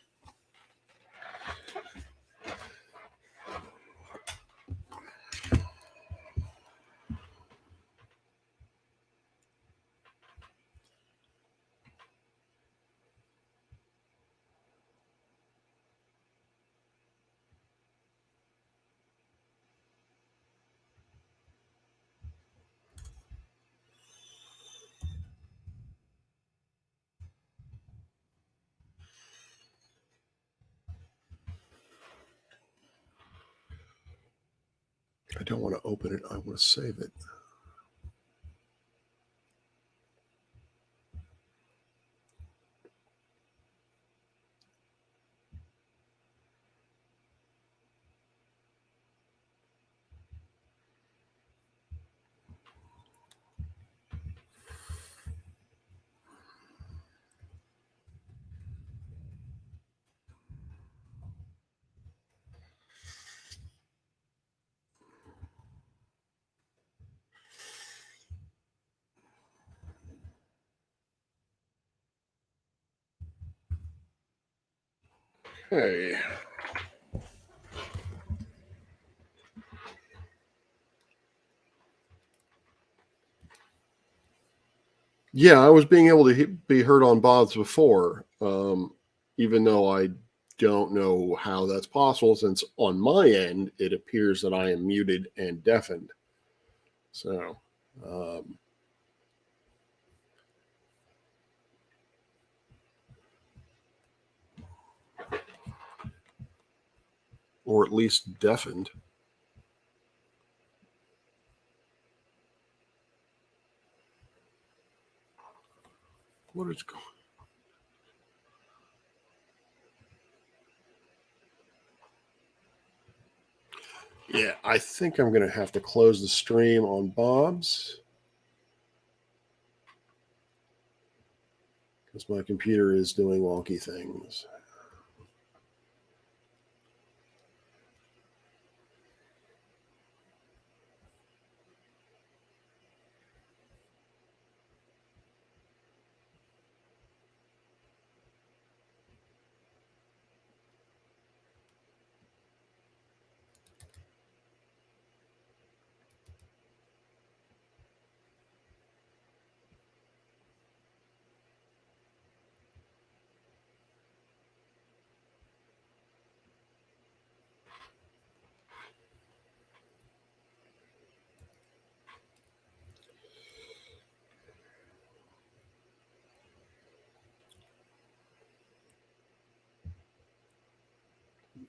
I don't want to open it. I want to save it. Hey. Yeah, I was being able to be heard on Bob's before, even though I don't know how that's possible, since on my end it appears that I am muted and deafened. So, or at least deafened. What is going? Yeah, I think I'm going to have to close the stream on Bob's because my computer is doing wonky things.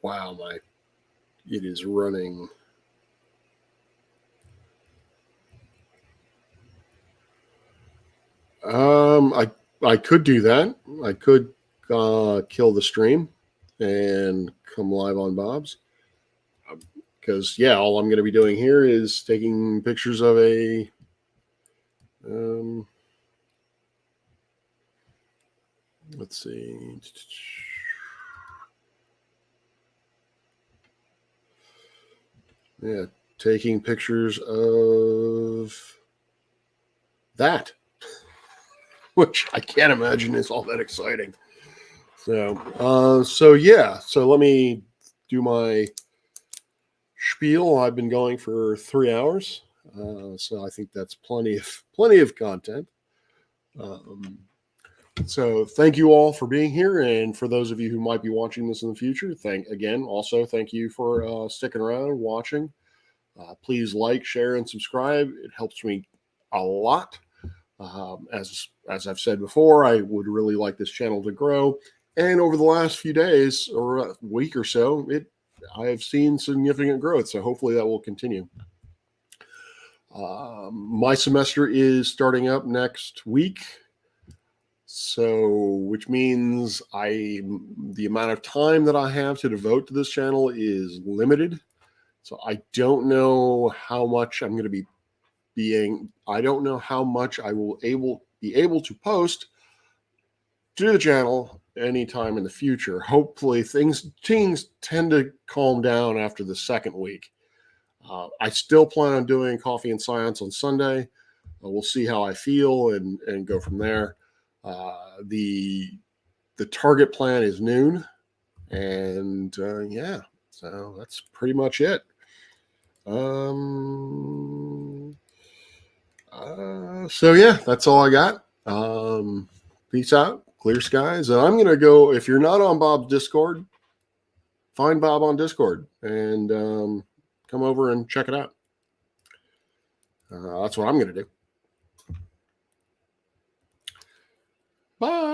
Wow, it is running. I could do that. I could kill the stream and come live on Bob's. Because all I'm going to be doing here is taking pictures of a let's see. Yeah, taking pictures of that, which I can't imagine is all that exciting. So let me do my spiel. I've been going for 3 hours, so I think that's plenty of content. So thank you all for being here, and for those of you who might be watching this in the future, thank you for sticking around and watching. Please like, share, and subscribe. It helps me a lot. As I've said before, I would really like this channel to grow. And over the last few days or a week or so, I have seen significant growth. So hopefully that will continue. My semester is starting up next week. So, which means the amount of time that I have to devote to this channel is limited. So I don't know how much I'm going to I don't know how much I will be able to post to the channel anytime in the future. Hopefully things tend to calm down after the second week. I still plan on doing Coffee and Science on Sunday. We'll see how I feel and go from there. The target plan is noon, and yeah, so that's pretty much it. So yeah, that's all I got. Peace out, clear skies. And I'm gonna go. If you're not on Bob's Discord, find Bob on Discord and come over and check it out. That's what I'm gonna do. Bye.